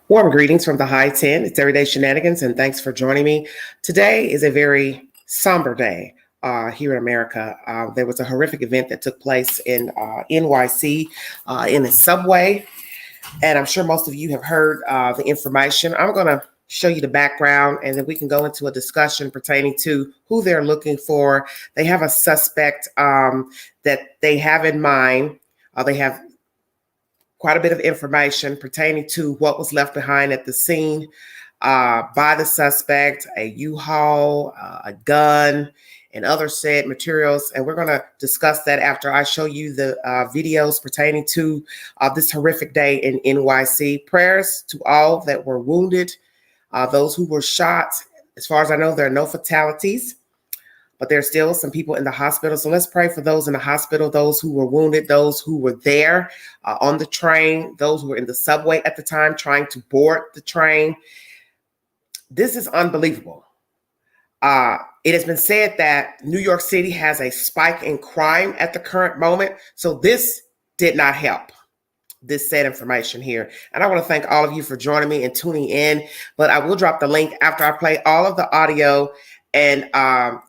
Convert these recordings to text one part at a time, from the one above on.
Warm greetings from the High 10. It's Everyday Shenanigans, and thanks for joining me. Today is a very somber day here in America. There was a horrific event that took place in NYC in the subway, and I'm sure most of you have heard the information. I'm going to show you the background, and then we can go into a discussion pertaining to who they're looking for. They have a suspect that they have in mind. They have quite a bit of information pertaining to what was left behind at the scene by the suspect, a U-Haul, a gun, and other said materials. And we're going to discuss that after I show you the videos pertaining to this horrific day in NYC. Prayers to all that were wounded, those who were shot. As far as I know, there are no fatalities, but there's still some people in the hospital. So let's pray for those in the hospital, those who were wounded, those who were there on the train, those who were in the subway at the time trying to board the train. This is unbelievable. It has been said that New York City has a spike in crime at the current moment. So this did not help. This said information here. And I want to thank all of you for joining me and tuning in. But I will drop the link after I play all of the audio and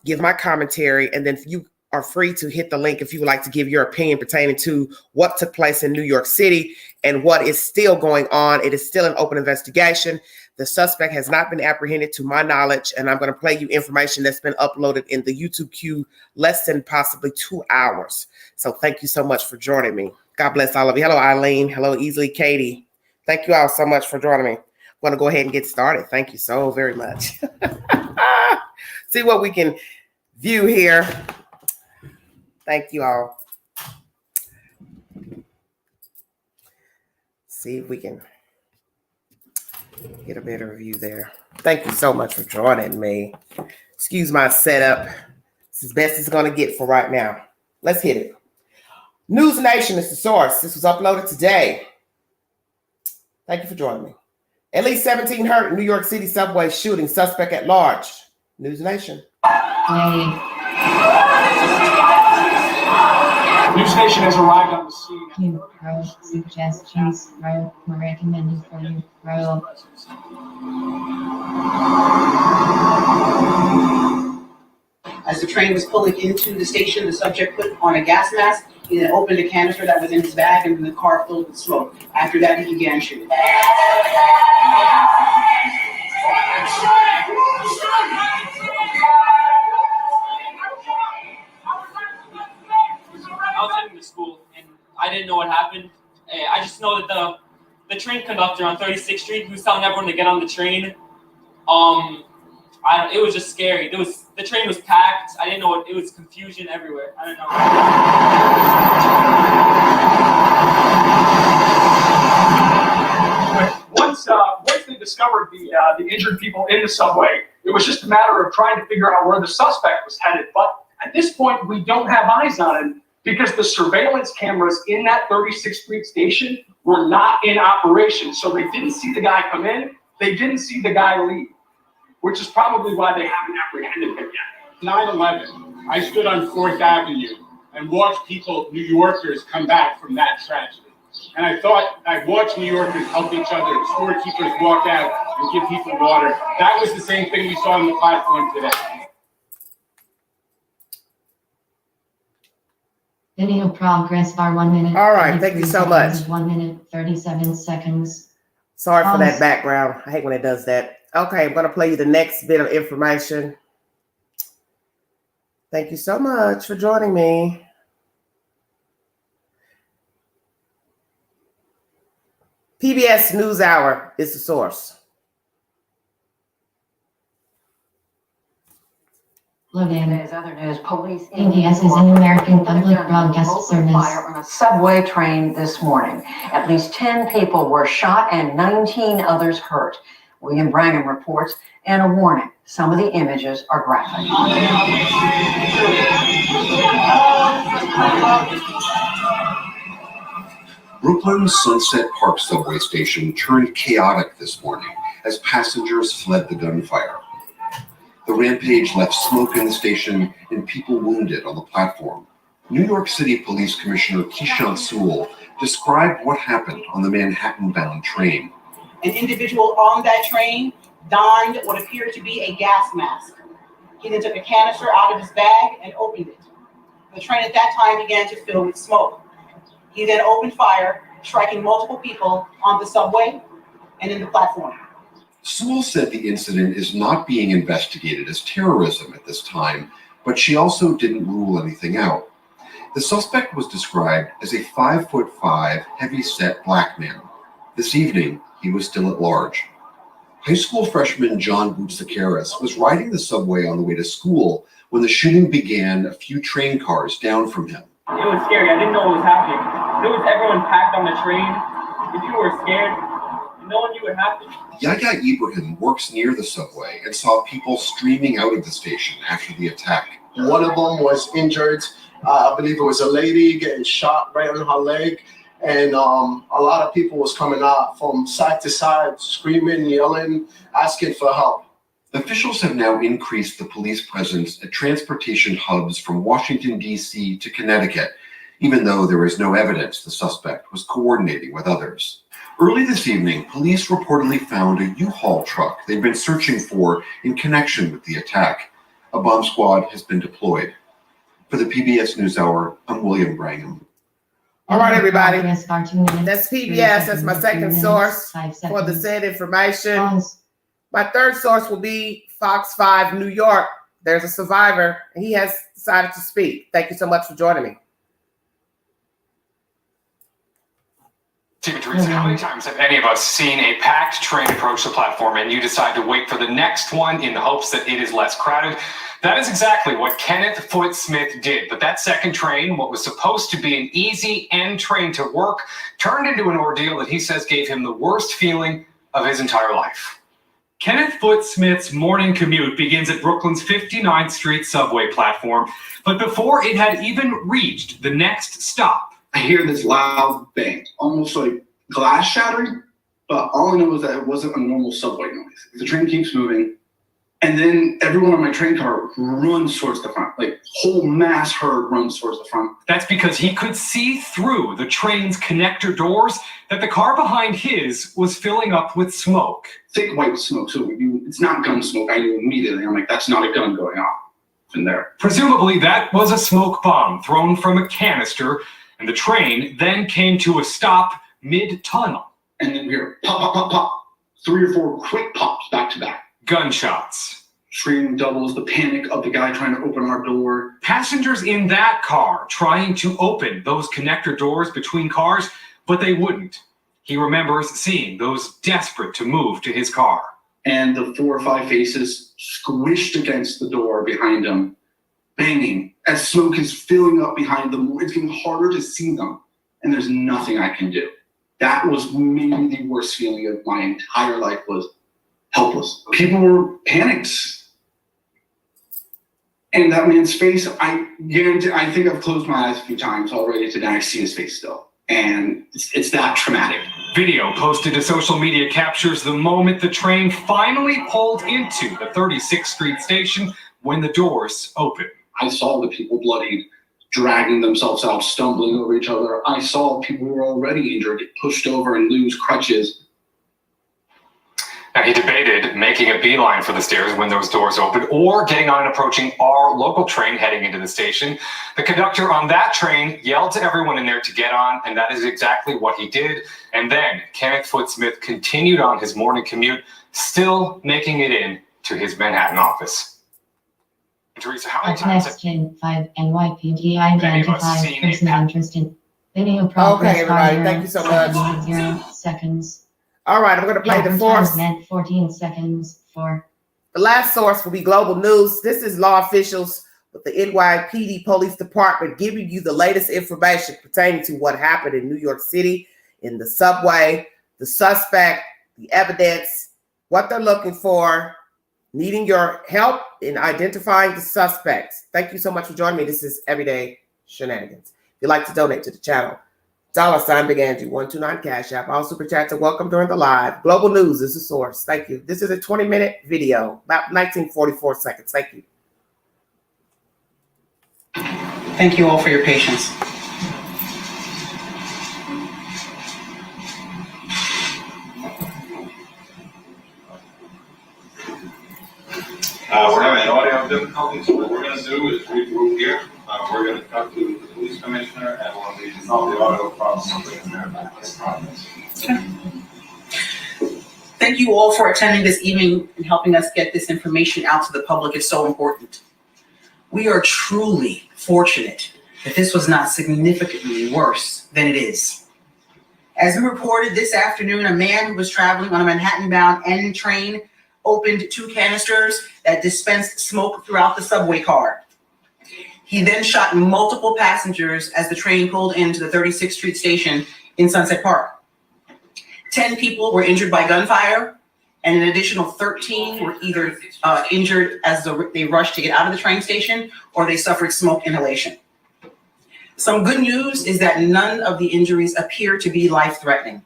give my commentary, and then you are free to hit the link if you would like to give your opinion pertaining to what took place in New York City and what is still going on. It is still an open investigation. The suspect has not been apprehended to my knowledge, and I'm going to play you information that's been uploaded in the YouTube queue less than possibly 2 hours. So thank you so much for joining me. God bless all of you. Hello, Eileen. Hello, Easily Katie. Thank you all so much for joining me. I'm going to go ahead and get started. Thank you so very much. See what we can view here. Thank you all. See if we can get a better view there. Thank you so much for joining me. Excuse my setup. It's as best it's going to get for right now. Let's hit it. News Nation is the source. This was uploaded today. Thank you for joining me. At least 17 hurt in New York City subway shooting, suspect at large. News Nation. News Nation has arrived on the scene. Pro suggestions recommended for you. Pro. As the train was pulling into the station, the subject put on a gas mask. He then opened a canister that was in his bag, and the car filled with smoke. After that, he began shooting. I was heading to school, and I didn't know what happened. I just know that the train conductor on 36th Street, who was telling everyone to get on the train, it was just scary. The train was packed. I didn't know it was confusion everywhere. I don't know. Once they discovered the injured people in the subway, it was just a matter of trying to figure out where the suspect was headed. But at this point, we don't have eyes on him because the surveillance cameras in that 36th Street station were not in operation. So they didn't see the guy come in. They didn't see the guy leave, which is probably why they haven't apprehended him yet. 9/11, I stood on 4th Avenue and watched people, New Yorkers, come back from that tragedy. And I thought I'd watch New Yorkers help each other, storekeepers walk out and give people water. That was the same thing we saw on the platform today. Video progress bar 1 minute. All right, thank you so much. 1 minute, 37 seconds. Sorry for that background. I hate when it does that. Okay, I'm going to play you the next bit of information. Thank you so much for joining me. PBS NewsHour is the source. Loading. Other news, police PBS is an American public broadcast service. Fire on a subway train this morning. At least 10 people were shot and 19 others hurt. William Brangham reports, and a warning, some of the images are graphic. Brooklyn's Sunset Park subway station turned chaotic this morning as passengers fled the gunfire. The rampage left smoke in the station and people wounded on the platform. New York City Police Commissioner Keechant Sewell described what happened on the Manhattan-bound train. An individual on that train donned what appeared to be a gas mask. He then took a canister out of his bag and opened it. The train at that time began to fill with smoke. He then opened fire, striking multiple people on the subway and in the platform. Sewell said the incident is not being investigated as terrorism at this time, but she also didn't rule anything out. The suspect was described as a 5'5", heavy-set black man. This evening, he was still at large. High school freshman John Boutsakaris was riding the subway on the way to school when the shooting began a few train cars down from him. It was scary. I didn't know what was happening. There was everyone packed on the train. If you were scared, no one knew what happened. Yahya Ibrahim works near the subway and saw people streaming out of the station after the attack. One of them was injured. I believe it was a lady getting shot right on her leg. And a lot of people was coming out from side to side, screaming, yelling, asking for help. Officials have now increased the police presence at transportation hubs from Washington, D.C. to Connecticut, even though there is no evidence the suspect was coordinating with others. Early this evening, police reportedly found a U-Haul truck they've been searching for in connection with the attack. A bomb squad has been deployed. For the PBS NewsHour, I'm William Brangham. All right, everybody. Progress are 2 minutes. That's PBS. 3 That's seconds, my 3 second minutes, source 5 for the seconds. said information. Pause. My third source will be Fox 5 New York. There's a survivor, and he has decided to speak. Thank you so much for joining me. Teresa, how many times have any of us seen a packed train approach the platform and you decide to wait for the next one in the hopes that it is less crowded? That is exactly what Kenneth Foote Smith did. But that second train, what was supposed to be an easy end train to work, turned into an ordeal that he says gave him the worst feeling of his entire life. Kenneth Foote Smith's morning commute begins at Brooklyn's 59th Street subway platform. But before it had even reached the next stop, I hear this loud bang, almost like glass shattering, but all I know is that it wasn't a normal subway noise. The train keeps moving, and then everyone on my train car runs towards the front, like whole mass herd runs towards the front. That's because he could see through the train's connector doors that the car behind his was filling up with smoke. Thick white smoke, so it's not gun smoke. I knew immediately. I'm like, that's not a gun going off in there. Presumably that was a smoke bomb thrown from a canister, and the train then came to a stop mid-tunnel. And then we hear pop, pop, pop, pop. 3 or 4 quick pops back to back. Gunshots. Screaming doubles, the panic of the guy trying to open our door. Passengers in that car trying to open those connector doors between cars, but they wouldn't. He remembers seeing those desperate to move to his car. And the 4 or 5 faces squished against the door behind him, banging. As smoke is filling up behind them, it's getting harder to see them, and there's nothing I can do. That was maybe the worst feeling of my entire life, was helpless. People were panicked. And that man's face, I guarantee, I think I've closed my eyes a few times already today. I see his face still. And it's that traumatic. Video posted to social media captures the moment the train finally pulled into the 36th Street station when the doors opened. I saw the people bloodied, dragging themselves out, stumbling over each other. I saw people who were already injured get pushed over and lose crutches. Now, he debated making a beeline for the stairs when those doors opened or getting on and approaching our local train heading into the station. The conductor on that train yelled to everyone in there to get on, and that is exactly what he did. And then Kenneth Foote Smith continued on his morning commute, still making it in to his Manhattan office. Teresa, how many times have Question 5 NYPD identified seen a person interested. Video progress. Okay, everybody, thank you so much. 0 seconds. All right, I'm going to play the fourth. 14 seconds for. The last source will be Global News. This is law officials with the NYPD Police Department giving you the latest information pertaining to what happened in New York City, in the subway, the suspect, the evidence, what they're looking for, needing your help in identifying the suspects. Thank you so much for joining me. This is Everyday Shenanigans. If you'd like to donate to the channel, $ Big Angie 129 Cash App. All super chats are welcome during the live. Global News is the source. Thank you. This is a 20-minute video, about 1944 seconds. Thank you. Thank you all for your patience. We're having audio difficulties, so what we're gonna do is regroup here. We're gonna talk to the police commissioner and we'll resolve the audio problem and bring them back. Let's progress. Thank you all for attending this evening and helping us get this information out to the public. It's so important. We are truly fortunate that this was not significantly worse than it is. As we reported this afternoon, a man who was traveling on a Manhattan-bound N train opened 2 canisters that dispensed smoke throughout the subway car. He then shot multiple passengers as the train pulled into the 36th Street station in Sunset Park. 10 people were injured by gunfire, and an additional 13 were either injured as they rushed to get out of the train station or they suffered smoke inhalation. Some good news is that none of the injuries appear to be life-threatening.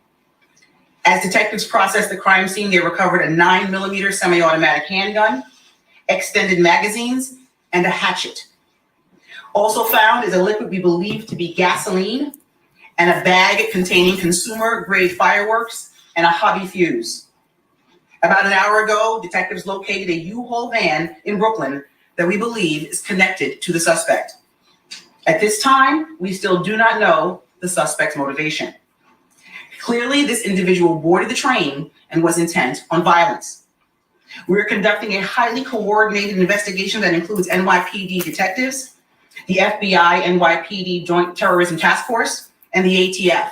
As detectives processed the crime scene, they recovered a 9mm semi-automatic handgun, extended magazines, and a hatchet. Also found is a liquid we believe to be gasoline and a bag containing consumer-grade fireworks and a hobby fuse. About an hour ago, detectives located a U-Haul van in Brooklyn that we believe is connected to the suspect. At this time, we still do not know the suspect's motivation. Clearly, this individual boarded the train and was intent on violence. We're conducting a highly coordinated investigation that includes NYPD detectives, the FBI NYPD Joint Terrorism Task Force, and the ATF,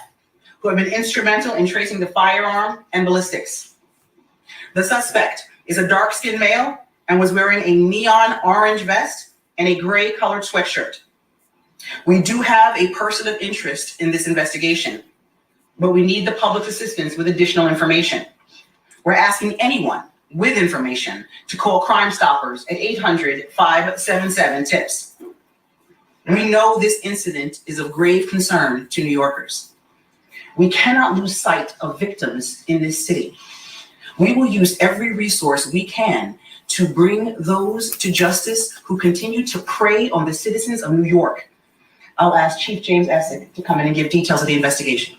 who have been instrumental in tracing the firearm and ballistics. The suspect is a dark-skinned male and was wearing a neon orange vest and a gray-colored sweatshirt. We do have a person of interest in this investigation, but we need the public's assistance with additional information. We're asking anyone with information to call Crime Stoppers at 800-577-TIPS. We know this incident is of grave concern to New Yorkers. We cannot lose sight of victims in this city. We will use every resource we can to bring those to justice who continue to prey on the citizens of New York. I'll ask Chief James Essig to come in and give details of the investigation.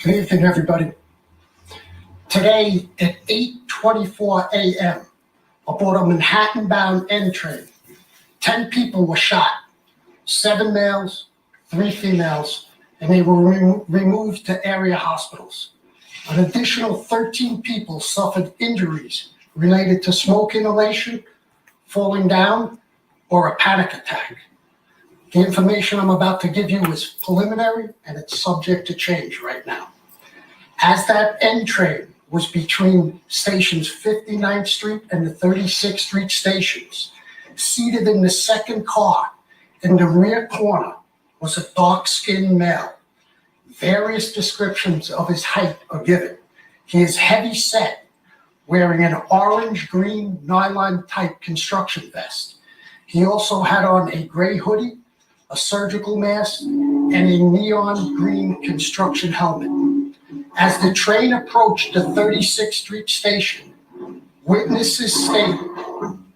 Good evening, everybody. Today at 8:24 a.m., aboard a Manhattan-bound N train, 10 people were shot, 7 males, 3 females, and they were removed to area hospitals. An additional 13 people suffered injuries related to smoke inhalation, falling down, or a panic attack. The information I'm about to give you is preliminary and it's subject to change right now. As that N train was between stations 59th Street and the 36th Street stations, seated in the second car in the rear corner was a dark-skinned male. Various descriptions of his height are given. He is heavy-set, wearing an orange-green nylon-type construction vest. He also had on a gray hoodie, a surgical mask, and a neon green construction helmet. As the train approached the 36th Street station, witnesses state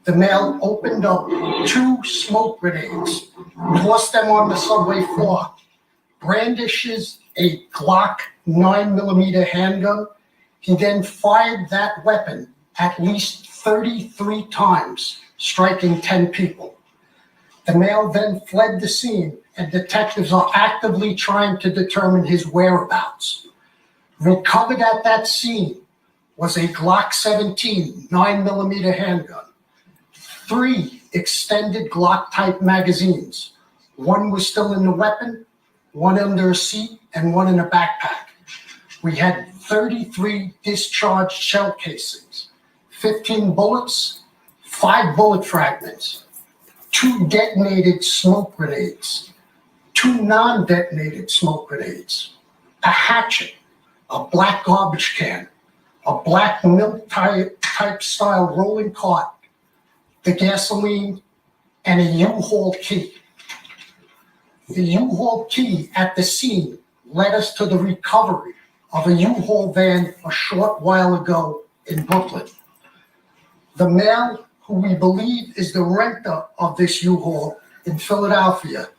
the male opened up 2 smoke grenades, tossed them on the subway floor, brandishes a Glock 9mm handgun. He then fired that weapon at least 33 times, striking 10 people. The male then fled the scene, and detectives are actively trying to determine his whereabouts. Recovered at that scene was a Glock 17 9mm handgun, 3 extended Glock-type magazines. 1 was still in the weapon, 1 under a seat, and 1 in a backpack. We had 33 discharged shell casings, 15 bullets, 5 bullet fragments, 2 detonated smoke grenades, 2 non-detonated smoke grenades, a hatchet, a black garbage can, a black milk type style rolling cart, the gasoline, and a U-Haul key. The U-Haul key at the scene led us to the recovery of a U-Haul van a short while ago in Brooklyn. The male, who we believe is the renter of this U-Haul in Philadelphia,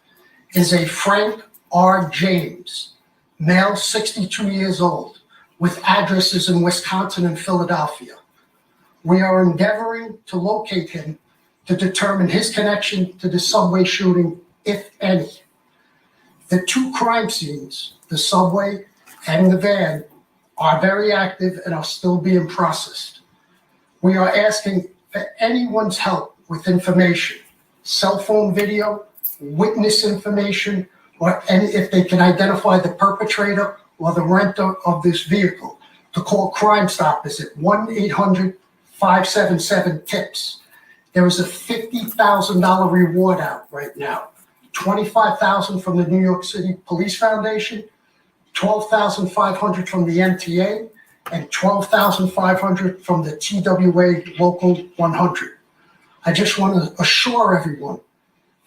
is a Frank R. James, male, 62 years old, with addresses in Wisconsin and Philadelphia. We are endeavoring to locate him to determine his connection to the subway shooting, if any. The two crime scenes, the subway and the van, are very active and are still being processed. We are asking for anyone's help with information, cell phone video, witness information, or if they can identify the perpetrator or the renter of this vehicle, to call Crime Stoppers at 1-800-577-TIPS. There is a $50,000 reward out right now. $25,000 from the New York City Police Foundation, $12,500 from the MTA, and $12,500 from the TWA Local 100. I just want to assure everyone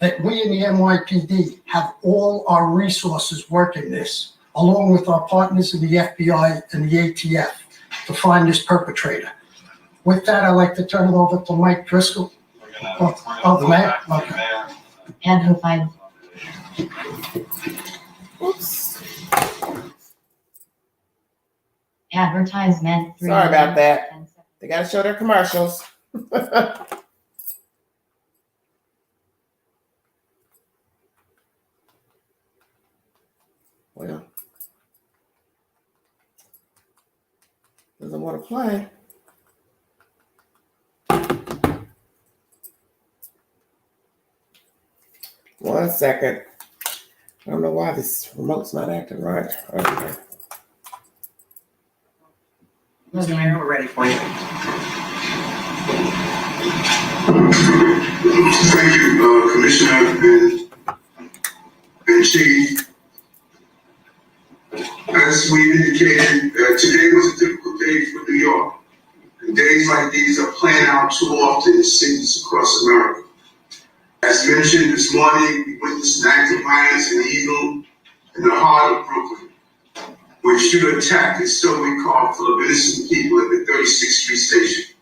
that we in the NYPD have all our resources working this, along with our partners in the FBI and the ATF, to find this perpetrator. With that, I'd like to turn it over to Mike Driscoll. The mayor? Okay. And who finds? Oops. Advertisement. Sorry about that. They got to show their commercials. Well, doesn't want to play. One second. I don't know why this remote's not acting right. Okay. Mr. Mayor, we're ready for you. Thank you, Commissioner and Chief. As we indicated, today was a difficult day for New York. And days like these are playing out too often in cities across America. As mentioned this morning, we witnessed an act of violence and evil in the heart of Brooklyn, where a shooter attacked a subway car full of innocent people at the 36th Street station.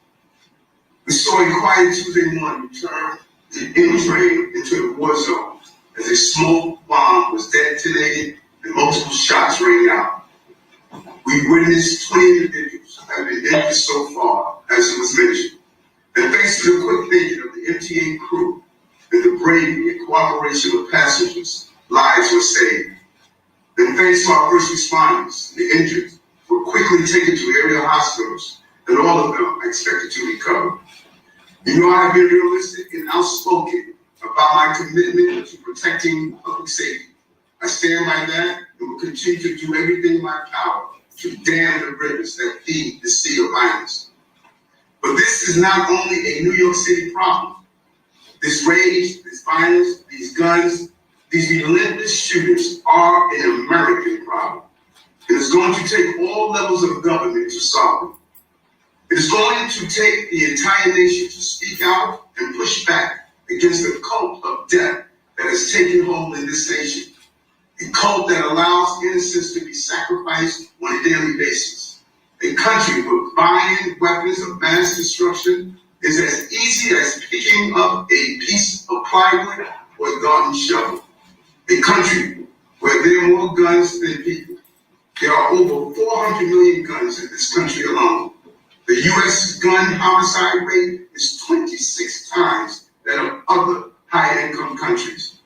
We saw a quiet Tuesday morning turn the train into a war zone as a smoke bomb was detonated and multiple shots rang out. We witnessed 20 individuals have been injured so far, as it was mentioned. And thanks to the quick thinking of the MTA crew and the bravery and cooperation of passengers, lives were saved. And thanks to our first responders, the injured were quickly taken to area hospitals, and all of them are expected to recover. You know, I've been realistic and outspoken about my commitment to protecting public safety. I stand by that and will continue to do everything in my power to dam the rivers that feed the sea of violence. But this is not only a New York City problem. This rage, this violence, these guns, these relentless shooters are an American problem. It is going to take all levels of government to solve them. It is going to take the entire nation to speak out and push back against the cult of death that has taken hold in this nation. A cult that allows innocents to be sacrificed on a daily basis. A country where buying weapons of mass destruction is as easy as picking up a piece of plywood or a garden shovel. A country where there are more guns than people. There are over 400 million guns in this country alone. The U.S. gun homicide rate is 26 times that of other high-income countries.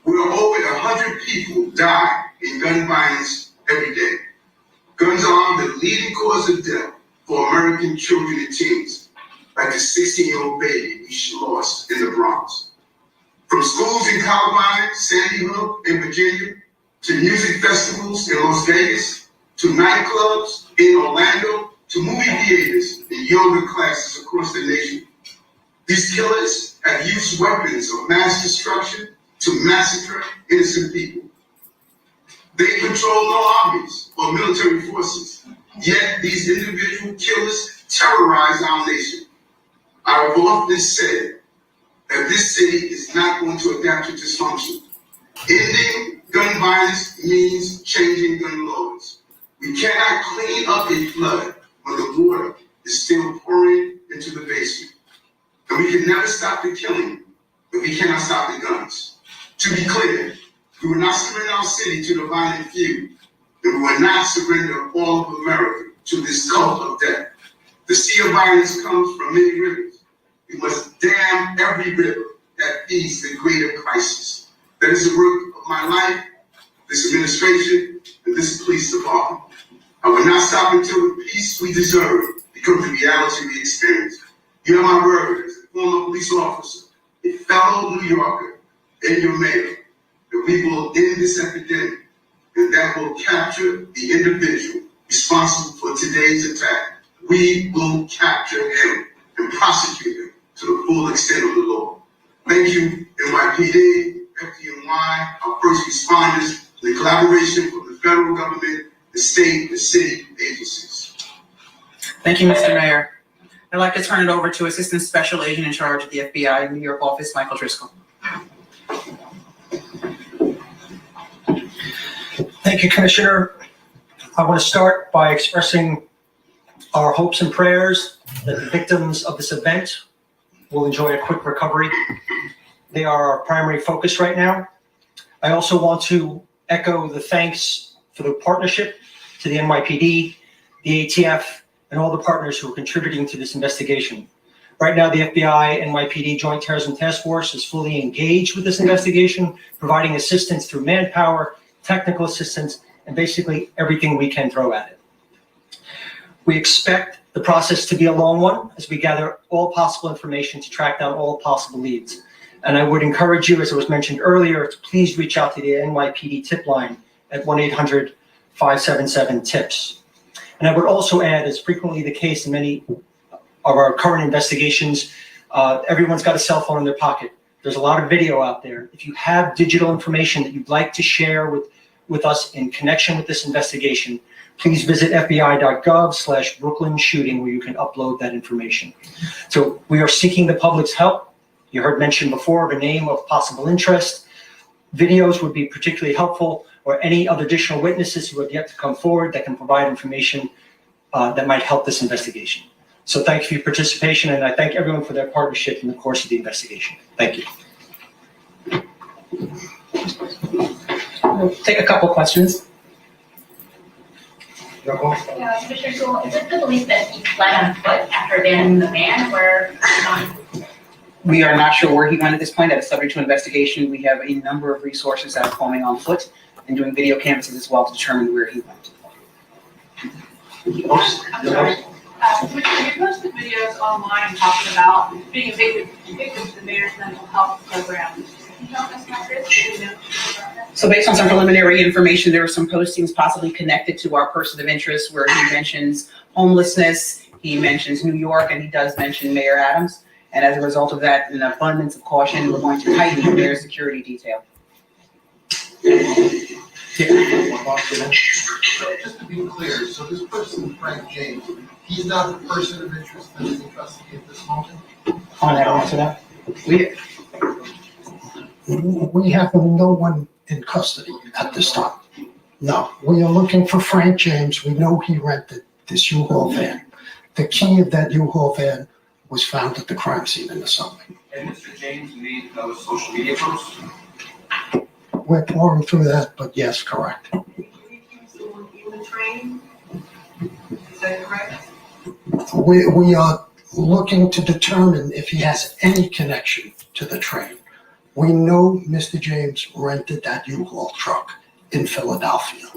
Where over 100 people die in gun violence every day. Guns are the leading cause of death for American children and teens, like the 16-year-old baby we lost in the Bronx. From schools in Columbine, Sandy Hook, and Virginia, to music festivals in Las Vegas, to nightclubs in Orlando, to movie theaters and yoga classes across the nation. These killers have used weapons of mass destruction to massacre innocent people. They control no armies or military forces, yet these individual killers terrorize our nation. I have often said that this city is not going to adapt to dysfunction. Ending gun violence means changing gun laws. We cannot clean up a flood when the water is still pouring into the basement. And we can never stop the killing, but we cannot stop the guns. To be clear, we will not surrender our city to the violent few. and we will not surrender all of America to this cult of death. The sea of violence comes from many rivers. We must dam every river that feeds the greater crisis. That is the work of my life, this administration, and this police department. I will not stop until the peace we deserve becomes the reality we experience. You have my word as a former police officer, a fellow New Yorker, and your mayor, that we will end this epidemic, and that will capture the individual responsible for today's attack. We will capture him and prosecute him to the full extent of the law. Thank you, NYPD, FDNY, our first responders, the collaboration from the federal government, the state, the city agencies. Thank you, Mr. Mayor. I'd like to turn it over to Assistant Special Agent in charge of the FBI New York office, Michael Driscoll. Thank you, Commissioner. I want to start by expressing our hopes and prayers that the victims of this event will enjoy a quick recovery. They are our primary focus right now. I also want to echo the thanks for the partnership to the NYPD, the ATF, and all the partners who are contributing to this investigation. Right now, the FBI NYPD Joint Terrorism Task Force is fully engaged with this investigation, providing assistance through manpower, technical assistance, and basically everything we can throw at it. We expect the process to be a long one as we gather all possible information to track down all possible leads. And I would encourage you, as it was mentioned earlier, to please reach out to the NYPD tip line at 1-800-577-TIPS. And I would also add, as frequently the case in many of our current investigations, everyone's got a cell phone in their pocket. There's a lot of video out there. If you have digital information that you'd like to share with us in connection with this investigation, please visit fbi.gov/Brooklyn shooting, where you can upload that information. So we are seeking the public's help. You heard mentioned before of a name of possible interest. Videos would be particularly helpful, or any other additional witnesses who have yet to come forward that can provide information that might help this investigation. So thank you for your participation, and I thank everyone for their partnership in the course of the investigation. Thank you. We'll take a couple questions. Yeah, Commissioner Sewell, is it the belief that he fled on foot after abandoning the van, or? We are not sure where he went at this point. That is subject to investigation. We have a number of resources that are combing on foot and doing video canvassing as well to determine where he went. I'm sorry. You posted videos online talking about being a victim to the mayor's mental health program. Can you talk us about this? So based on some preliminary information, there were some postings possibly connected to our person of interest where he mentions homelessness, he mentions New York, and he does mention Mayor Adams. And as a result of that, in an abundance of caution, we're going to tighten the mayor's security detail. Just to be clear, so this person, Frank James, he's not the person of interest that is in custody at this moment? On that answer that? We have no one in custody at this time. No, we are looking for Frank James. We know he rented this U-Haul van. The key of that U-Haul van was found at the crime scene in the subway. And Mr. James made those social media posts? We're pouring through that, but yes, correct. Is that correct? We are looking to determine if he has any connection to the train. We know Mr. James rented that U-Haul truck in Philadelphia.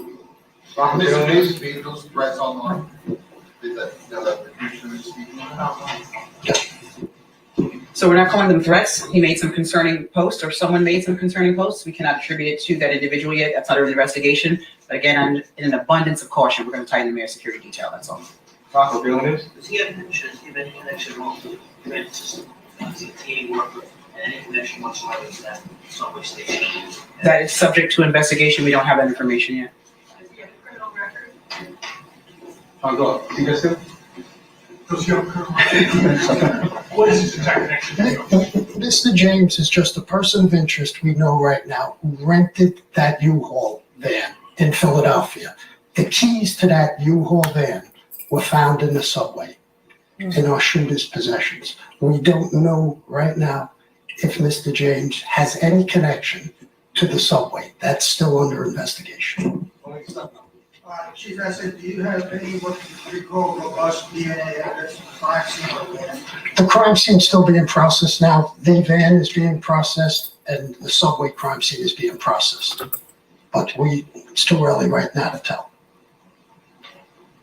Mr. James made those threats online? Did that, now that the commissioner is speaking online? So we're not calling them threats. He made some concerning posts, or someone made some concerning posts. We cannot attribute it to that individual yet. That's under investigation. But again, in an abundance of caution, we're going to tighten the mayor's security detail. That's all. Does he have any connection with team work with any connection whatsoever to that subway station? That is subject to investigation. We don't have that information yet. Does he have a criminal record? What is his exact connection? Mr. James is just a person of interest we know right now who rented that U-Haul van in Philadelphia. The keys to that U-Haul van were found in the subway in our shooter's possessions. We don't know right now if Mr. James has any connection to the subway. That's still under investigation. Chief, I said, do you have any what you call robust DNA evidence of the crime scene or van? The crime scene's still being processed now. The van is being processed and the subway crime scene is being processed. But it's too early right now to tell.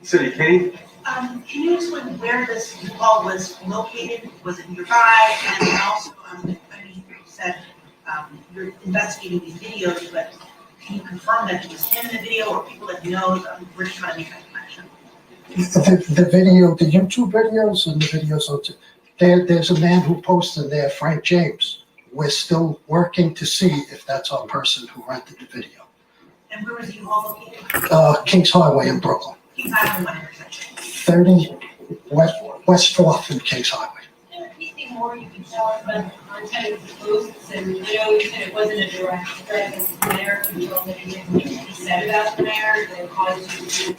City Katie? Can you explain where this U-Haul was located? Was it nearby? And then also, I mean, you said you're investigating these videos, but can you confirm that it was him in the video or people that you know? We're just trying to make that connection. The video, the YouTube videos and the videos on there's a man who posted there, Frank James. We're still working to see if that's our person who rented the video. And where was the U-Haul located? Kings Highway in Brooklyn. Kings Highway, what intersection? 30 West 4th and Kings Highway. Anything more you can tell us about the content of the posts? And I know you said it wasn't a direct threat against the mayor. Can you tell us anything he said about the mayor that caused you to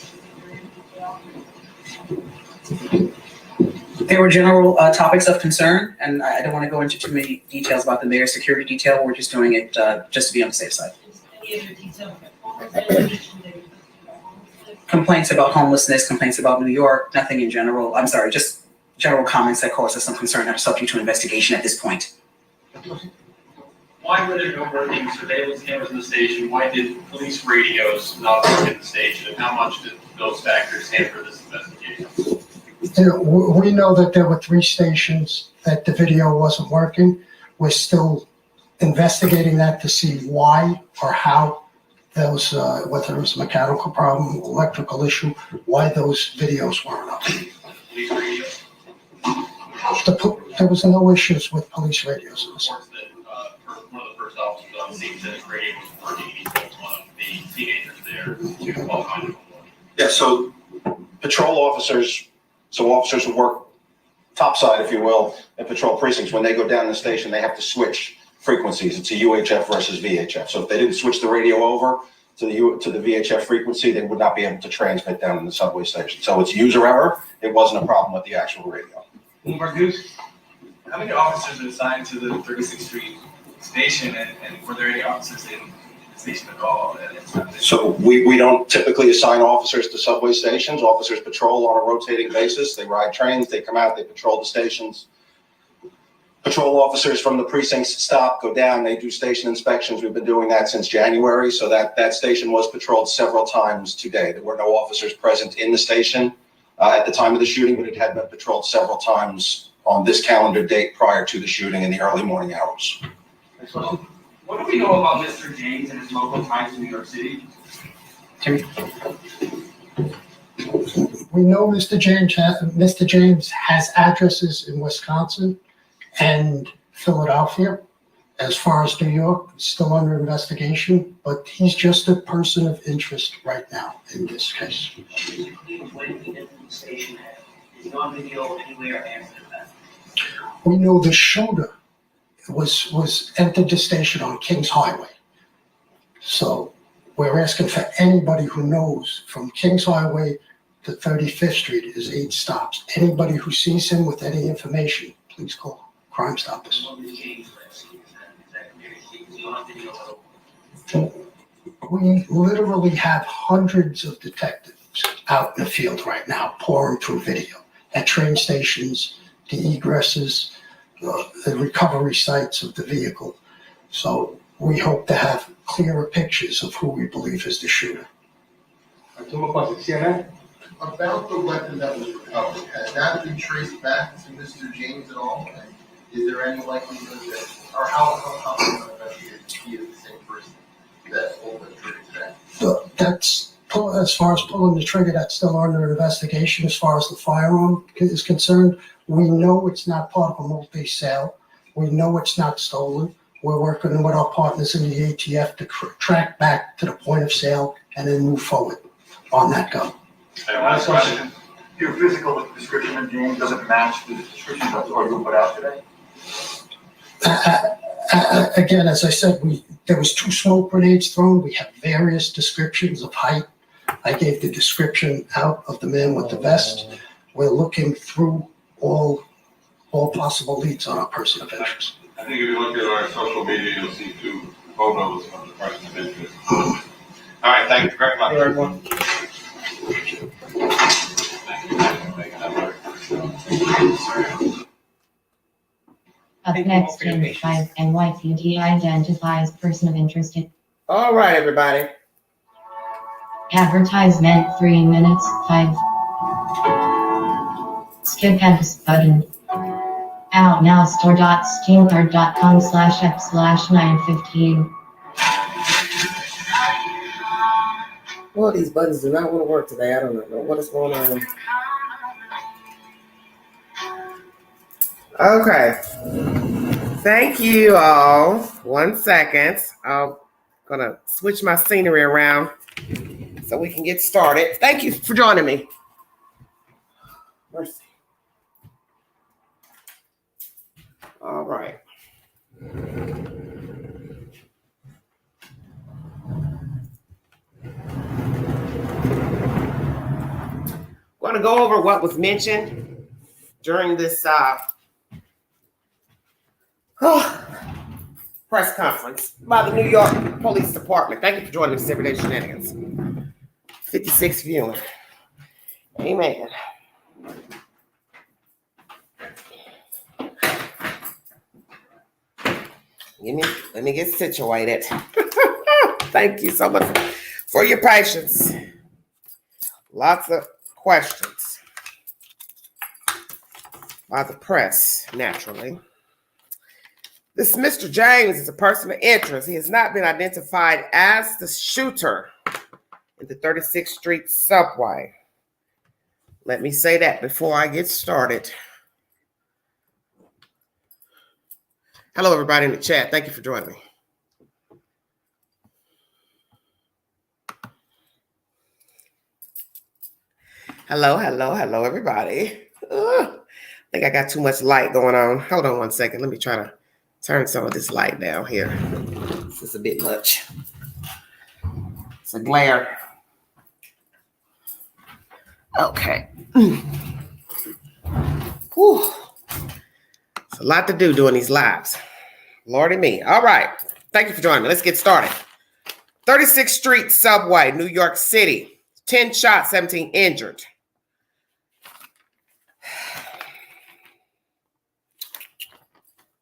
There were general topics of concern, and I don't want to go into too many details about the mayor's security detail. We're just doing it just to be on the safe side. any other details? Complaints about homelessness, complaints about New York, nothing in general. I'm sorry, just general comments that cause us some concern that are subject to investigation at this point. Why were there no working surveillance cameras in the station? Why did police radios not work in the station? And how much did those factors hamper this investigation? We know that there were 3 stations that the video wasn't working. We're still investigating that to see why or how those, whether it was a mechanical problem, electrical issue, why those videos weren't up. Police radios? There was no issues with police radios. One of the first officers on scene said his radio was working. He told one of the teenagers there to call 911. Yeah, so patrol officers, officers who work topside, if you will, in patrol precincts, when they go down the station, they have to switch frequencies. It's a UHF versus VHF. So if they didn't switch the radio over to the VHF frequency, they would not be able to transmit down in the subway station. So it's user error. It wasn't a problem with the actual radio. How many officers are assigned to the 36th Street station, and were there any officers in the station at all? So we don't typically assign officers to subway stations. Officers patrol on a rotating basis. They ride trains, they come out, they patrol the stations. Patrol officers from the precincts stop, go down, they do station inspections. We've been doing that since January. So that station was patrolled several times today. There were no officers present in the station at the time of the shooting, but it had been patrolled several times on this calendar date prior to the shooting in the early morning hours. What do we know about Mr. James and his local ties to New York City? We know Mr. James has addresses in Wisconsin and Philadelphia. As far as New York, it's still under investigation, but he's just a person of interest right now in this case. When he did the station, is he on video anywhere after that? We know the shooter was entered the station on Kings Highway. So we're asking for anybody who knows from Kings Highway to 35th Street is 8 stops. Anybody who sees him with any information, please call Crime Stoppers. We literally have hundreds of detectives out in the field right now pouring through video at train stations, the egresses, the recovery sites of the vehicle. So we hope to have clearer pictures of who we believe is the shooter. About the weapon that was recovered, has that been traced back to Mr. James at all? And is there any likelihood that, or how confident are investigators he is the same person that pulled the trigger today? So as far as pulling the trigger, that's still under investigation. As far as the firearm is concerned, we know it's not part of a multi-sale. We know it's not stolen. We're working with our partners in the ATF to track back to the point of sale and then move forward on that gun. Last question. Your physical description of James doesn't match the description that you put out today? Again, as I said, there was 2 smoke grenades thrown. We have various descriptions of height. I gave the description out of the man with the vest. We're looking through all possible leads on our person of interest. I think if you look at our social media, you'll see 2 photos of the person of interest. All right, thank you very much. Up next, James 5 NYPD identifies person of interest. All right, everybody. Advertisement 3 minutes 5. Skip ads button. outnowstore.steamcard.com/app/915. Well, these buttons do not want to work today. I don't know what is going on. Okay. Thank you all. 1 second. I'm going to switch my scenery around so we can get started. Thank you for joining me. Mercy. All right. I'm going to go over what was mentioned during this press conference by the New York Police Department. Thank you for joining us, Everyday Shenanigans. 56 viewing. Amen. Let me get situated. Thank you so much for your patience. Lots of questions by the press, naturally. This Mr. James is a person of interest. He has not been identified as the shooter in the 36th Street subway. Let me say that before I get started. Hello, everybody in the chat. Thank you for joining me. Hello, everybody. I think I got too much light going on. Hold on 1 second. Let me try to turn some of this light down here. This is a bit much. It's a glare. Okay. Whew. It's a lot to do doing these lives. Lordy me. All right. Thank you for joining me. Let's get started. 36th Street subway, New York City. 10 shot, 17 injured.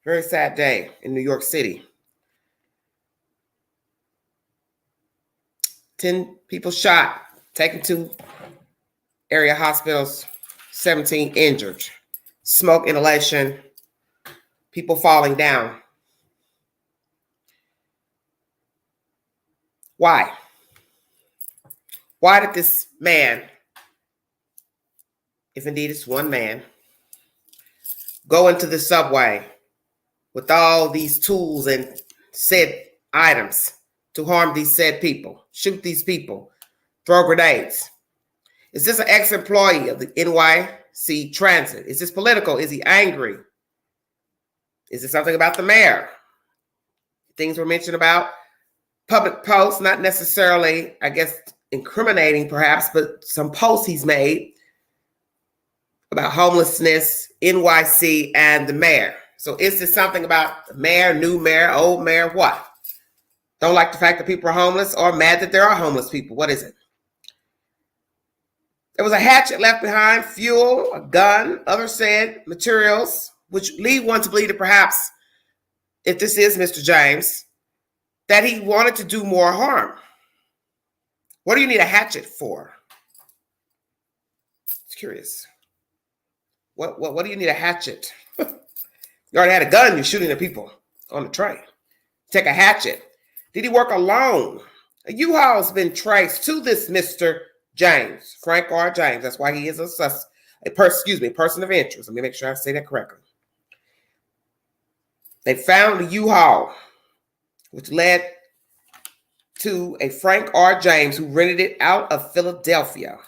Very sad day in New York City. 10 people shot, taken to area hospitals, 17 injured. Smoke inhalation, people falling down. Why? Why did this man, if indeed it's one man, go into the subway with all these tools and said items to harm these said people, shoot these people, throw grenades? Is this an ex-employee of the NYC Transit? Is this political? Is he angry? Is it something about the mayor? Things were mentioned about public posts, not necessarily, I guess, incriminating perhaps, but some posts he's made about homelessness, NYC, and the mayor. So is this something about the mayor, new mayor, old mayor, what? Don't like the fact that people are homeless or mad that there are homeless people? What is it? There was a hatchet left behind, fuel, a gun, other said materials, which lead one to believe that perhaps, if this is Mr. James, that he wanted to do more harm. What do you need a hatchet for? It's curious. What do you need a hatchet? You already had a gun, you're shooting at people on the train. Take a hatchet. Did he work alone? A U-Haul's been traced to this Mr. James, Frank R. James. That's why he is a person of interest. Let me make sure I say that correctly. They found the U-Haul, which led to a Frank R. James who rented it out of Philadelphia.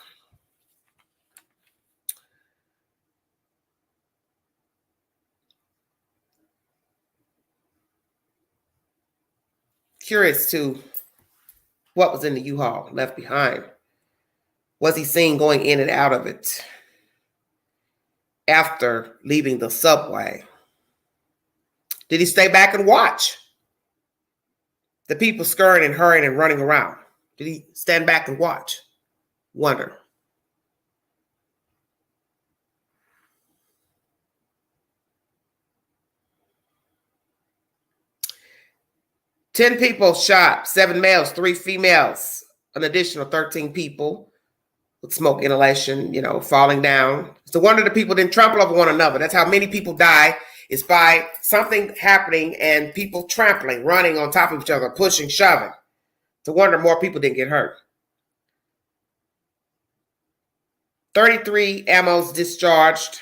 Curious to what was in the U-Haul left behind. Was he seen going in and out of it after leaving the subway? Did he stay back and watch the people scurrying and hurrying and running around? Did he stand back and watch? Wonder. 10 people shot, 7 males, 3 females, an additional 13 people with smoke inhalation, falling down. It's a wonder the people didn't trample over one another. That's how many people die, is by something happening and people trampling, running on top of each other, pushing, shoving. It's a wonder more people didn't get hurt. 33 ammos discharged.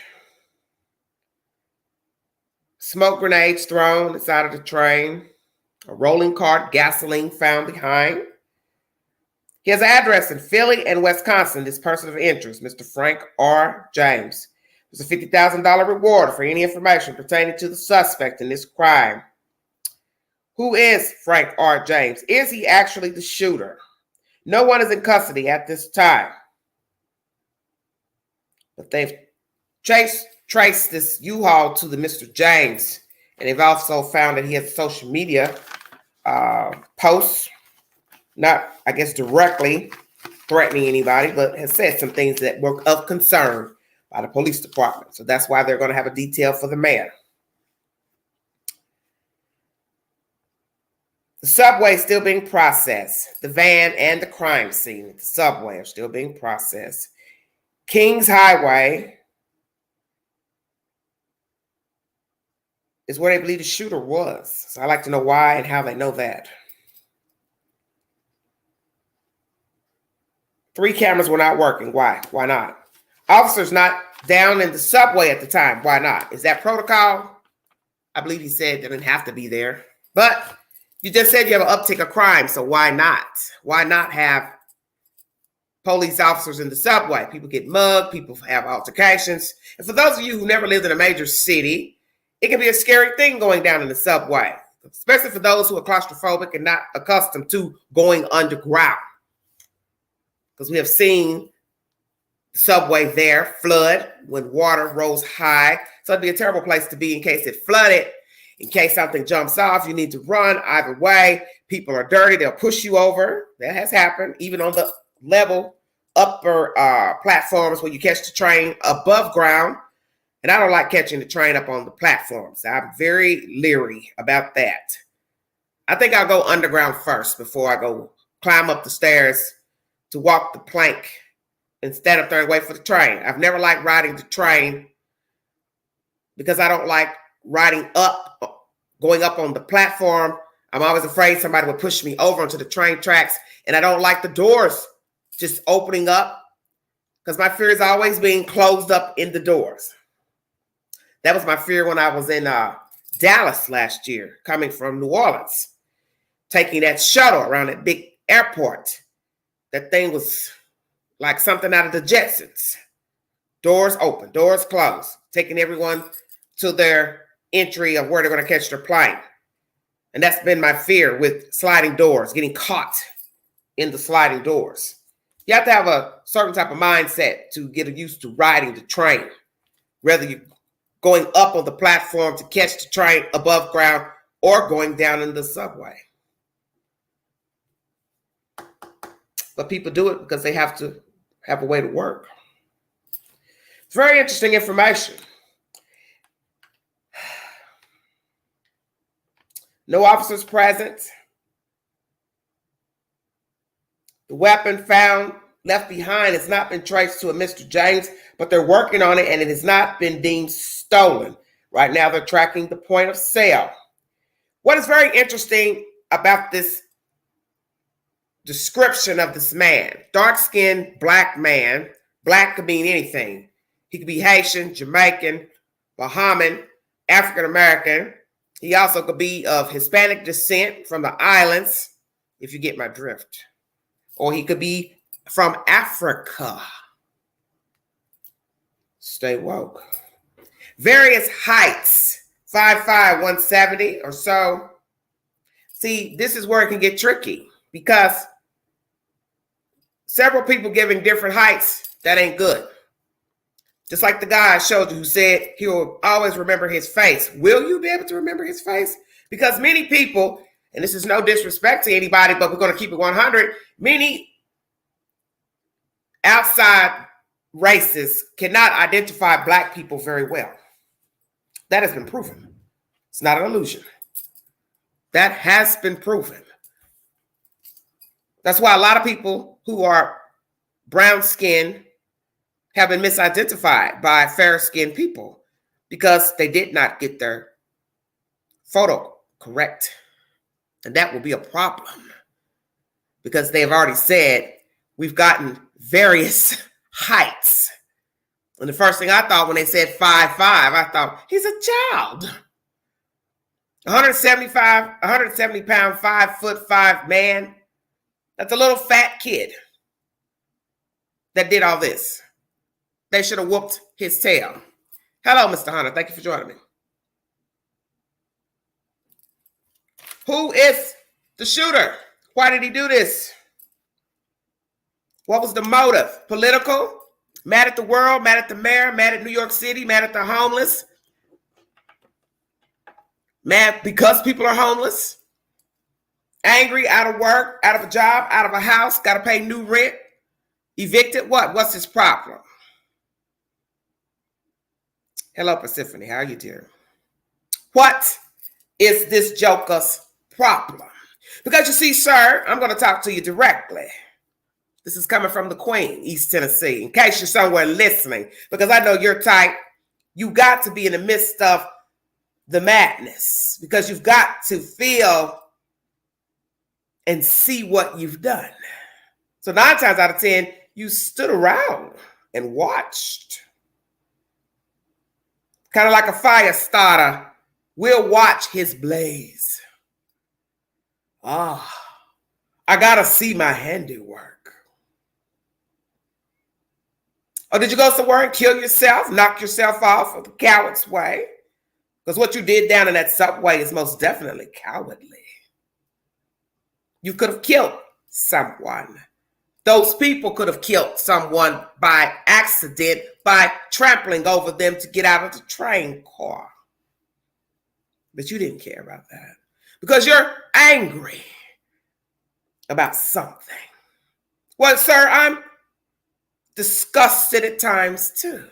Smoke grenades thrown inside of the train. A rolling cart, gasoline found behind. He has an address in Philly and Wisconsin, this person of interest, Mr. Frank R. James. There's a $50,000 reward for any information pertaining to the suspect in this crime. Who is Frank R. James? Is he actually the shooter? No one is in custody at this time. But they've traced this U-Haul to the Mr. James, and they've also found that he has social media posts, not, I guess, directly threatening anybody, but has said some things that were of concern by the police department. So that's why they're going to have a detail for the man. The subway is still being processed. The van and the crime scene at the subway are still being processed. Kings Highway is where they believe the shooter was. So I'd like to know why and how they know that. 3 cameras were not working. Why? Why not? Officers not down in the subway at the time. Why not? Is that protocol? I believe he said they didn't have to be there. But you just said you have an uptick of crime, so why not? Why not have police officers in the subway? People get mugged, people have altercations. And for those of you who never lived in a major city, it can be a scary thing going down in the subway, especially for those who are claustrophobic and not accustomed to going underground. Because we have seen the subway there flood when water rose high. So it'd be a terrible place to be in case it flooded. In case something jumps off, you need to run either way. People are dirty. They'll push you over. That has happened. Even on the level upper platforms where you catch the train above ground. And I don't like catching the train up on the platforms. I'm very leery about that. I think I'll go underground first before I go climb up the stairs to walk the plank instead of trying to wait for the train. I've never liked riding the train because I don't like riding up, going up on the platform. I'm always afraid somebody will push me over onto the train tracks, and I don't like the doors just opening up because my fear is always being closed up in the doors. That was my fear when I was in Dallas last year, coming from New Orleans, taking that shuttle around that big airport. That thing was like something out of the Jetsons. Doors open, doors closed, taking everyone to their entry of where they're going to catch their plane. And that's been my fear with sliding doors, getting caught in the sliding doors. You have to have a certain type of mindset to get used to riding the train, whether you're going up on the platform to catch the train above ground or going down in the subway. But people do it because they have to have a way to work. It's very interesting information. No officers present. The weapon found left behind has not been traced to a Mr. James, but they're working on it and it has not been deemed stolen. Right now, they're tracking the point of sale. What is very interesting about this description of this man, dark-skinned black man, black could mean anything. He could be Haitian, Jamaican, Bahamian, African-American. He also could be of Hispanic descent from the islands, if you get my drift. Or he could be from Africa. Stay woke. Various heights, 5'5", 170 or so. See, this is where it can get tricky because several people giving different heights, that ain't good. Just like the guy I showed you who said he will always remember his face. Will you be able to remember his face? Because many people, and this is no disrespect to anybody, but we're going to keep it 100, many outside races cannot identify black people very well. That has been proven. It's not an illusion. That has been proven. That's why a lot of people who are brown skinned have been misidentified by fair skinned people because they did not get their photo correct. And that will be a problem because they have already said we've gotten various heights. And the first thing I thought when they said 5'5", I thought he's a child. 170 pound, 5'5" man. That's a little fat kid that did all this. They should have whooped his tail. Hello, Mr. Hunter. Thank you for joining me. Who is the shooter? Why did he do this? What was the motive? Political? Mad at the world? Mad at the mayor? Mad at New York City? Mad at the homeless? Mad because people are homeless? Angry, out of work, out of a job, out of a house, got to pay new rent? Evicted? What? What's his problem? Hello, Persephone. How are you, dear? What is this joker's problem? Because you see, sir, I'm going to talk to you directly. This is coming from the Queen, East Tennessee, in case you're somewhere listening, because I know you're tight. You got to be in the midst of the madness because you've got to feel and see what you've done. So 9 times out of 10, you stood around and watched. Kind of like a fire starter. We'll watch his blaze. I got to see my handiwork. Or did you go somewhere and kill yourself, knock yourself off the coward's way? Because what you did down in that subway is most definitely cowardly. You could have killed someone. Those people could have killed someone by accident, by trampling over them to get out of the train car. But you didn't care about that because you're angry about something. Well, sir, I'm disgusted at times too.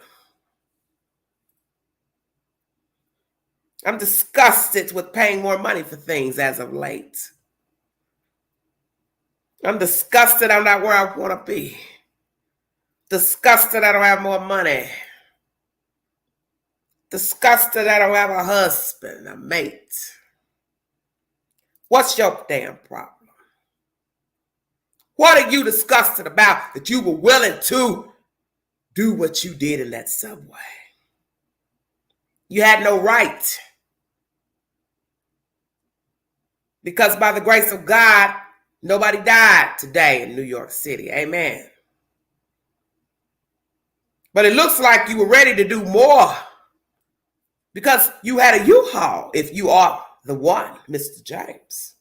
I'm disgusted with paying more money for things as of late. I'm disgusted I'm not where I want to be. Disgusted I don't have more money. Disgusted I don't have a husband, a mate. What's your damn problem? What are you disgusted about that you were willing to do what you did in that subway? You had no right. Because by the grace of God, nobody died today in New York City. Amen. But it looks like you were ready to do more because you had a U-Haul, if you are the one, Mr. James.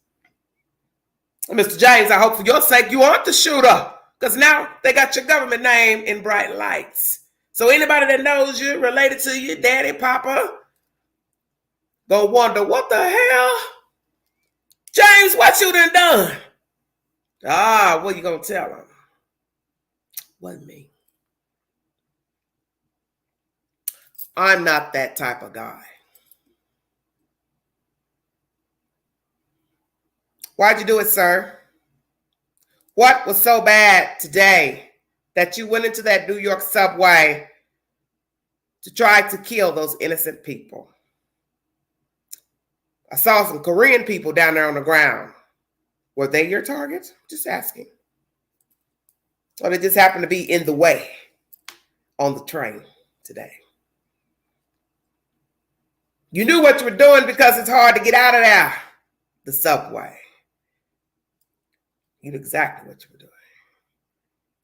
And Mr. James, I hope for your sake you aren't the shooter because now they got your government name in bright lights. So anybody that knows you, related to you, daddy, papa, gonna wonder, what the hell? James, what you done? What you gonna tell him? Wasn't me. I'm not that type of guy. Why'd you do it, sir? What was so bad today that you went into that New York subway to try to kill those innocent people? I saw some Korean people down there on the ground. Were they your targets? Just asking. Or they just happened to be in the way on the train today? You knew what you were doing because it's hard to get out of there, the subway. You knew exactly what you were doing.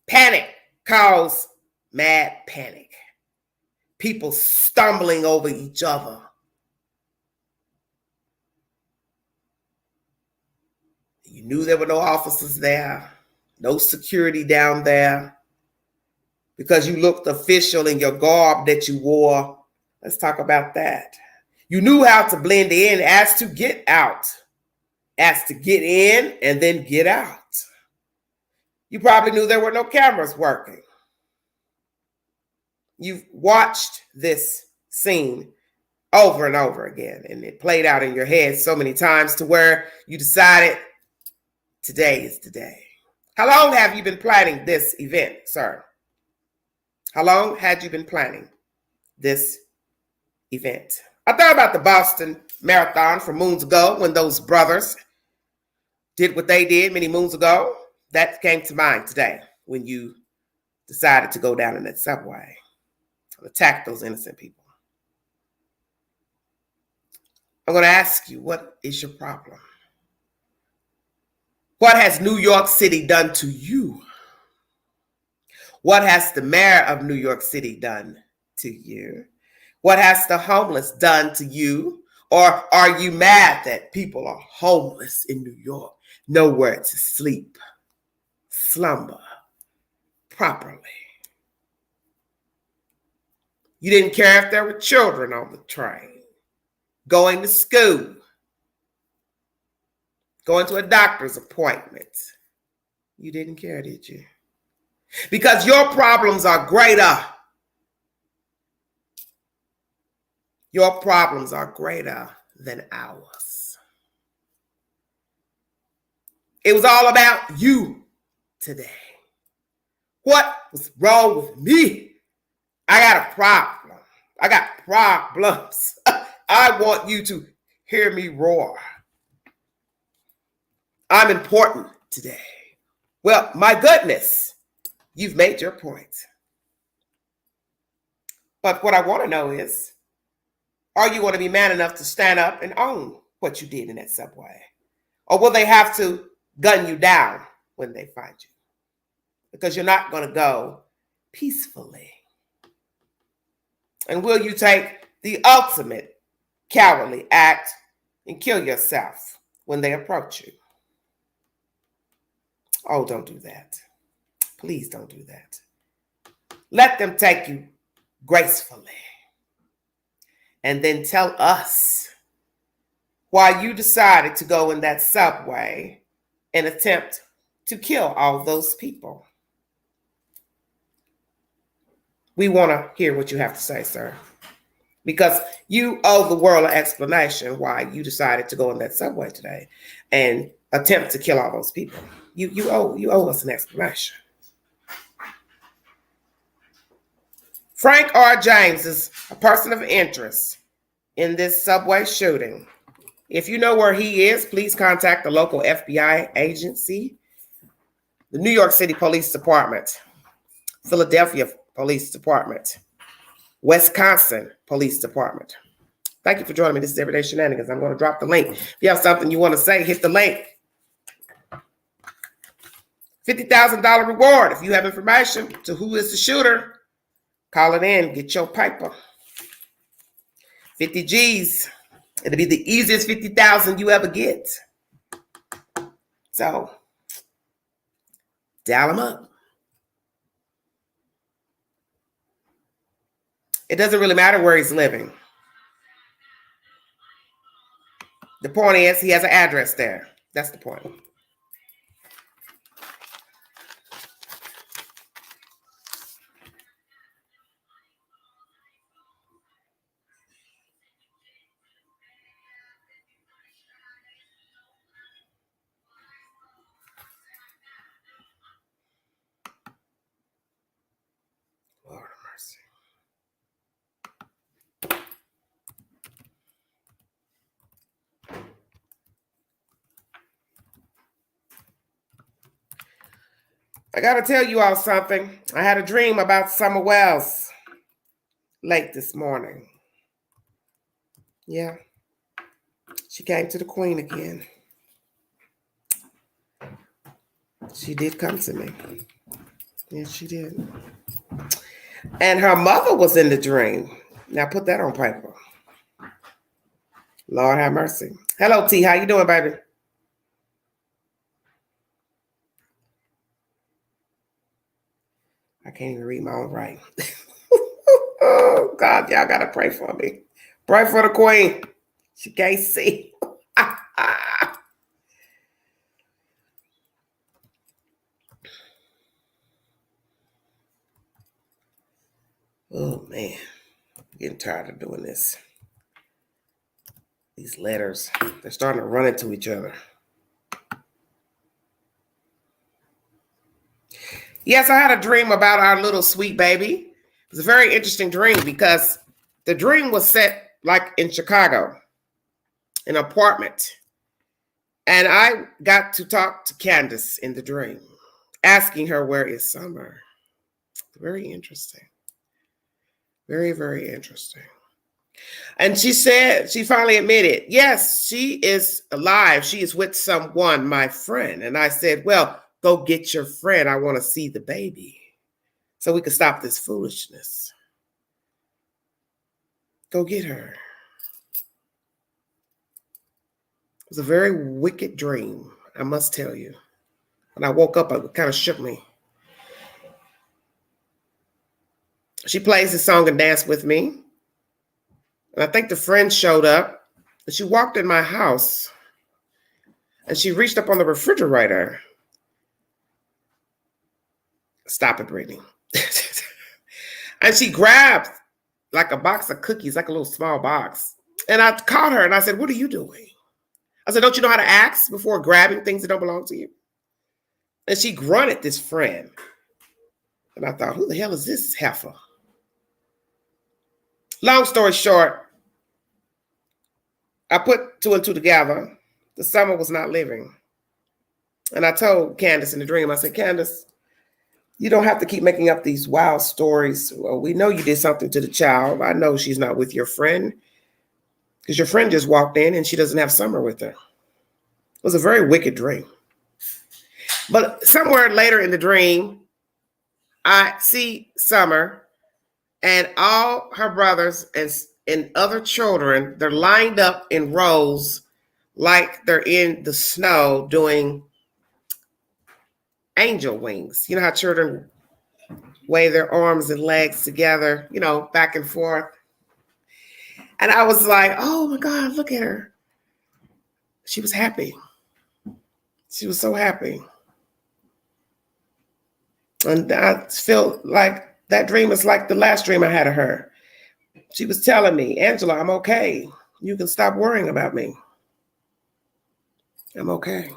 Panic caused mad panic. People stumbling over each other. You knew there were no officers there, no security down there, because you looked official in your garb that you wore. Let's talk about that. You knew how to blend in as to get out, as to get in and then get out. You probably knew there were no cameras working. You've watched this scene over and over again. And it played out in your head so many times to where you decided today is the day. How long have you been planning this event, sir? How long had you been planning this event? I thought about the Boston Marathon from moons ago when those brothers did what they did many moons ago. That came to mind today when you decided to go down in that subway and attack those innocent people. I'm going to ask you, what is your problem? What has New York City done to you? What has the mayor of New York City done to you? What has the homeless done to you? Or are you mad that people are homeless in New York, nowhere to sleep, slumber properly? You didn't care if there were children on the train, going to school, going to a doctor's appointment. You didn't care, did you? Because your problems are greater. Your problems are greater than ours. It was all about you today. What was wrong with me? I got a problem. I got problems. I want you to hear me roar. I'm important today. Well, my goodness, you've made your point. But what I want to know is, are you going to be man enough to stand up and own what you did in that subway? Or will they have to gun you down when they find you? Because you're not going to go peacefully. And will you take the ultimate cowardly act and kill yourself when they approach you? Oh, don't do that. Please don't do that. Let them take you gracefully. And then tell us why you decided to go in that subway and attempt to kill all those people. We want to hear what you have to say, sir. Because you owe the world an explanation why you decided to go in that subway today and attempt to kill all those people. You owe us an explanation. Frank R. James is a person of interest in this subway shooting. If you know where he is, please contact the local FBI agency, the New York City Police Department, Philadelphia Police Department, Wisconsin Police Department. Thank you for joining me. This is Everyday Shenanigans. I'm going to drop the link. If you have something you want to say, hit the link. $50,000 reward. If you have information to who is the shooter, call it in. Get your paper. 50 G's. It'll be the easiest 50,000 you ever get. So, dial them up. It doesn't really matter where he's living. The point is, he has an address there. That's the point. Lord of mercy. I got to tell you all something. I had a dream about Summer Wells late this morning. Yeah. She came to the Queen again. She did come to me. Yes, she did. And her mother was in the dream. Now put that on paper. Lord have mercy. Hello, T. How you doing, baby? I can't even read my own writing. Oh, God, y'all got to pray for me. Pray for the Queen. She can't see. Oh, man. I'm getting tired of doing this. These letters, they're starting to run into each other. Yes, I had a dream about our little sweet baby. It was a very interesting dream because the dream was set like in Chicago, an apartment. And I got to talk to Candace in the dream, asking her, where is Summer? Very interesting. Very, very interesting. And she said, she finally admitted, yes, she is alive. She is with someone, my friend. And I said, well, go get your friend. I want to see the baby so we can stop this foolishness. Go get her. It was a very wicked dream, I must tell you. When I woke up, it kind of shook me. She plays the song and danced with me. And I think the friend showed up. And she walked in my house. And she reached up on the refrigerator. Stop it, Brittany. And she grabbed like a box of cookies, like a little small box. And I caught her and I said, what are you doing? I said, don't you know how to ask before grabbing things that don't belong to you? And she grunted, this friend. And I thought, who the hell is this heifer? Long story short, I put two and two together. The Summer was not living. And I told Candace in the dream, I said, Candace, you don't have to keep making up these wild stories. Well, we know you did something to the child. I know she's not with your friend because your friend just walked in and she doesn't have Summer with her. It was a very wicked dream. But somewhere later in the dream, I see Summer and all her brothers and other children. They're lined up in rows like they're in the snow doing angel wings. You know how children wave their arms and legs together, you know, back and forth. And I was like, oh my God, look at her. She was happy. She was so happy. And I feel like that dream is like the last dream I had of her. She was telling me, Angela, I'm okay. You can stop worrying about me. I'm okay.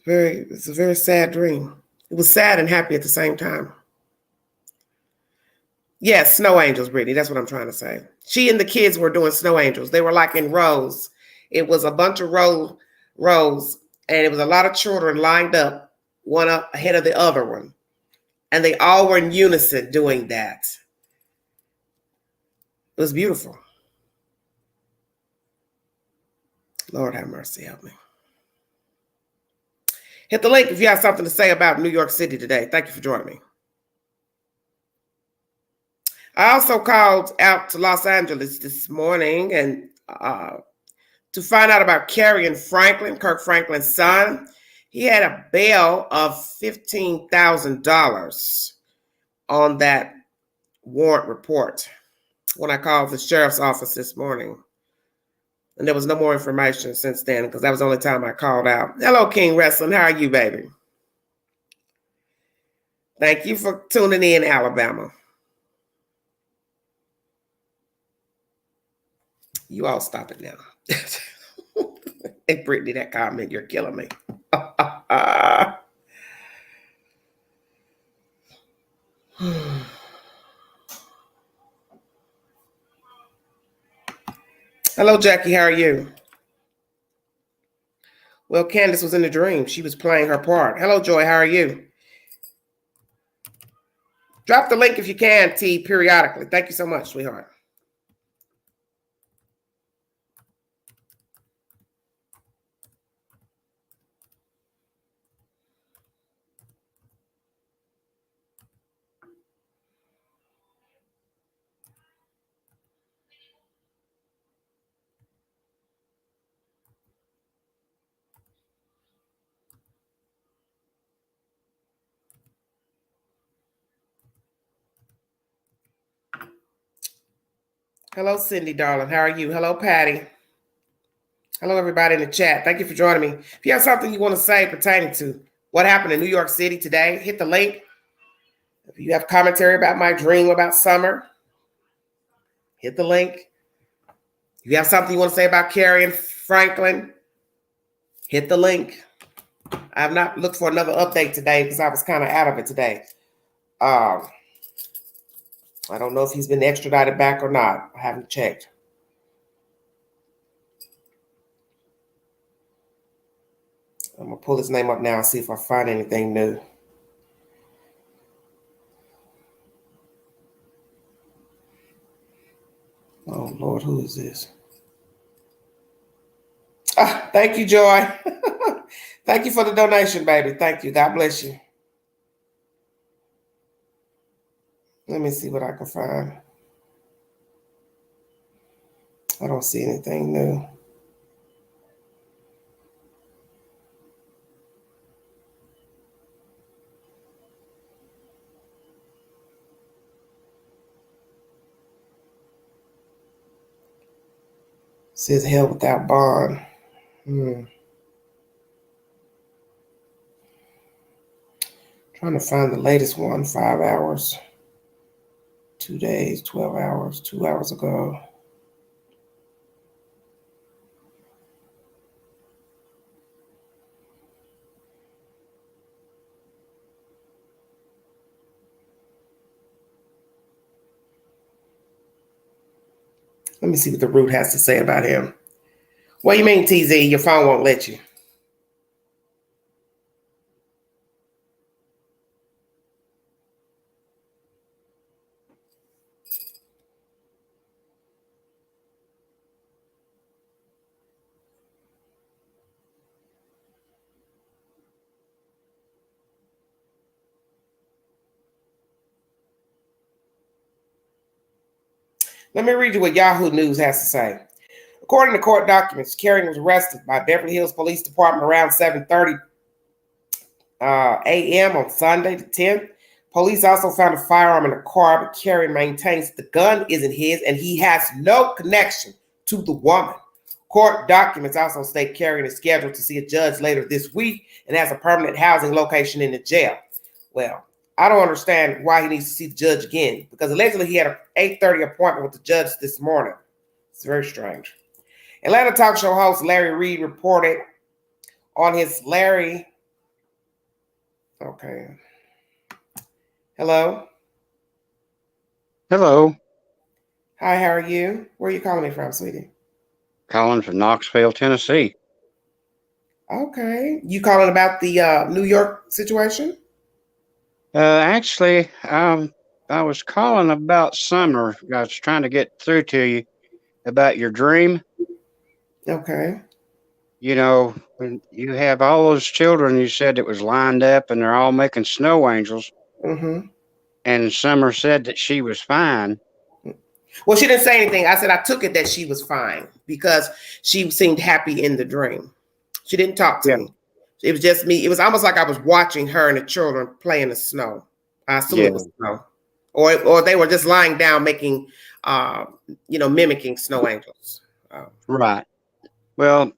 It's a very sad dream. It was sad and happy at the same time. Yes, snow angels, Brittany. That's what I'm trying to say. She and the kids were doing snow angels. They were like in rows. It was a bunch of rows, and it was a lot of children lined up, one up ahead of the other one. And they all were in unison doing that. It was beautiful. Lord have mercy, help me. Hit the link if you have something to say about New York City today. Thank you for joining me. I also called out to Los Angeles this morning and to find out about Kerrion Franklin, Kirk Franklin's son. He had a bail of $15,000 on that warrant report when I called the sheriff's office this morning. And there was no more information since then because that was the only time I called out. Hello, King Wrestling. How are you, baby? Thank you for tuning in, Alabama. You all stop it now. Hey, Brittany, that comment, you're killing me. Hello, Jackie. How are you? Well, Candace was in the dream. She was playing her part. Hello, Joy. How are you? Drop the link if you can, T, periodically. Thank you so much, sweetheart. Hello, Cindy, darling. How are you? Hello, Patty. Hello, everybody in the chat. Thank you for joining me. If you have something you want to say pertaining to what happened in New York City today, hit the link. If you have commentary about my dream about summer, hit the link. If you have something you want to say about Carrie and Franklin, hit the link. I have not looked for another update today because I was kind of out of it today. I don't know if he's been extradited back or not. I haven't checked. I'm going to pull his name up now and see if I find anything new. Oh, Lord, who is this? Ah, thank you, Joy. Thank you for the donation, baby. Thank you. God bless you. Let me see what I can find. I don't see anything new. Says held without bond. Trying to find the latest one, 5 hours, 2 days, 12 hours, 2 hours ago. Let me see what the Root has to say about him. What do you mean, TZ? Your phone won't let you. Let me read you what Yahoo News has to say. According to court documents, Carrie was arrested by Beverly Hills Police Department around 7:30 a.m. on Sunday the 10th. Police also found a firearm in a car, but Carrie maintains the gun isn't his and he has no connection to the woman. Court documents also state Carrie is scheduled to see a judge later this week and has a permanent housing location in the jail. Well, I don't understand why he needs to see the judge again, because allegedly he had an 8:30 appointment with the judge this morning. It's very strange. Atlanta talk show host Larry Reed reported on his Larry. Okay. Hello. Hello. Hi, how are you? Where are you calling me from, sweetie? Calling from Knoxville, Tennessee. Okay. You calling about the New York situation? Actually, I was calling about Summer. I was trying to get through to you about your dream. Okay. You know, when you have all those children, you said it was lined up and they're all making snow angels. Mm-hmm. And Summer said that she was fine. Well, she didn't say anything. I said I took it that she was fine because she seemed happy in the dream. She didn't talk to me. It was just me. It was almost like I was watching her and the children play in the snow. I assume it was snow. Or they were just lying down making, mimicking snow angels. Right. Well,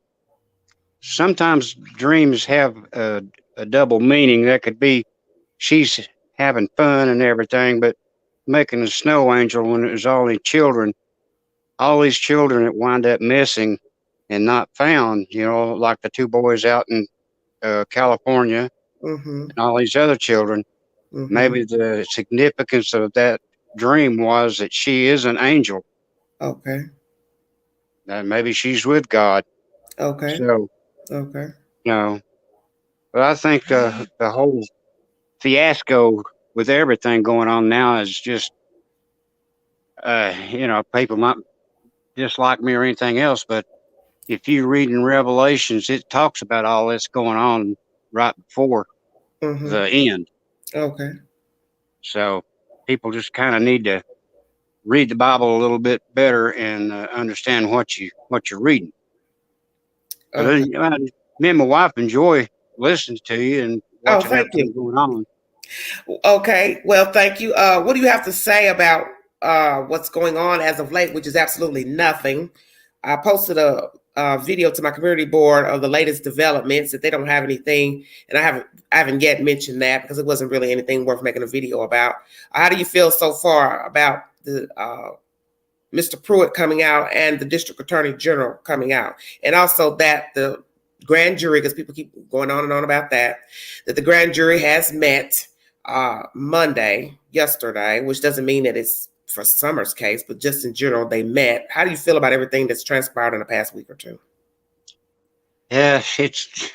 sometimes dreams have a double meaning. That could be she's having fun and everything, but making a snow angel when it was all these children that wind up missing and not found, like the two boys out in California Mm-hmm. and all these other children. Mm-hmm. Maybe the significance of that dream was that she is an angel. Okay. And maybe she's with God. Okay. So, okay. But I think the whole fiasco with everything going on now is just, people might dislike me or anything else, but if you read in Revelations, it talks about all this going on right before the end. Okay. So people just kind of need to read the Bible a little bit better and understand what you're reading. Okay. Me and my wife enjoy listening to you and watching everything going on. Okay. Well, thank you. What do you have to say about what's going on as of late, which is absolutely nothing? I posted a video to my community board of the latest developments, that they don't have anything, and I haven't yet mentioned that because it wasn't really anything worth making a video about. How do you feel so far about the Mr. Pruitt coming out and the District Attorney General coming out, and also that the grand jury, because people keep going on and on about that the grand jury has met yesterday, which doesn't mean that it's for Summers' case, but just in general, they met. How do you feel about everything that's transpired in the past week or two? Yeah, it's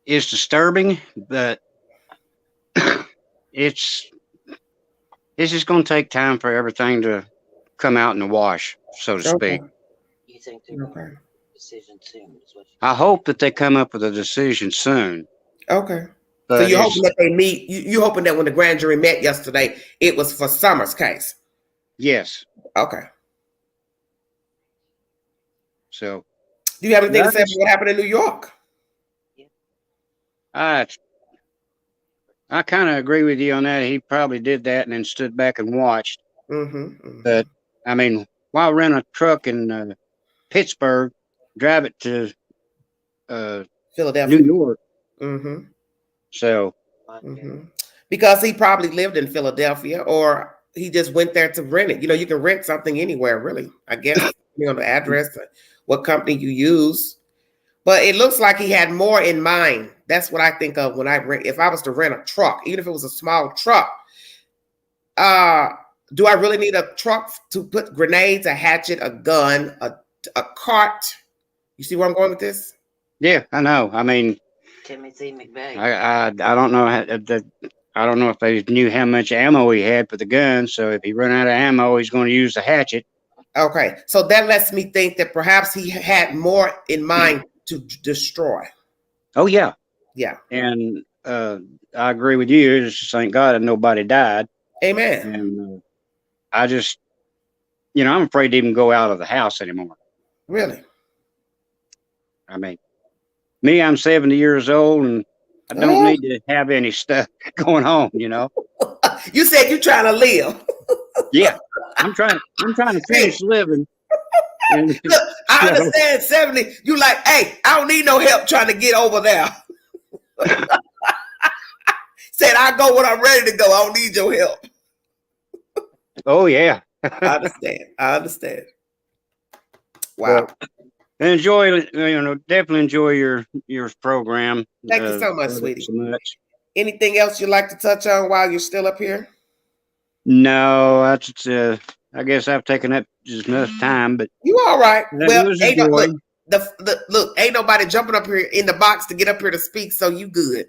disturbing, but it's just going to take time for everything to come out in the wash, so to speak. You think they're going to make a decision soon? I hope that they come up with a decision soon. Okay. But so you're hoping that they meet, you're hoping that when the grand jury met yesterday, it was for Summers' case? Yes. Okay. So. Do you have anything to say about what happened in New York? I kind of agree with you on that. He probably did that and then stood back and watched. But, I mean, why rent a truck in Pittsburgh, drive it to Philadelphia, New York? So. Because he probably lived in Philadelphia, or he just went there to rent it. You know, you can rent something anywhere, really, I guess, depending on the address, what company you use. But it looks like he had more in mind. That's what I think of when I rent. If I was to rent a truck, even if it was a small truck, do I really need a truck to put grenades, a hatchet, a gun, a cart? You see where I'm going with this? Yeah, I know. I mean, Timothy McVeigh. I don't know I don't know if they knew how much ammo he had for the gun. So if he run out of ammo, he's going to use the hatchet. Okay, so that lets me think that perhaps he had more in mind to destroy. Oh yeah, yeah. And I agree with you. Just thank God that nobody died. Amen. And I just, I'm afraid to even go out of the house anymore. Really? I mean, me, I'm 70 years old, and I don't need to have any stuff going on. You said you're trying to live. Yeah, I'm trying to finish living. Look, I understand 70. You like, hey, I don't need no help trying to get over there. Said I go when I'm ready to go. I don't need your help. Oh yeah. I understand. Wow. Enjoy, definitely enjoy your program. Thank you so much, sweetie. So much. Anything else you'd like to touch on while you're still up here? No, that's I guess I've taken up just enough time, but you all right. Well, look, ain't nobody jumping up here in the box to get up here to speak, so you good.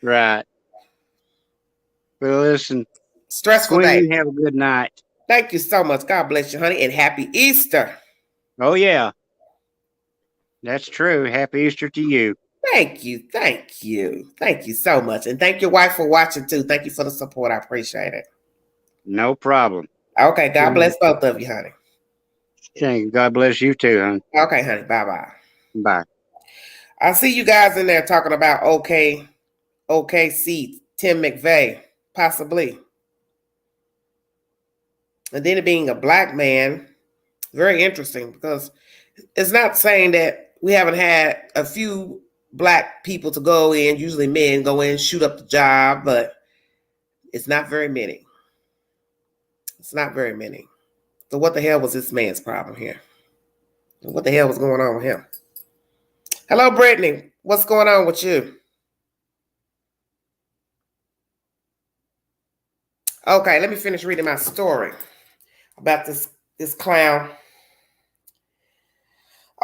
Right. Well, listen. Stressful Queen, day. you have a good night. Thank you so much. God bless you, honey, and happy Easter. Oh yeah. That's true. Happy Easter to you. Thank you. Thank you so much. And thank your wife for watching too. Thank you for the support. I appreciate it. No problem. Okay. God bless both of you, honey. Okay. God bless you too, honey. Okay, honey. Bye-bye. Bye. I see you guys in there talking about OKC, Tim McVeigh, possibly. And then it being a black man, very interesting, because it's not saying that we haven't had a few black people to go in, usually men go in, shoot up the job, but it's not very many. It's not very many. So what the hell was this man's problem here? What the hell was going on with him? Hello, Brittany. What's going on with you? Okay, let me finish reading my story about this clown.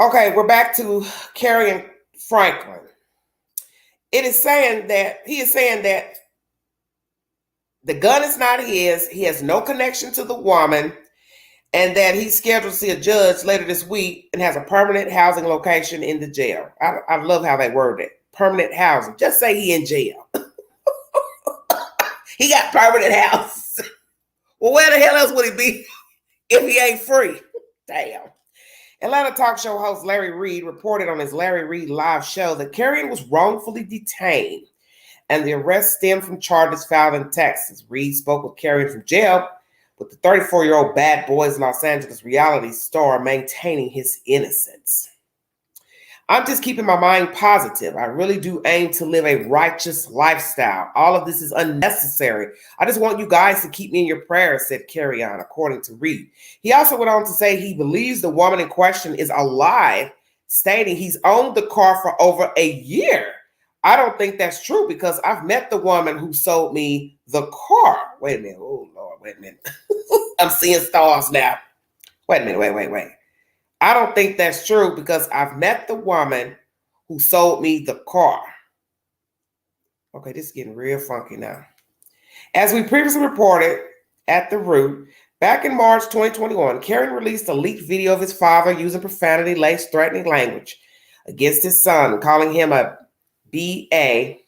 Okay, we're back to Kerry Franklin. He is saying that the gun is not his. He has no connection to the woman, and that he's scheduled to see a judge later this week and has a permanent housing location in the jail. I love how they word it. Permanent housing. Just say he in jail. He got permanent house. Well, where the hell else would he be if he ain't free? Damn. Atlanta talk show host Larry Reed reported on his Larry Reed live show that Kerry was wrongfully detained and the arrest stemmed from charges filed in Texas. Reed spoke with Kerry from jail with the 34-year-old Bad Boys Los Angeles reality star maintaining his innocence. I'm just keeping my mind positive. I really do aim to live a righteous lifestyle. All of this is unnecessary. I just want you guys to keep me in your prayers, said Carrion, according to Reed. He also went on to say he believes the woman in question is alive, stating he's owned the car for over a year. I don't think that's true because I've met the woman who sold me the car. Wait a minute. Oh, Lord, wait a minute. I'm seeing stars now. Wait a minute. Wait. I don't think that's true because I've met the woman who sold me the car. Okay, this is getting real funky now. As we previously reported at The Root, back in March 2021, Karen released a leaked video of his father using profanity-laced threatening language against his son, calling him a BA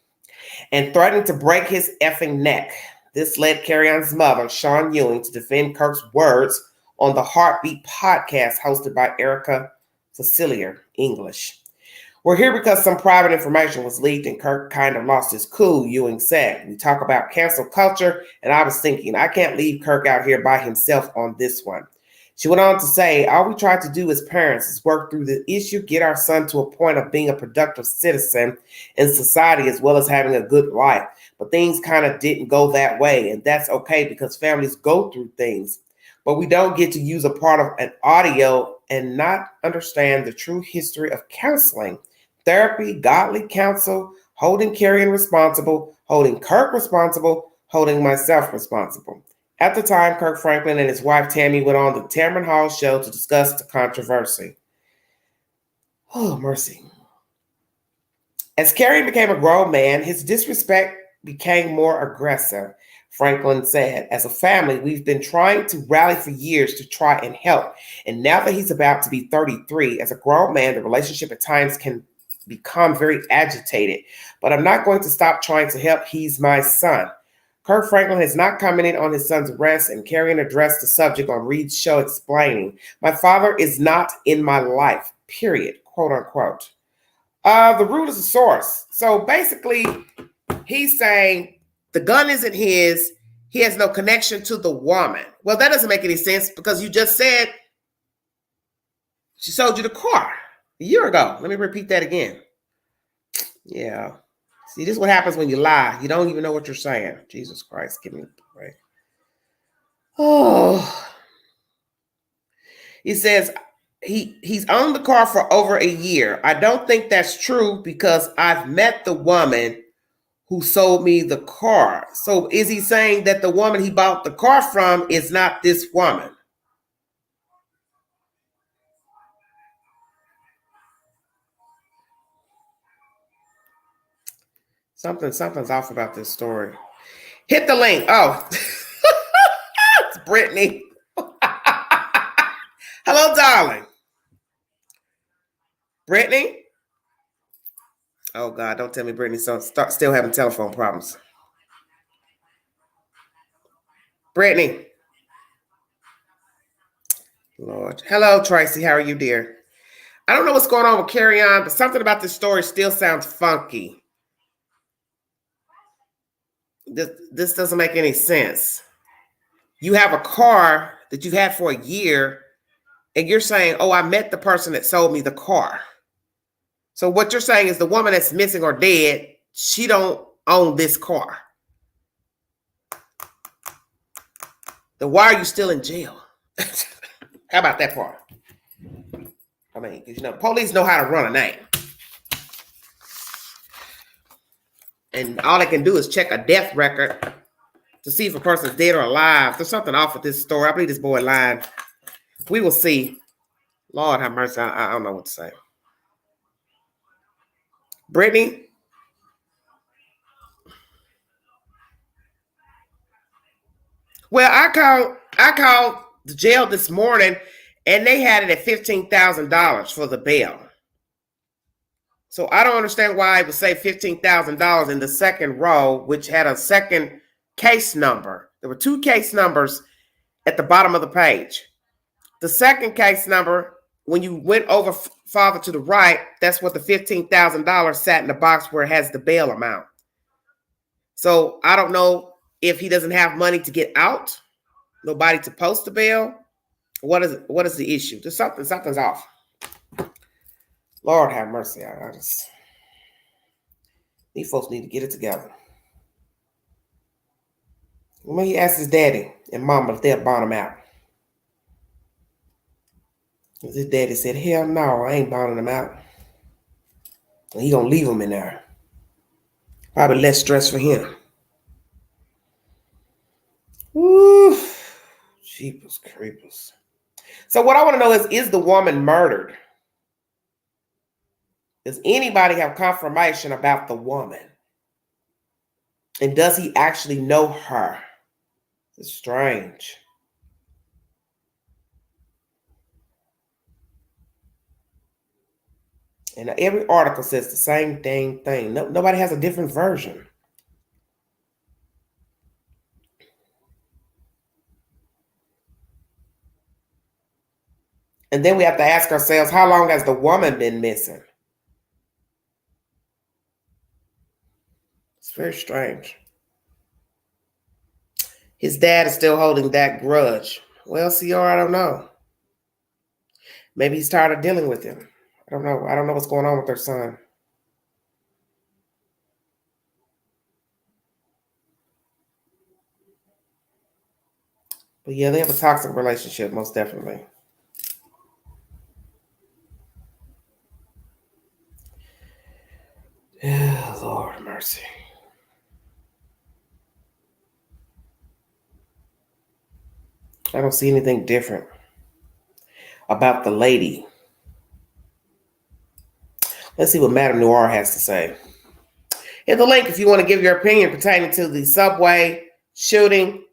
and threatening to break his effing neck. This led Carrion's mother, Sean Ewing, to defend Kirk's words on the Heartbeat podcast hosted by Erica Facilier English. We're here because some private information was leaked and Kirk kind of lost his cool, Ewing said. We talk about cancel culture, and I was thinking, I can't leave Kirk out here by himself on this one. She went on to say, all we try to do as parents is work through the issue, get our son to a point of being a productive citizen in society as well as having a good life. But things kind of didn't go that way, and that's okay because families go through things. But we don't get to use a part of an audio and not understand the true history of counseling, therapy, godly counsel, holding Carrion responsible, holding Kirk responsible, holding myself responsible. At the time, Kirk Franklin and his wife Tammy went on the Tamron Hall show to discuss the controversy. Oh, mercy. As Carrion became a grown man, his disrespect became more aggressive. Franklin said, as a family, we've been trying to rally for years to try and help. And now that he's about to be 33, as a grown man, the relationship at times can become very agitated. But I'm not going to stop trying to help. He's my son. Kirk Franklin has not commented on his son's arrest, and Carrion addressed the subject on Reed's show, explaining, my father is not in my life, period, quote unquote. The root is a source. So basically, he's saying, the gun isn't his. He has no connection to the woman. Well, that doesn't make any sense because you just said she sold you the car a year ago. Let me repeat that again. Yeah. See, this is what happens when you lie. You don't even know what you're saying. Jesus Christ, give me a break. Oh. He says he's owned the car for over a year. I don't think that's true because I've met the woman who sold me the car. So is he saying that the woman he bought the car from is not this woman? Something's off about this story. Hit the link. Oh, it's Brittany. Hello, darling. Brittany? Oh, God, don't tell me Brittany's still having telephone problems. Brittany. Lord. Hello, Tracy. How are you, dear? I don't know what's going on with Carrion, but something about this story still sounds funky. This doesn't make any sense. You have a car that you've had for a year, and you're saying, oh, I met the person that sold me the car. So what you're saying is the woman that's missing or dead, she don't own this car. Then why are you still in jail? How about that part? I mean, because police know how to run a name. And all they can do is check a death record to see if a person's dead or alive. There's something off with this story. I believe this boy lying. We will see. Lord have mercy. I don't know what to say. Brittany? Well, I called the jail this morning, and they had it at $15,000 for the bail. So I don't understand why it would say $15,000 in the second row, which had a second case number. There were two case numbers at the bottom of the page. The second case number, when you went over farther to the right, that's what the $15,000 sat in the box where it has the bail amount. So I don't know if he doesn't have money to get out, Nobody to post the bail. What is the issue? There's something's off. Lord have mercy. These folks need to get it together. When he asked his daddy and mama if they'll bond him out. His daddy said, hell no, I ain't bonding him out. And he gonna leave him in there. Probably less stress for him. Woo. Jeepers creepers. So what I want to know is the woman murdered? Does anybody have confirmation about the woman? And does he actually know her? It's strange. And every article says the same dang thing. Nobody has a different version. And then we have to ask ourselves, how long has the woman been missing? It's very strange. His dad is still holding that grudge. Well, CR, I don't know. Maybe he's tired of dealing with him. I don't know. I don't know what's going on with their son. But yeah, they have a toxic relationship, most definitely. Yeah, Lord mercy. I don't see anything different about the lady. Let's see what Madame Noir has to say. Hit the link if you want to give your opinion pertaining to the subway shooting,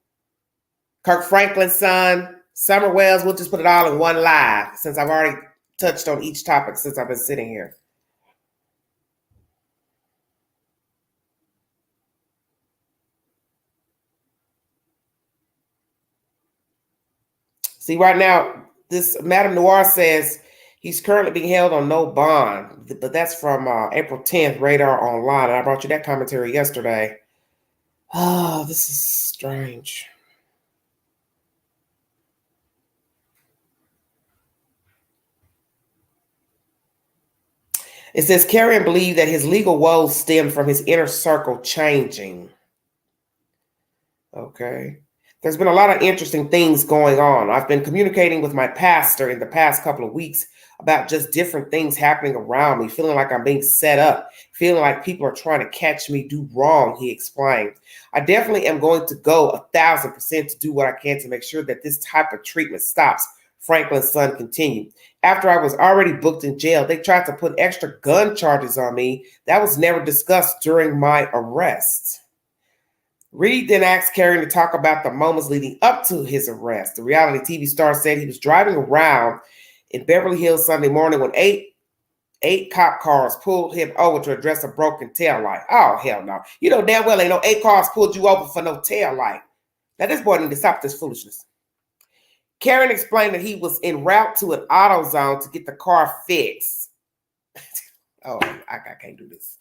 Kirk Franklin's son, Summer Wells. We'll just put it all in one live since I've already touched on each topic since I've been sitting here. See, right now, this Madame Noir says he's currently being held on no bond, but that's from April 10th, Radar Online. And I brought you that commentary yesterday. Oh, this is strange. It says, Carrion believed that his legal woes stem from his inner circle changing. Okay. There's been a lot of interesting things going on. I've been communicating with my pastor in the past couple of weeks about just different things happening around me, feeling like I'm being set up, feeling like people are trying to catch me do wrong, he explained. I definitely am going to go 1,000% to do what I can to make sure that this type of treatment stops, Franklin's son continued. After I was already booked in jail, they tried to put extra gun charges on me. That was never discussed during my arrest. Reed then asked Carrion to talk about the moments leading up to his arrest. The reality TV star said he was driving around in Beverly Hills Sunday morning when eight cop cars pulled him over to address a broken taillight. Oh, hell no. You know damn well ain't no 8 cars pulled you over for no taillight. Now this boy need to stop this foolishness. Carrion explained that he was en route to an AutoZone to get the car fixed. Oh, I can't do this.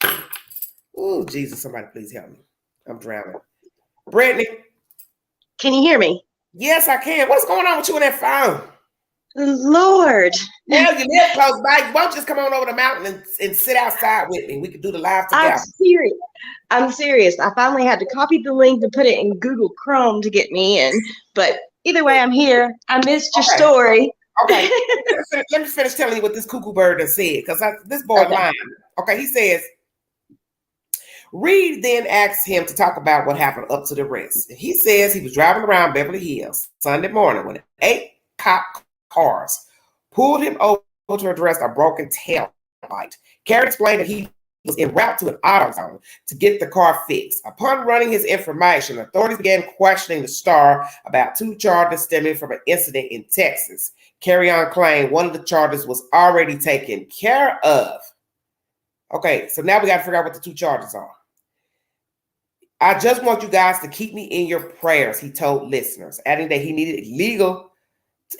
Oh, Jesus, somebody please help me. I'm drowning. Brittany. Can you hear me? Yes, I can. What's going on with you and that phone? Lord. Well, you live close by. Why don't you just come on over the mountain and sit outside with me? We could do the live together. I'm serious. I finally had to copy the link to put it in Google Chrome to get me in. But either way, I'm here. I missed your story. Okay. Let me finish telling you what this cuckoo bird has said, because this boy lying. Okay, he says, Reed then asked him to talk about what happened up to the arrest. He says he was driving around Beverly Hills Sunday morning when 8 cop cars pulled him over to address a broken tail light. Carrion explained that he was en route to an AutoZone to get the car fixed. Upon running his information, authorities began questioning the star about 2 charges stemming from an incident in Texas. Carrion claimed one of the charges was already taken care of. Okay, so now we got to figure out what the 2 charges are. I just want you guys to keep me in your prayers, he told listeners, adding that he needed legal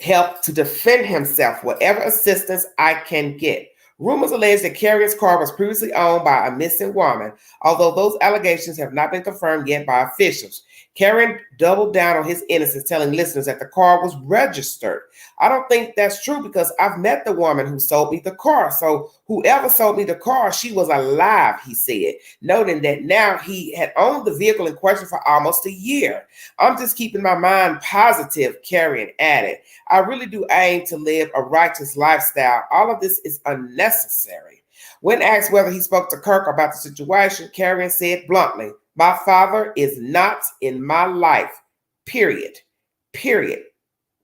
help to defend himself, whatever assistance I can get. Rumors allege that Carrion's car was previously owned by a missing woman, although those allegations have not been confirmed yet by officials. Karen doubled down on his innocence, telling listeners that the car was registered. I don't think that's true because I've met the woman who sold me the car. So whoever sold me the car, she was alive, he said, noting that now he had owned the vehicle in question for almost a year. I'm just keeping my mind positive, Karen added. I really do aim to live a righteous lifestyle. All of this is unnecessary. When asked whether he spoke to Kirk about the situation, Karen said bluntly, my father is not in my life, period,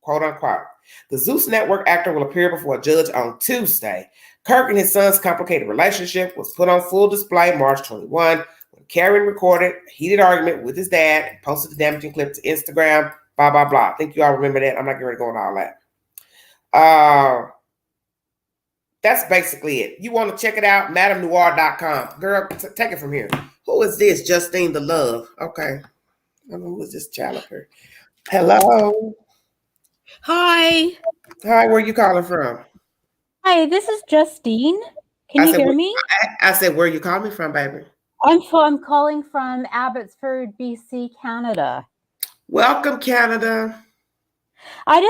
quote unquote. The Zeus Network actor will appear before a judge on Tuesday. Kirk and his son's complicated relationship was put on full display March 21 when Karen recorded a heated argument with his dad and posted the damaging clip to Instagram, blah, blah, blah. I think you all remember that. I'm not going to go into all that. That's basically it. You want to check it out, madamnoir.com. Girl, take it from here. Who is this? Justine the Love. Okay. I don't know who is this child up here. Hello. Hi. Hi, where you calling from? Hi, this is Justine. Can you hear me? I said, where you calling me from, baby? I'm calling from Abbotsford, BC, Canada. Welcome, Canada. I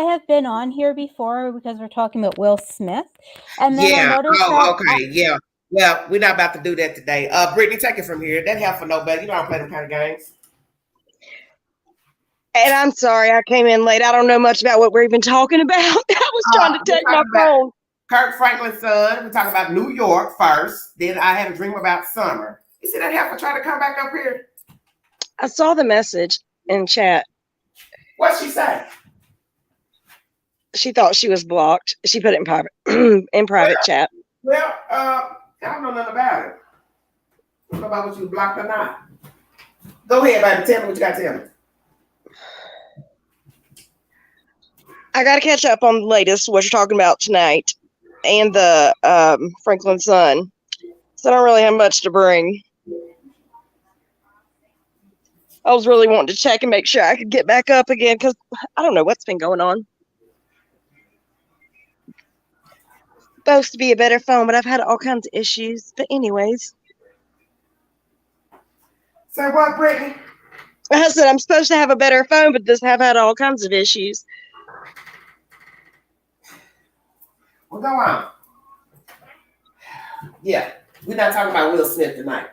have been on here before because we're talking about Will Smith. And then I noticed okay, yeah. Well, we're not about to do that today. Brittany, take it from here. That help for nobody. You know I don't play them kind of games. And I'm sorry I came in late. I don't know much about what we're even talking about. I was trying to take my phone. Kirk Franklin's son. We're talking about New York first. Then I had a dream about summer. You see that heifer trying to come back up here? I saw the message in chat. What'd she say? She thought she was blocked. She put it in private chat. Well, I don't know nothing about it. I don't know about what you blocked or not. Go ahead, baby. Tell me what you got to tell me. I got to catch up on the latest, what you're talking about tonight, and the Franklin son. So I don't really have much to bring. I was really wanting to check and make sure I could get back up again because I don't know what's been going on. Supposed to be a better phone, but I've had all kinds of issues. But anyways. Say what, Brittany? I said I'm supposed to have a better phone, but this have had all kinds of issues. Well, go on. Yeah, we're not talking about Will Smith tonight.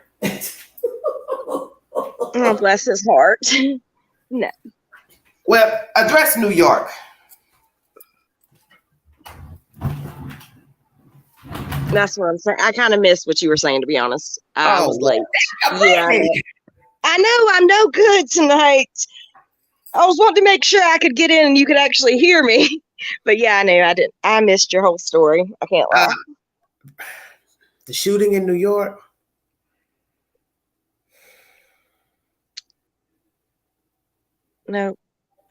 Oh, bless his heart. No. Well, address New York. That's what I'm saying. I kind of missed what you were saying, to be honest. I was late. Yeah, I know I'm no good tonight. I was wanting to make sure I could get in and you could actually hear me. But yeah, I knew I didn't. I missed your whole story. I can't lie. The shooting in New York. No,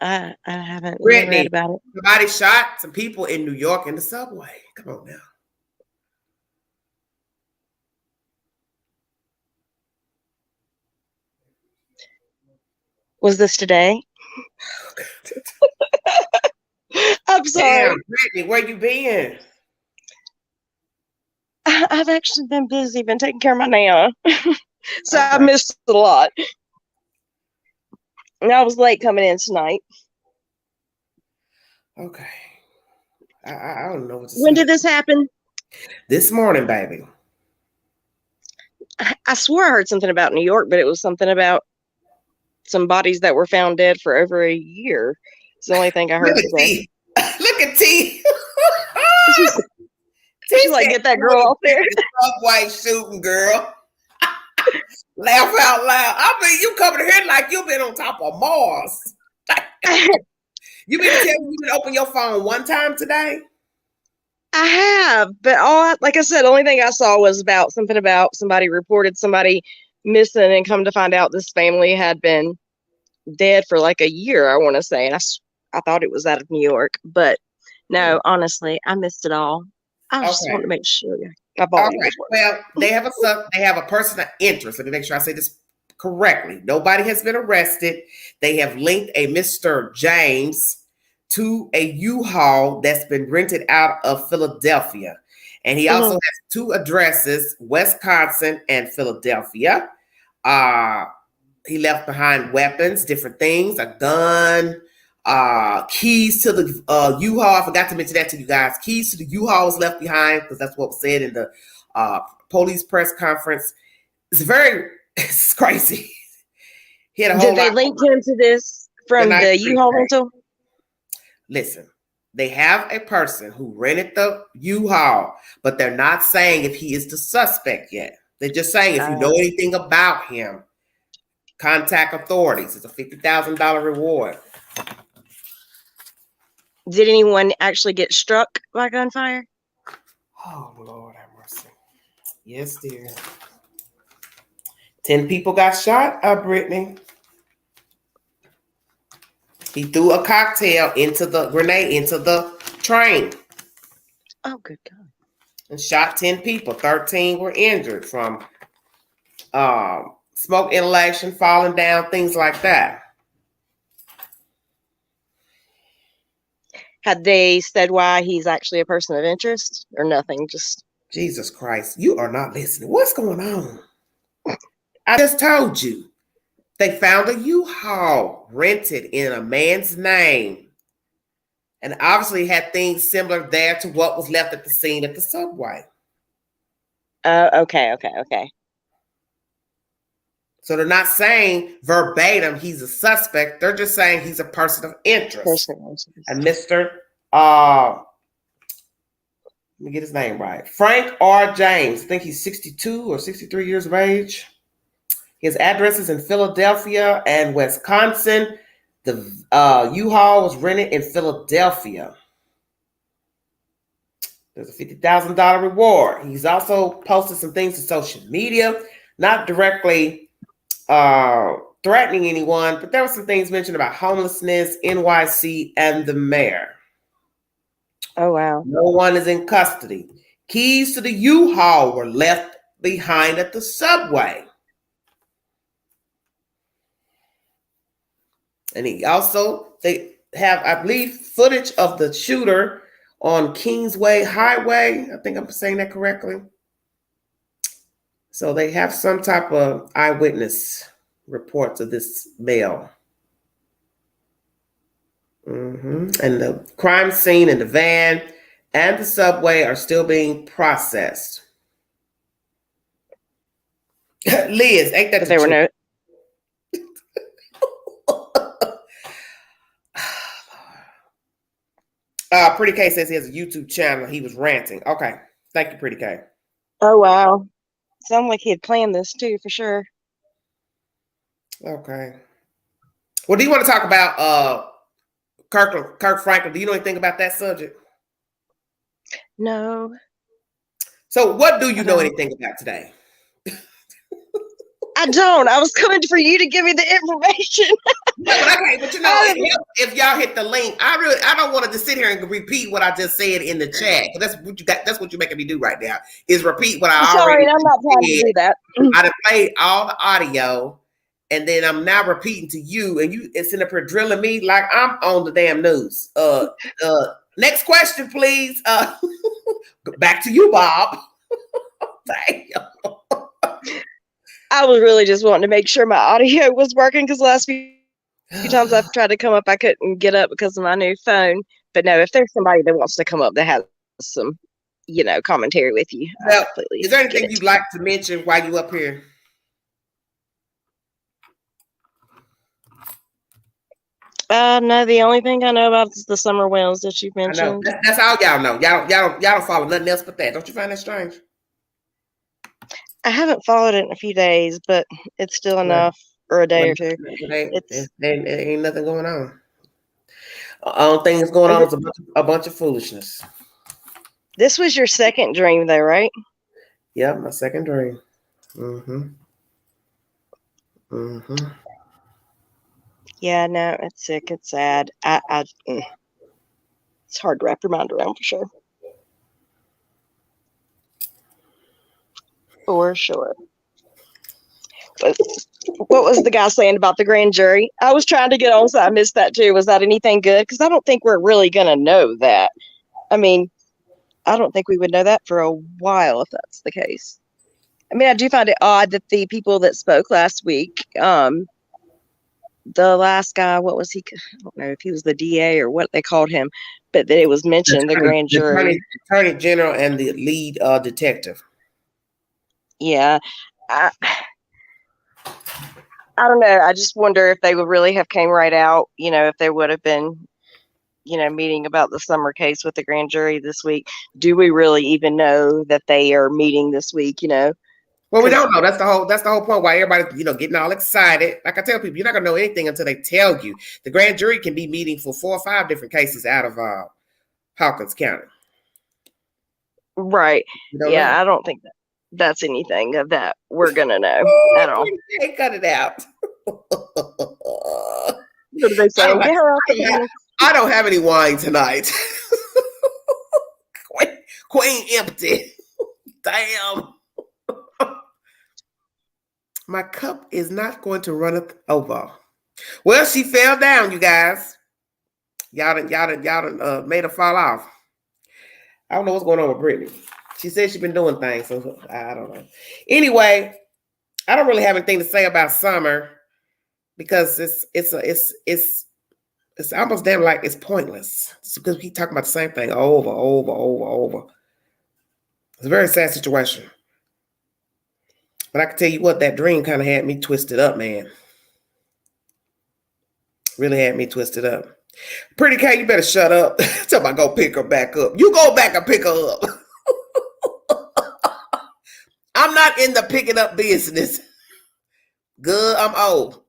I haven't Brittany, read about it. Somebody shot some people in New York in the subway. Come on now. Was this today? I'm sorry. Damn, Brittany, where you been? I've actually been busy, been taking care of my Nana. So I missed a lot. And I was late coming in tonight. Okay. I don't know what to say. When did this happen? This morning, baby. I swore I heard something about New York, but it was something about some bodies that were found dead for over a year. It's the only thing I heard today. Look at T. She's like, get that girl off there. Subway shooting, girl. Laugh out loud. I mean, you coming here like you've been on top of Mars. You mean to tell me you didn't open your phone one time today? I have, but like I said, the only thing I saw was something about somebody reported somebody missing, and come to find out this family had been dead for like a year, I want to say. And I thought it was out of New York, but no, honestly, I missed it all. I just want to make sure my body was working. Well, they have a person of interest. Let me make sure I say this correctly. Nobody has been arrested. They have linked a Mr. James to a U-Haul that's been rented out of Philadelphia. And he also has two addresses, Wisconsin and Philadelphia. he left behind weapons, different things, a gun, keys to the U-Haul. I forgot to mention that to you guys. Keys to the U-Haul was left behind because that's what was said in the police press conference. It's crazy. He had a whole Did they lot. link him to this from the U-Haul rental? Listen, they have a person who rented the U-Haul, but they're not saying if he is the suspect yet. They're just saying if you know anything about him, contact authorities. It's a $50,000 reward. Did anyone actually get struck by gunfire? Oh, Lord have mercy. Yes, dear. 10 people got shot, Brittany. He threw a grenade into the train. Oh, good God. And shot 10 people. 13 were injured from smoke inhalation, falling down, things like that. Had they said why he's actually a person of interest or nothing? Just Jesus Christ, you are not listening. What's going on? I just told you. They found a U-Haul rented in a man's name and obviously had things similar there to what was left at the scene at the subway. Okay. So they're not saying verbatim he's a suspect. They're just saying he's a person of interest. And Mr. Let me get his name right. Frank R. James. I think he's 62 or 63 years of age. His address is in Philadelphia and Wisconsin. The U-Haul was rented in Philadelphia. There's a $50,000 reward. He's also posted some things to social media, not directly threatening anyone, but there were some things mentioned about homelessness, NYC, and the mayor. Oh, wow. No one is in custody. Keys to the U-Haul were left behind at the subway. And they have, I believe, footage of the shooter on Kingsway Highway. I think I'm saying that correctly. So they have some type of eyewitness reports of this mail. And the crime scene and the van and the subway are still being processed. Liz, ain't that they were no? Pretty K says he has a YouTube channel. He was ranting. Okay. Thank you, Pretty K. Oh, wow. Sounded like he had planned this too, for sure. Okay. Well, do you want to talk about Kirk Franklin? Do you know anything about that subject? No. So what do you know anything about today? I don't. I was coming for you to give me the information. But you know, if y'all hit the link, I don't want to just sit here and repeat what I just said in the chat. That's what you got. That's what you're making me do right now. Is repeat what I already. Sorry, I'm not trying to do that. I played all the audio, and then I'm now repeating to you, and you it's in up here drilling me like I'm on the damn news. Next question, please. Back to you, Bob. Damn. I was really just wanting to make sure my audio was working because last few times I've tried to come up, I couldn't get up because of my new phone. But no, if there's somebody that wants to come up that has some, commentary with you, well, is there anything you'd like to mention while you up here? No, the only thing I know about is the summer wells that you mentioned. That's all y'all know. Y'all don't follow nothing else but that. Don't you find that strange? I haven't followed it in a few days, but it's still enough for a day or two. Ain't nothing going on. All thing that's going on is a bunch of foolishness. This was your second dream, though, right? Yep, my second dream. Yeah, no, it's sick. It's sad. It's hard to wrap your mind around for sure. For sure. What was the guy saying about the grand jury? I was trying to get on, so I missed that too. Was that anything good? Because I don't think we're really going to know that. I mean, I don't think we would know that for a while if that's the case. I mean, I do find it odd that the people that spoke last week the last guy, what was he? I don't know if he was the DA or what they called him, but that it was mentioned the grand jury. Attorney General and the lead detective. Yeah. I don't know. I just wonder if they would really have came right out, if they would have been, meeting about the summer case with the grand jury this week. Do we really even know that they are meeting this week, Well, we don't know. That's the whole point why everybody, getting all excited. Like I tell people, you're not gonna know anything until they tell you. The grand jury can be meeting for 4 or 5 different cases out of Hawkins County. Right. Yeah, know. I don't think that's anything of that we're gonna know at all. Hey, cut it out. What are they saying? I don't have any wine tonight. Queen empty. Damn. My cup is not going to run over. Well, she fell down, you guys. Y'all done made her fall off. I don't know what's going on with Brittany. She said she's been doing things, so I don't know. Anyway, I don't really have anything to say about summer because it's almost damn like it's pointless. It's because we keep talking about the same thing over. It's a very sad situation. But I can tell you what, that dream kind of had me twisted up, man. Really had me twisted up. Pretty K, you better shut up. Tell me go pick her back up. You go back and pick her up. I'm not in the picking up business. Good, I'm old.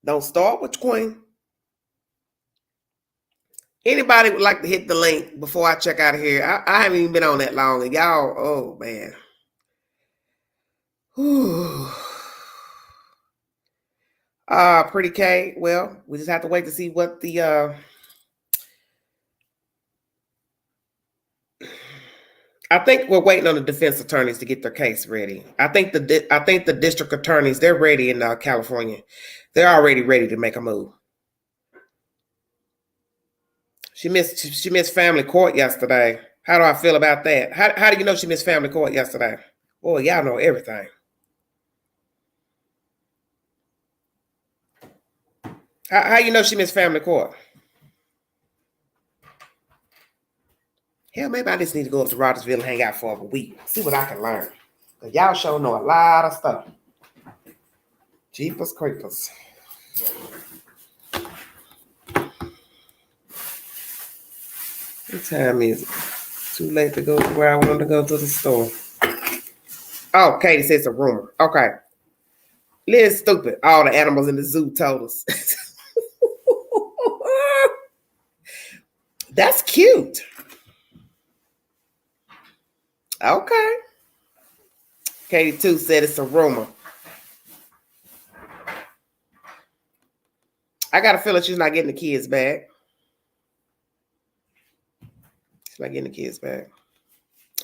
Don't start with Queen. Anybody would like to hit the link before I check out of here? I haven't even been on that long. And y'all, oh, man. Whew. Pretty K, well, we just have to wait to see what the I think we're waiting on the defense attorneys to get their case ready. I think the district attorneys, they're ready in California. They're already ready to make a move. She missed family court yesterday. How do I feel about that? How do you know she missed family court yesterday? Boy, y'all know everything. How you know she missed family court? Hell, maybe I just need to go up to Rogersville and hang out for a week. See what I can learn. Because y'all sure know a lot of stuff. Jeepers creepers. What time is it? Too late to go to where I wanted to go to the store. Oh, Katie says it's a rumor. Okay. Liz stupid. All the animals in the zoo told us. That's cute. Okay. Katie too said it's a rumor. I got a feeling she's not getting the kids back. She's not getting the kids back.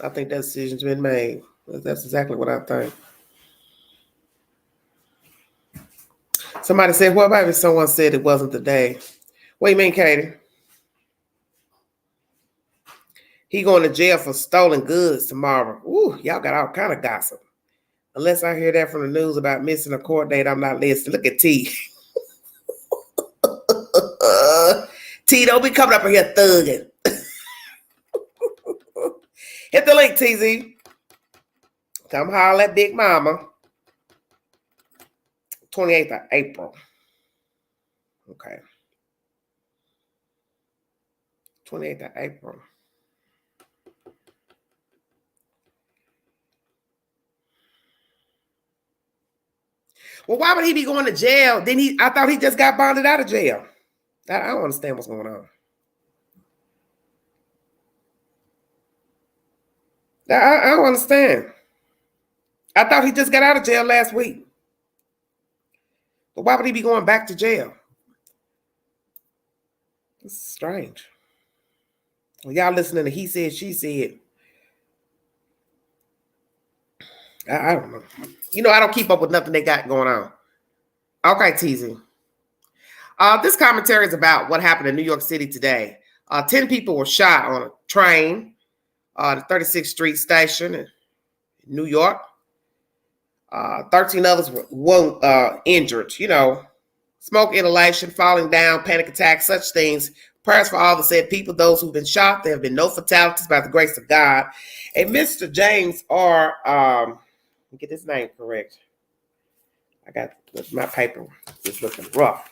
I think that decision's been made. That's exactly what I think. Somebody said, well, maybe someone said it wasn't the day. What do you mean, Katie? He going to jail for stolen goods tomorrow. Ooh, y'all got all kind of gossip. Unless I hear that from the news about missing a court date, I'm not listening. Look at T. T, don't be coming up here thugging. Hit the link, TZ. Come holler at Big Mama. 28th of April. Okay. 28th of April. Well, why would he be going to jail? I thought he just got bonded out of jail. I don't understand what's going on. I don't understand. I thought he just got out of jail last week. But why would he be going back to jail? It's strange. Well, y'all listening to he said, she said. I don't know. I don't keep up with nothing they got going on. Okay, teasing. This commentary is about what happened in New York City today. 10 people were shot on a train, the 36th Street station in New York. 13 others were injured. Smoke inhalation, falling down, panic attacks, such things. Prayers for all the said people, those who've been shot. There have been no fatalities by the grace of God. And Mr. James R. Let me get his name correct. I got my paper. It's looking rough.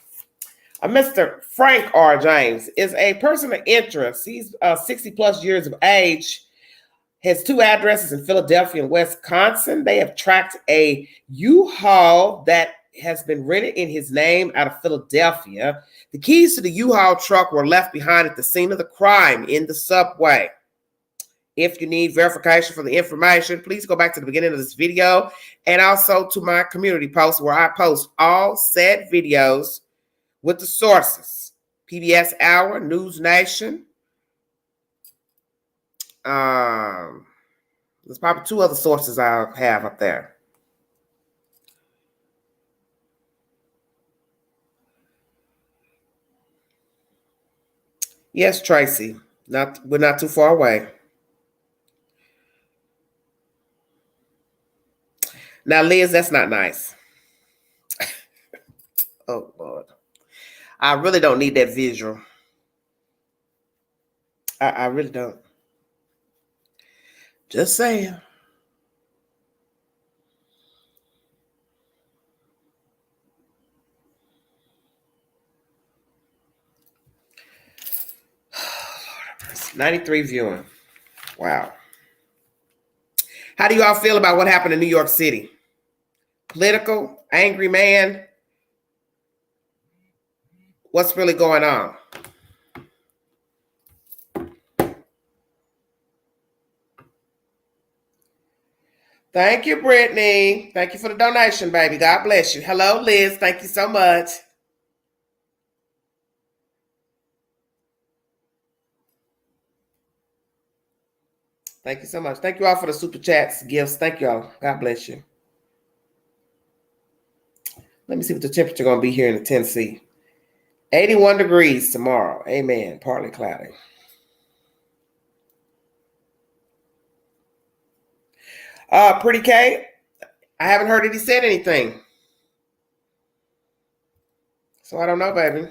Mr. Frank R. James is a person of interest. He's 60 plus years of age. Has 2 addresses in Philadelphia and Wisconsin. They have tracked a U-Haul that has been written in his name out of Philadelphia. The keys to the U-Haul truck were left behind at the scene of the crime in the subway. If you need verification for the information, please go back to the beginning of this video and also to my community post where I post all said videos with the sources. PBS Hour, News Nation. There's probably 2 other sources I have up there. Yes, Tracy. We're not too far away. Now, Liz, that's not nice. Oh, Lord. I really don't need that visual. I really don't. Just saying. Lord, 93 viewing. Wow. How do you all feel about what happened in New York City? Political, angry man. What's really going on? Thank you, Brittany. Thank you for the donation, baby. God bless you. Hello, Liz. Thank you so much. Thank you so much. Thank you all for the super chats, gifts. Thank you all. God bless you. Let me see what the temperature going to be here in Tennessee. 81 degrees tomorrow. Amen. Partly cloudy. Pretty K, I haven't heard that he said anything. So I don't know, baby.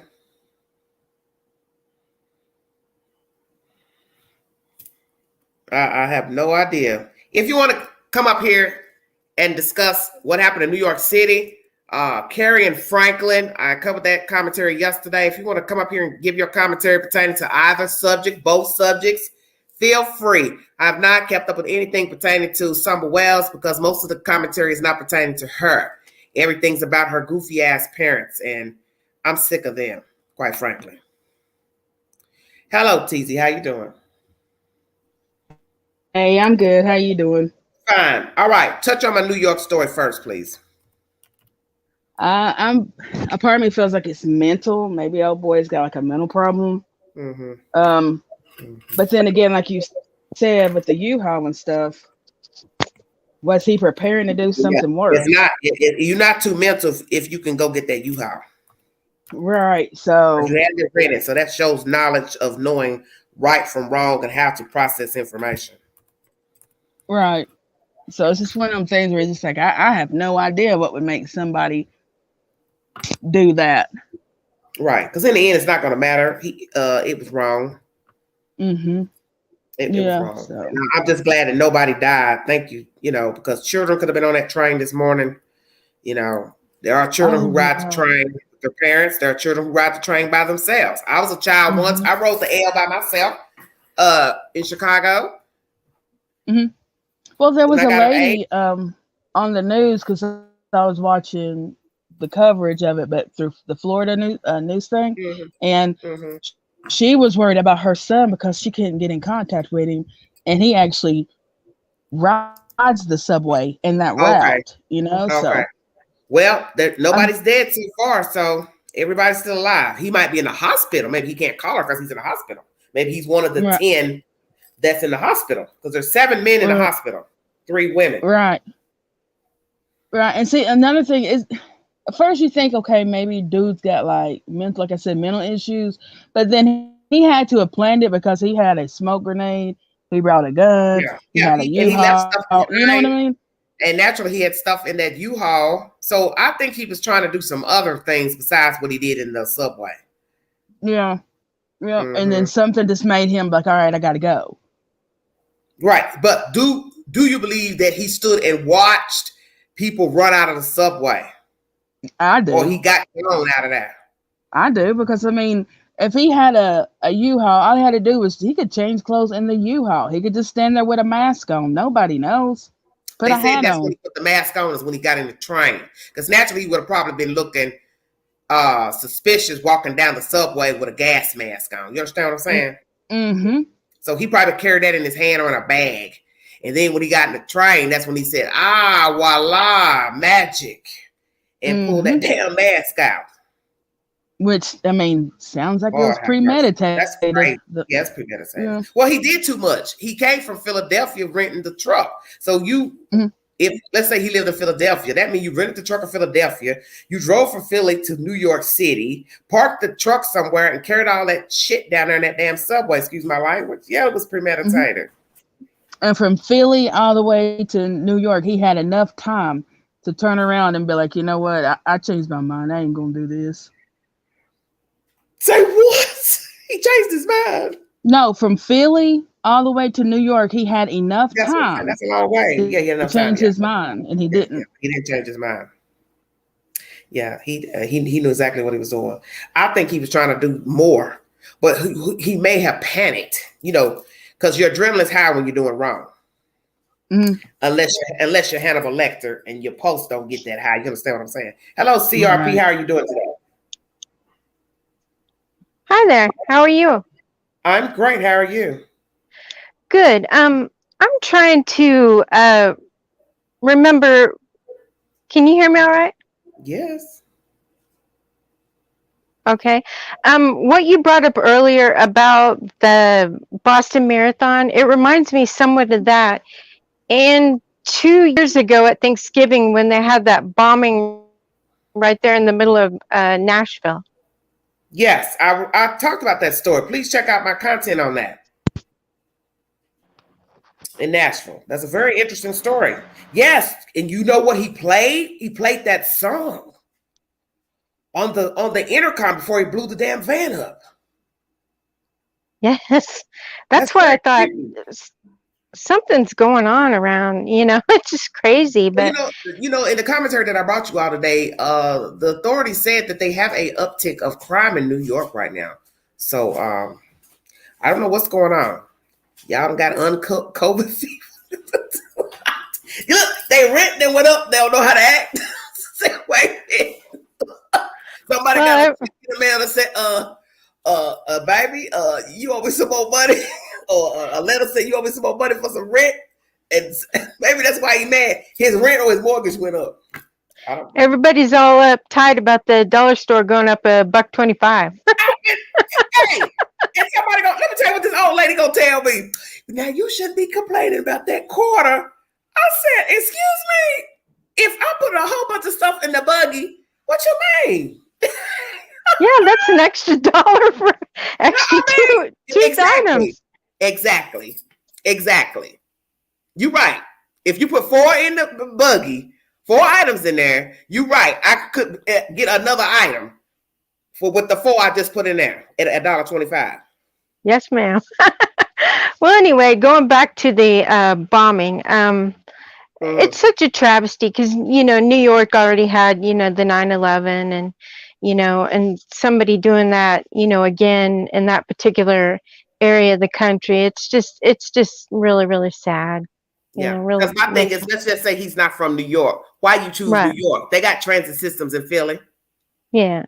I have no idea. If you want to come up here and discuss what happened in New York City, Carrie and Franklin, I covered that commentary yesterday. If you want to come up here and give your commentary pertaining to either subject, both subjects, feel free. I have not kept up with anything pertaining to Summer Wells because most of the commentary is not pertaining to her. Everything's about her goofy ass parents, and I'm sick of them, quite frankly. Hello, TZ. How you doing? Hey, I'm good. How you doing? Fine. All right. Touch on my New York story first, please. A part of me feels like it's mental. Maybe old boy's got like a mental problem. Mm-hmm. But then again, like you said with the U-Haul and stuff, was he preparing to do something worse? It's not. You're not too mental if you can go get that U-Haul. Right. So you had to read it. So that shows knowledge of knowing right from wrong and how to process information. Right. So it's just one of them things where it's just like I have no idea what would make somebody do that. Right. Because in the end, it's not going to matter. It was wrong. Mm-hmm. It was wrong. So. I'm just glad that nobody died. Thank you. Because children could have been on that train this morning. There are children who ride the train with their parents. There are children who ride the train by themselves. I was a child once. I rode the L by myself in Chicago. Mm-hmm. Well, there was a lady on the news because I was watching the coverage of it, but through the Florida news thing, and she was worried about her son because she couldn't get in contact with him, and he actually rides the subway in that route. So well, nobody's dead so far, so everybody's still alive. He might be in the hospital. Maybe he can't call her because he's in the hospital. Maybe he's one of the 10 that's in the hospital because there's 7 men in the hospital, 3 women. Right. And see, another thing is, at first you think, okay, maybe dude's got mental issues, but then he had to have planned it because he had a smoke grenade, he brought a gun, he had a U-Haul, you know what I mean? And naturally, he had stuff in that U-Haul. So I think he was trying to do some other things besides what he did in the subway. Yeah. Yeah. And then something just made him like, all right, I got to go. Right. But do you believe that he stood and watched people run out of the subway? I do. Or he got thrown out of there? I do, because I mean, if he had a U-Haul, all he had to do was he could change clothes in the U-Haul. He could just stand there with a mask on. Nobody knows. Put a hat that's on. when he put the mask on is when he got in the train. Because naturally he would have probably been looking suspicious walking down the subway with a gas mask on. You understand what I'm saying? Mm-hmm. So he probably carried that in his hand or in a bag. And then when he got in the train, that's when he said, ah, voila, magic. And pulled that damn mask out. Which, I mean, sounds like it was premeditated. That's great. Yes, premeditated. Yeah. Well, he did too much. He came from Philadelphia renting the truck. So if let's say he lived in Philadelphia, that means you rented the truck in Philadelphia, you drove from Philly to New York City, parked the truck somewhere, and carried all that shit down there in that damn subway. Excuse my language. Yeah, it was premeditated. And from Philly all the way to New York, he had enough time to turn around and be like, you know what? I changed my mind. I ain't gonna do this. Say what? He changed his mind. No, from Philly all the way to New York, he had enough time. That's a long way. Yeah, he had enough time. Change his mind, and he didn't. Yeah, he didn't change his mind. Yeah, he knew exactly what he was doing. I think he was trying to do more, but he may have panicked. You know, because your adrenaline's high when you're doing wrong. Unless you're Hannibal Lecter and your pulse don't get that high. You understand what I'm saying? Hello, CRP. Right. How are you doing today? Hi there. How are you? I'm great. How are you? Good. I'm trying to remember. Can you hear me all right? Yes. Okay. What you brought up earlier about the Boston Marathon, it reminds me somewhat of that. And 2 years ago at Thanksgiving, when they had that bombing right there in the middle of Nashville. Yes, I talked about that story. Please check out my content on that. In Nashville. That's a very interesting story. Yes, and you know what he played? He played that song on the intercom before he blew the damn van up. Yes, that's what I thought. Something's going on around, it's just crazy. But you know, in the commentary that I brought you out today, the authorities said that they have a uptick of crime in New York right now. So I don't know what's going on. Y'all done got uncooked COVID fever. Look, they rent and went up. They don't know how to act. Say, wait a minute. Somebody got a mail that said, baby, you owe me some more money. Or a letter said you owe me some more money for some rent. And maybe that's why he mad. His rent or his mortgage went up. Everybody's all uptight about the dollar store going up $1.25. Hey, and somebody let me tell you what this old lady gonna tell me. Now you shouldn't be complaining about that quarter. I said, excuse me, if I put a whole bunch of stuff in the buggy, what you mean? Yeah, that's an extra $1 for extra two items. Exactly. You're right. If you put 4 in the buggy, 4 items in there, you're right. I could get another item with the 4 I just put in there at $1.25. Yes, ma'am. Well, anyway, going back to the bombing, it's such a travesty because, New York already had, the 9/11 and, and somebody doing that, again, in that particular area of the country. It's just really, really sad. Yeah. Because my thing is, let's just say he's not from New York. Why you choose New York? They got transit systems in Philly. Yeah.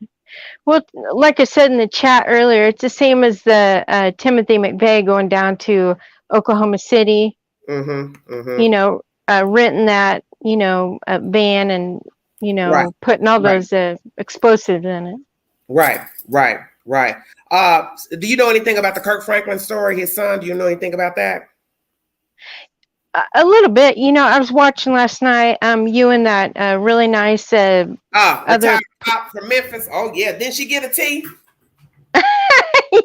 Well, like I said in the chat earlier, it's the same as the Timothy McVeigh going down to Oklahoma City. Renting that, van and, putting all those explosives in it. Right. Do you know anything about the Kirk Franklin story, his son? Do you know anything about that? A little bit. I was watching last night, you and that really nice other cop from Memphis. Oh, yeah. Didn't she get a T?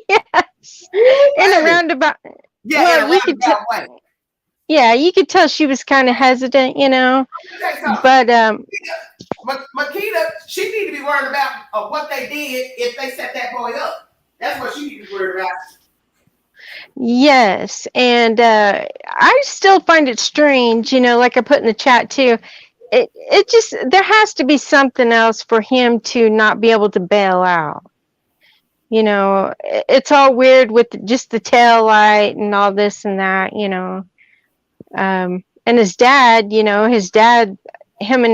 Yes. In a roundabout. Yeah, well, in a roundabout way. Yeah, you could tell she was kind of hesitant, you know. But Makita, she need to be worried about what they did if they set that boy up. That's what she need to be worried about. yes, and I still find it strange, you know, like I put in the chat too. It just there has to be something else for him to not be able to bail out. You know, it's all weird with just the tail light and all this and that, you know. And his dad, you know, him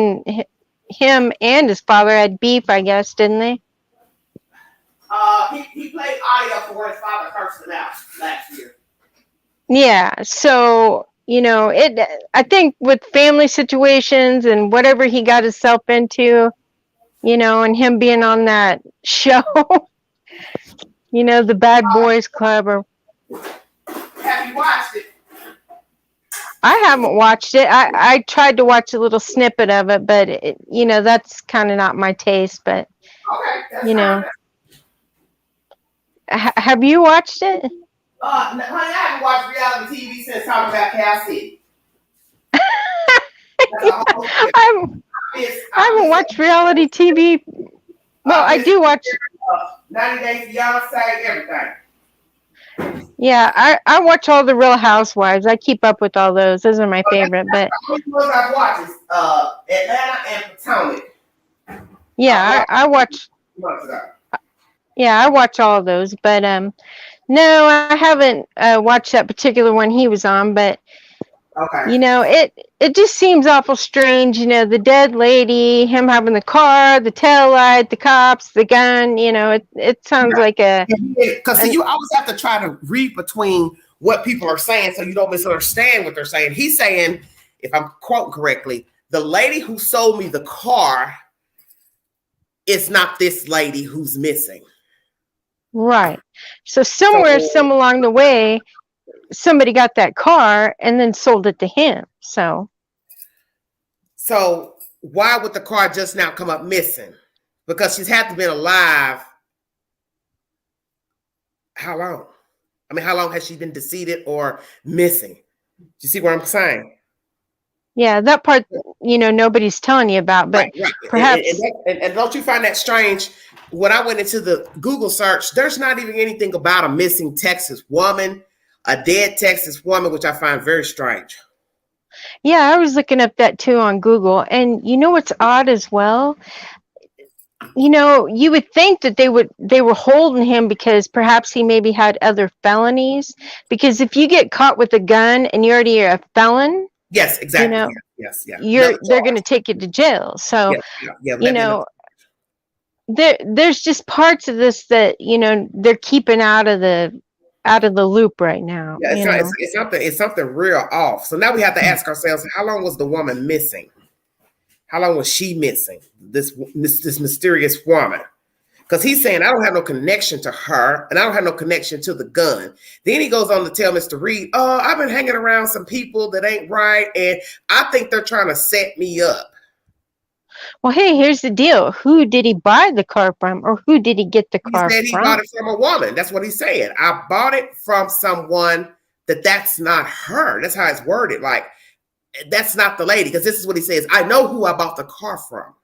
and his father had beef, I guess, didn't they? He played audio for when his father cursed him out last year. Yeah, so you know, I think with family situations and whatever he got himself into, you know, and him being on that show, you know, the Bad Boys Club, or have you watched it? I haven't watched it. I tried to watch a little snippet of it, but you know, that's kind of not my taste. But okay, you know, have you watched it? Honey, I haven't watched reality TV since talking about Cal City. I haven't watched reality TV. Well, I do watch 90 Days Fiance, everything. Yeah, I watch all the Real Housewives. I keep up with all those. Those are my favorite. But the ones I've watched is Atlanta and Potomac. Yeah, I watch. Yeah, I watch all of those. But no, I haven't watched that particular one he was on. But okay, you know, it just seems awful strange. You know, the dead lady, him having the car, the tail light, the cops, the gun. You know, it sounds like a. Because you always have to try to read between what people are saying so you don't misunderstand what they're saying. He's saying, if I'm quoting correctly, the lady who sold me the car is not this lady who's missing. Right. So somewhere, some along the way, somebody got that car and then sold it to him. So why would the car just now come up missing? Because she's had to been alive. How long? I mean, how long has she been deceased or missing? Do you see what I'm saying? Yeah, that part, you know, nobody's telling you about, but right. Perhaps. And don't you find that strange? When I went into the Google search, there's not even anything about a missing Texas woman, a dead Texas woman, which I find very strange. Yeah, I was looking up that too on Google. And you know what's odd as well? You know, you would think that they were holding him because perhaps he maybe had other felonies. Because if you get caught with a gun and you're already a felon, yes, exactly. You know, yes. They're going to take you to jail. So, you know, there's just parts of this that, you know, they're keeping out of the loop right now. Yeah, it's something real off. So now we have to ask ourselves, how long was the woman missing? How long was she missing? This mysterious woman. Because he's saying, I don't have no connection to her, and I don't have no connection to the gun. Then he goes on to tell Mr. Reed, I've been hanging around some people that ain't right, and I think they're trying to set me up. Well, hey, here's the deal. Who did he buy the car from, or who did he get the car from? He said he bought it from a woman. That's what he's saying. I bought it from someone that's not her. That's how it's worded. Like, that's not the lady. Because this is what he says. I know who I bought the car from.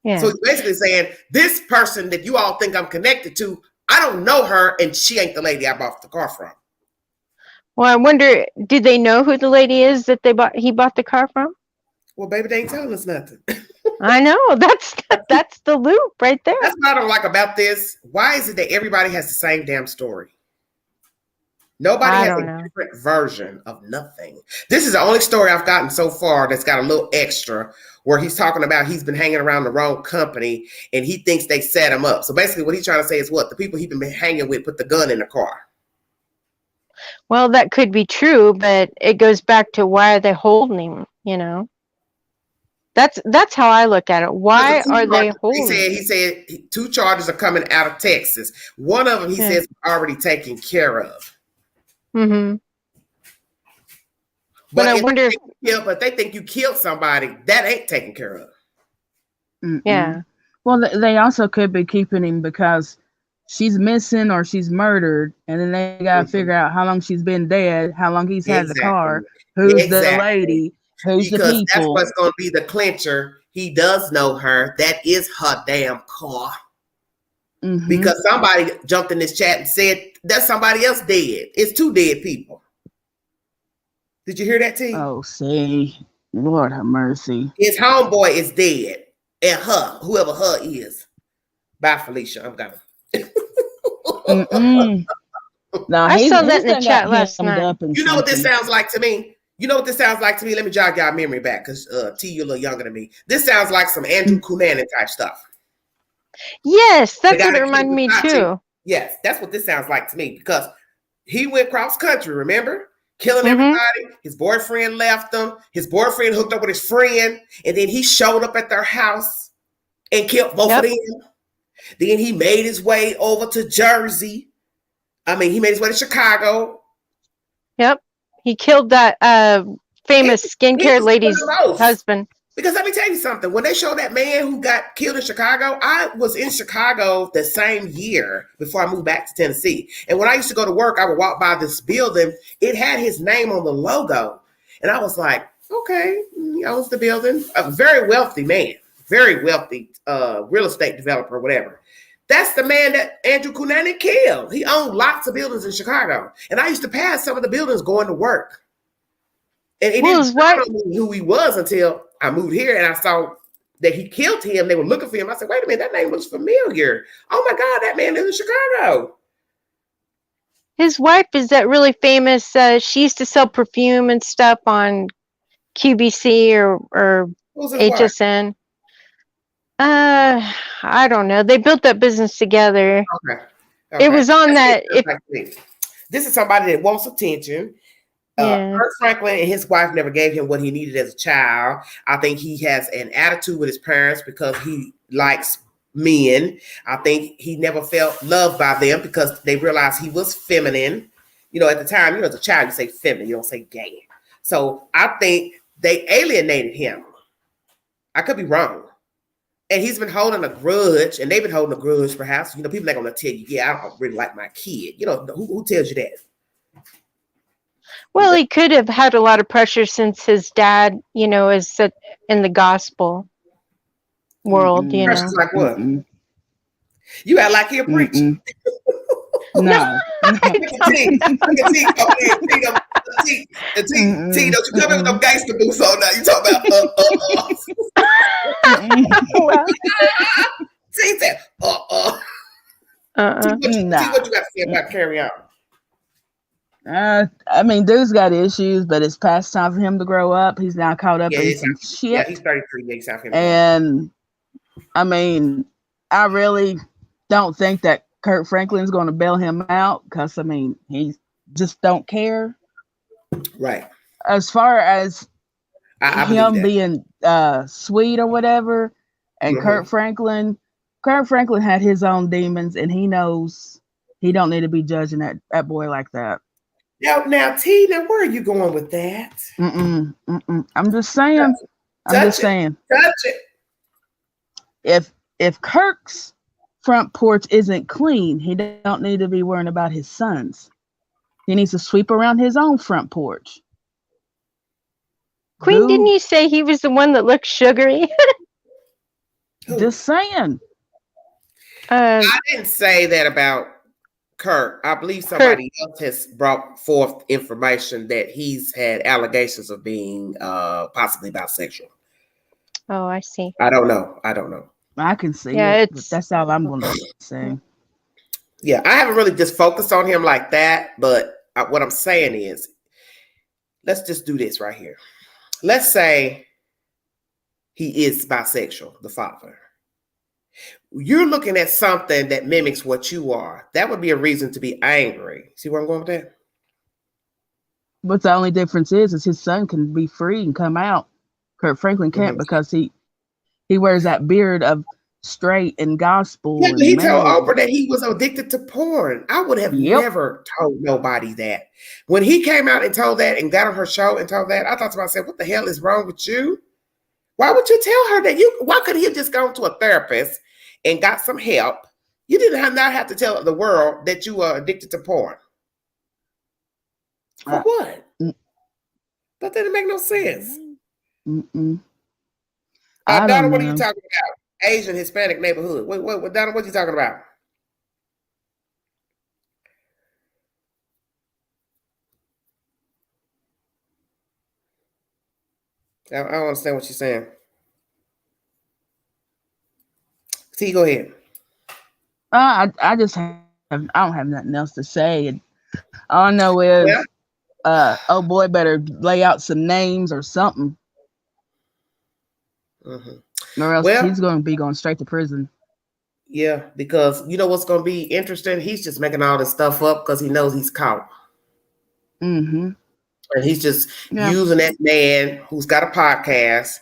Yeah. So he's basically saying, this person that you all think I'm connected to, I don't know her, and she ain't the lady I bought the car from. Well, I wonder, do they know who the lady is that he bought the car from? Well, baby, they ain't telling us nothing. I know. That's the loop right there. That's what I don't like about this. Why is it that everybody has the same damn story? Nobody has a different version of nothing. This is the only story I've gotten so far that's got a little extra, where he's talking about he's been hanging around the wrong company and he thinks they set him up. So basically what he's trying to say is what? The people he's been hanging with put the gun in the car. Well, that could be true, but it goes back to why are they holding him, you know? That's how I look at it. Why are they holding him? He said 2 charges are coming out of Texas. One of them, he says, already taken care of. Mm-hmm. But I wonder if they think you killed somebody, that ain't taken care of. Mm-mm. Yeah. Well, they also could be keeping him because she's missing or she's murdered, and then they gotta figure out how long she's been dead, how long he's had the car, who's the lady, who's the Because that's people. what's going to be the clincher. He does know her. That is her damn car. Because somebody jumped in this chat and said that's somebody else dead. It's 2 dead people. Did you hear that, T? Oh, see, Lord have mercy. His homeboy is dead, and her, whoever her is. Bye, Felicia. I'm going. No, I saw that in the chat last night. You know what this sounds like to me? You know what this sounds like to me? Let me jog y'all memory back, because T, you're a little younger than me. This sounds like some Andrew Cunanan type stuff. Yes, that's what it reminded me too. Yes, that's what this sounds like to me, because he went cross country, remember? Killing everybody. His boyfriend left him. His boyfriend hooked up with his friend, and then he showed up at their house and killed both of them. Then he made his way over to Jersey. I mean, he made his way to Chicago. Yep. He killed that famous skincare lady's husband. Because let me tell you something. When they showed that man who got killed in Chicago, I was in Chicago the same year before I moved back to Tennessee. And when I used to go to work, I would walk by this building. It had his name on the logo. And I was like, okay, he owns the building. A very wealthy man, very wealthy real estate developer, whatever. That's the man that Andrew Cunanan killed. He owned lots of buildings in Chicago. And I used to pass some of the buildings going to work. And it didn't dawn on me who he was until I moved here and I saw that he killed him. They were looking for him. I said, wait a minute, that name looks familiar. Oh my God, that man lives in Chicago. His wife is that really famous. She used to sell perfume and stuff on QVC or HSN. I don't know. They built that business together. Okay. It was on that. This is somebody that wants attention. Kirk Franklin and his wife never gave him what he needed as a child. I think he has an attitude with his parents because he likes men. I think he never felt loved by them because they realized he was feminine. You know, at the time, you know, as a child, you say feminine, you don't say gay. So I think they alienated him. I could be wrong. And he's been holding a grudge, and they've been holding a grudge, perhaps. You know, people are not going to tell you, yeah, I don't really like my kid. You know, who tells you that? Well, he could have had a lot of pressure since his dad, you know, is in the gospel world, you know. Like what? You act like you're preaching. No. T, don't you come in with them gangster boots on now. You talking about T said, See what you got to say about Carry On. I mean, dude's got issues, but it's past time for him to grow up. He's now caught up in some shit. Yeah, he's 33. Yeah, he's out here. And I mean, I really don't think that Kirk Franklin's going to bail him out because I mean, he just don't care. Right. As far as I him being sweet or whatever, and Kirk Franklin had his own demons, and he knows he don't need to be judging that boy like that. Now, T, where are you going with that? I'm just saying. Touch it. If Kirk's front porch isn't clean, he don't need to be worrying about his sons. He needs to sweep around his own front porch. Queen, didn't you say he was the one that looked sugary? Just saying. I didn't say that about Kirk. I believe somebody else has brought forth information that he's had allegations of being possibly bisexual. Oh, I see. I don't know. I can see it, but that's all I'm going to say. Yeah, I haven't really just focused on him like that, but what I'm saying is, let's just do this right here. Let's say he is bisexual, the father. You're looking at something that mimics what you are. That would be a reason to be angry. See where I'm going with that? But the only difference is his son can be free and come out. Kirk Franklin can't because he wears that beard of straight and gospel. Yeah, and he told Oprah that he was addicted to porn. I would have never told nobody that. When he came out and told that and got on her show and told that, I thought to myself, what the hell is wrong with you? Why would you tell her that? Why couldn't he have just gone to a therapist and got some help You didn't not have to tell the world that you are addicted to porn. For what? That didn't make no sense. Donna, what are you talking about? Asian, Hispanic neighborhood. What Donna, what are you talking about? I don't understand what you're saying. See, go ahead. I don't have nothing else to say. All I know is, oh boy, better lay out some names or something, or else he's going to be going straight to prison. Yeah, because you know what's going to be interesting? He's just making all this stuff up because he knows he's caught. Mm-hmm. And he's just using that man who's got a podcast,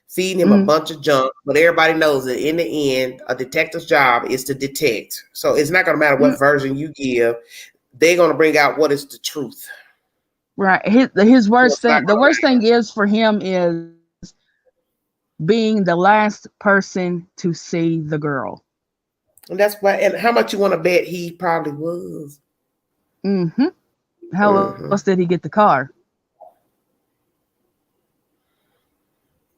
feeding him a bunch of junk. But everybody knows that in the end, a detective's job is to detect. So it's not going to matter what version you give. They're going to bring out what is the truth. Right. His worst thing, the worst thing is for him is being the last person to see the girl. And that's why, and how much you want to bet he probably was? Mm-hmm. How else did he get the car?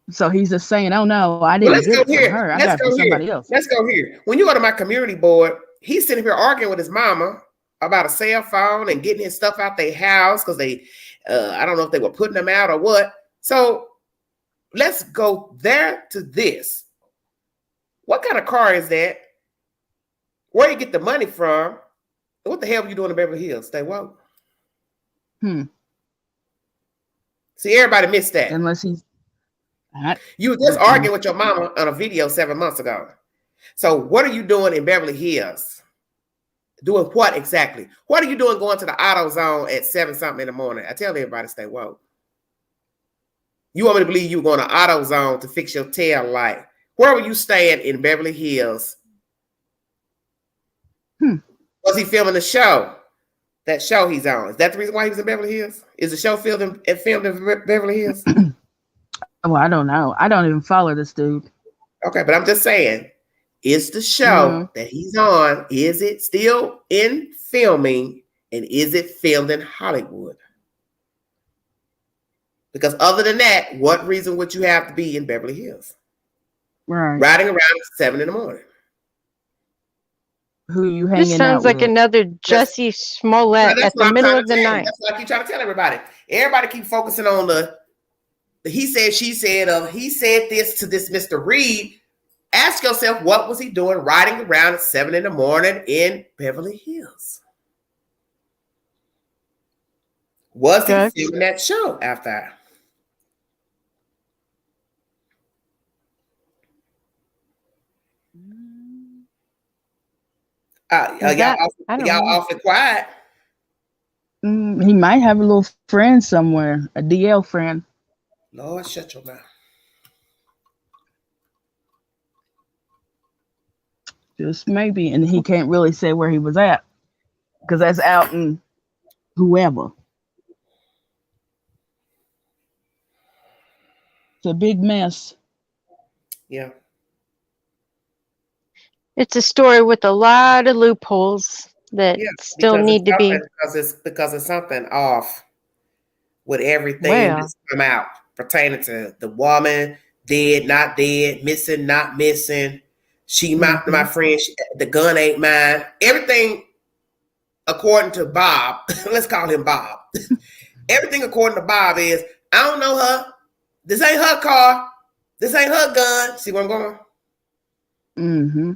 So he's just saying, "Oh no, I didn't get it from her. I got it from somebody else." Let's go here. When you go to my community board, he's sitting here arguing with his mama about a cell phone and getting his stuff out their house because they, I don't know if they were putting them out or what. So let's go there to this. What kind of car is that? Where you get the money from? What the hell are you doing in Beverly Hills? Stay woke. See, everybody missed that. Unless he's... You were just arguing with your mama on a video 7 months ago. So what are you doing in Beverly Hills? Doing what exactly? What are you doing going to the auto zone at 7-something in the morning? I tell everybody stay woke. You want me to believe you were going to auto zone to fix your tail light. Where were you staying in Beverly Hills? Was he filming the show? That show he's on. Is that the reason why he was in Beverly Hills? Is the show filmed in Beverly Hills? Well, I don't know. I don't even follow this dude. Okay, but I'm just saying, is the show that he's on, is it still in filming, and is it filmed in Hollywood? Because other than that, what reason would you have to be in Beverly Hills? Right. Riding around at 7 in the morning. Who are you hanging out with? This sounds like another Jussie Smollett at the middle of the night. That's what I keep trying to tell everybody. Everybody keep focusing on the he said, she said, he said this to this Mr. Reed. Ask yourself, what was he doing riding around at 7 in the morning in Beverly Hills? Was he filming that show after? Y'all awfully quiet. He might have a little friend somewhere, a DL friend. Lord, shut your mouth. Just maybe, and he can't really say where he was at because that's out in whoever. It's a big mess. Yeah. It's a story with a lot of loopholes that still need to be. Because it's something off with everything that's come out pertaining to the woman, dead, not dead, missing, not missing. She, my friend, the gun ain't mine. Everything according to Bob, let's call him Bob. Everything according to Bob is, I don't know her. This ain't her car. This ain't her gun. See where I'm going? Mm-hmm.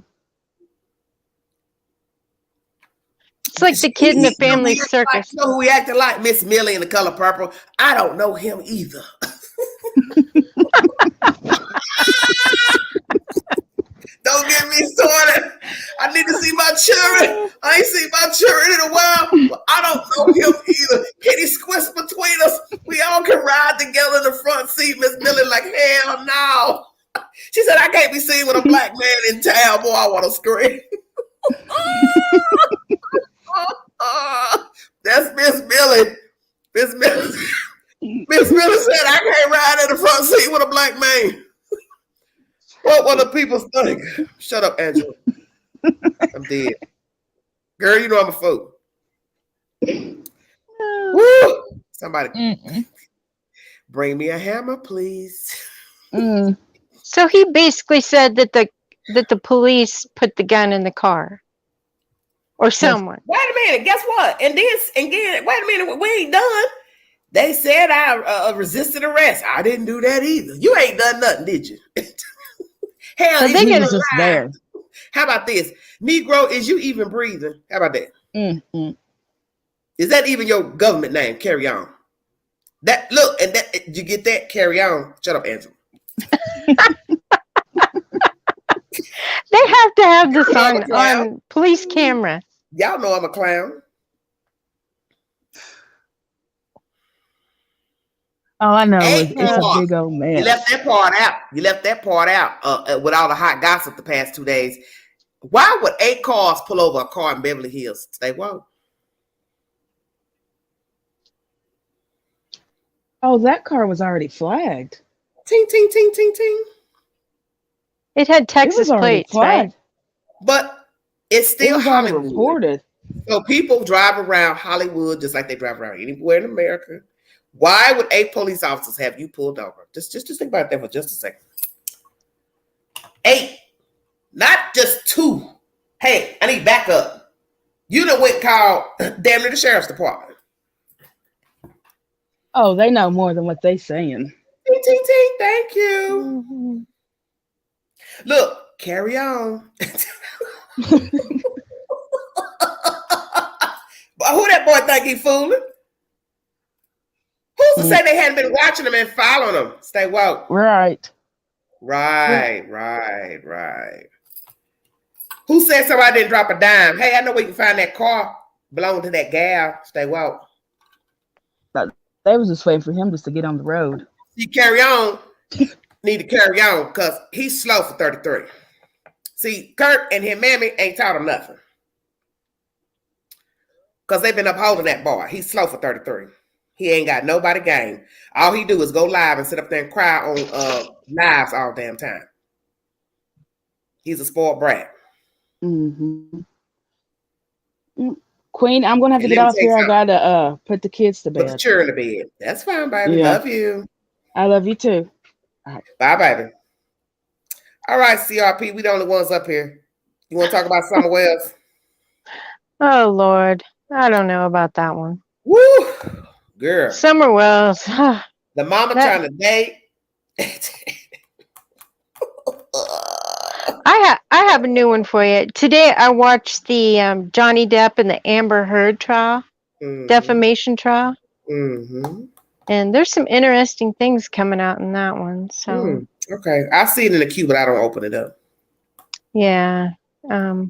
It's like the kid in the family circus. You know who we acted like? Miss Millie in The Color Purple. I don't know him either. Don't get me started. I need to see my children. I ain't seen my children in a while. But I don't know him either. Can he squish between us? We all can ride together in the front seat. Miss Millie like, hell no. She said, I can't be seen with a black man in town. Boy, I want to scream. That's Miss Millie. Miss Millie said, I can't ride in the front seat with a black man. What will the people think? Shut up, Angela. I'm dead. Girl, you know I'm a fool. Woo! Somebody bring me a hammer, please. So he basically said that the police put the gun in the car, or someone. Wait a minute. Guess what? And again, wait a minute. We ain't done. They said I resisted arrest. I didn't do that either. You ain't done nothing, did you? Hell, So he was just there. How about this? Negro, is you even breathing? How about that? Is that even your government name? Carry on. That look, and that did you get that? Carry on. Shut up, Angela. They have to have this on police camera. Y'all know I'm a clown. Oh, I know. It's a big old man. You left that part out. You left that part out with all the hot gossip the past 2 days. Why would 8 cars pull over a car in Beverly Hills? They won't. Oh, that car was already flagged. Ting, ting, ting, ting, ting. It had Texas plates, right? But it's still Hollywood. Reported. So people drive around Hollywood just like they drive around anywhere in America. Why would 8 police officers have you pulled over? Just think about that for just a second. 8, not just 2. Hey, I need backup. You done went and called damn near the sheriff's department. Oh, they know more than what they saying. Ting, ting, ting. Thank you. Look, carry on. But who that boy think he fooling? Who's to say they hadn't been watching him and following him? Stay woke. Right. Who said somebody didn't drop a dime? Hey, I know we can find that car belonging to that gal. Stay woke. They was just waiting for him just to get on the road. See, carry on. Need to carry on because he's slow for 33. See, Kurt and his mammy ain't taught him nothing. Because they've been upholding that boy. He's slow for 33. He ain't got nobody game. All he do is go live and sit up there and cry on lives all damn time. He's a spoiled brat. Queen, I'm gonna have to get off here. I gotta put the kids to bed. Put the children to bed. That's fine, baby. Love you. I love you too. All right. Bye, baby. All right, CRP. We the only ones up here. You want to talk about Summer Wells? Oh Lord, I don't know about that one. Woo, girl. Summer Wells. The mama trying to date. I have a new one for you. Today I watched the Johnny Depp and the Amber Heard trial, defamation trial. And there's some interesting things coming out in that one. So okay, I see it in the queue, but I don't open it up. Yeah, I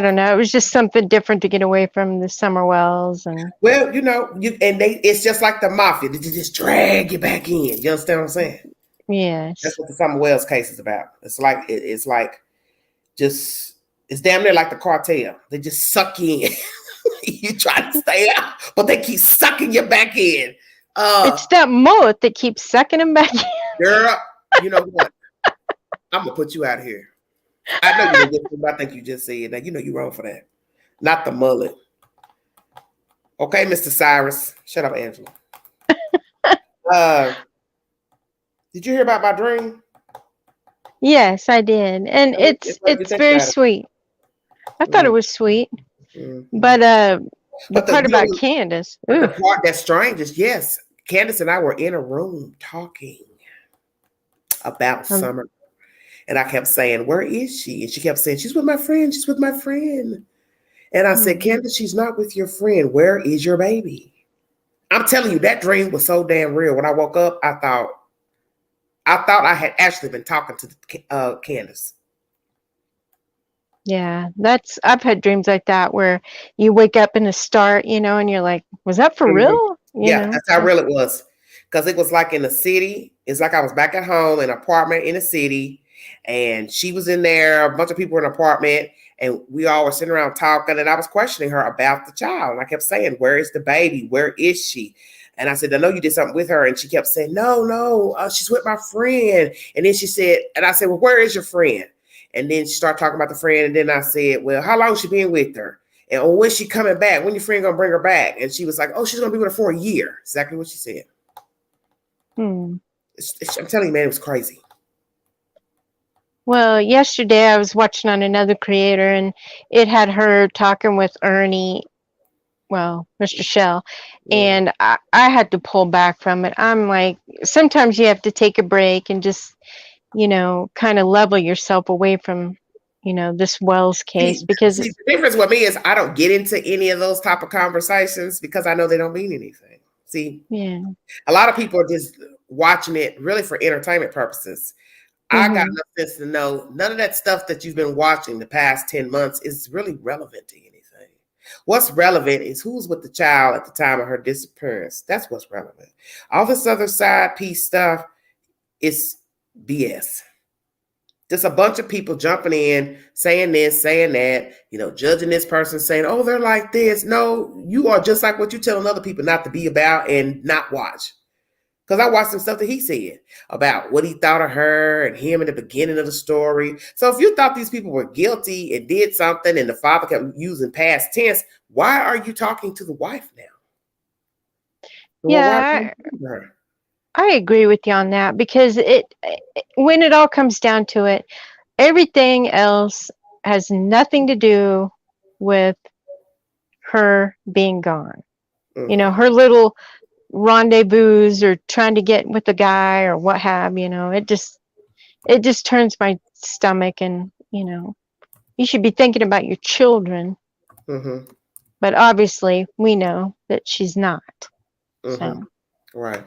don't know. It was just something different to get away from the Summer Wells and. Well, it's just like the mafia. They just drag you back in. You understand what I'm saying? Yes. That's what the Summer Wells case is about. It's like it's damn near like the cartel. They just suck you in. You try to stay out, but they keep sucking you back in. It's that mullet that keeps sucking them back in. Girl, you know what? I'm gonna put you out of here. I know you did, but I think you just said that. You know you're wrong for that. Not the mullet. Okay, Mr. Cyrus. Shut up, Angela. Did you hear about my dream? Yes, I did. And it's very sweet. I thought it was sweet. But the part about Candace. The part that's strange is, yes, Candace and I were in a room talking about Summer. And I kept saying, where is she? And she kept saying, she's with my friend. She's with my friend. And I said, Candace, she's not with your friend. Where is your baby? I'm telling you, that dream was so damn real. When I woke up, I thought I had actually been talking to Candace. Yeah, I've had dreams like that where you wake up in the start, and you're like, was that for real? That's how real it was. Because it was like in the city. It's like I was back at home in an apartment in the city. And she was in there, a bunch of people in an apartment, and we all were sitting around talking, and I was questioning her about the child. And I kept saying, where is the baby? Where is she? And I said, I know you did something with her. And she kept saying, no, she's with my friend. And then she said, and I said, well, where is your friend? And then she started talking about the friend. And then I said, well, how long she been with her? And oh, when's she coming back? When your friend gonna bring her back? And she was like, oh, she's gonna be with her for a year. Exactly what she said. I'm telling you, man, it was crazy. Well, yesterday I was watching on another creator, and it had her talking with Ernie, well, Mr. Shell, and I had to pull back from it. I'm like, sometimes you have to take a break and just, kind of level yourself away from, this Wells case, because the difference with me is I don't get into any of those type of conversations because I know they don't mean anything. See, yeah, a lot of people are just watching it really for entertainment purposes. I got enough sense to know none of that stuff that you've been watching the past 10 months is really relevant to anything. What's relevant is who's with the child at the time of her disappearance. That's what's relevant. All this other side piece stuff is BS. Just a bunch of people jumping in, saying this, saying that, judging this person, saying, oh, they're like this. No, you are just like what you're telling other people not to be about and not watch. Because I watched some stuff that he said about what he thought of her and him in the beginning of the story. So if you thought these people were guilty and did something and the father kept using past tense, why are you talking to the wife now? Yeah, I agree with you on that, because when it all comes down to it, everything else has nothing to do with her being gone. Her little rendezvous or trying to get with a guy or what have it just turns my stomach, and you should be thinking about your children, but obviously we know that she's not. So right.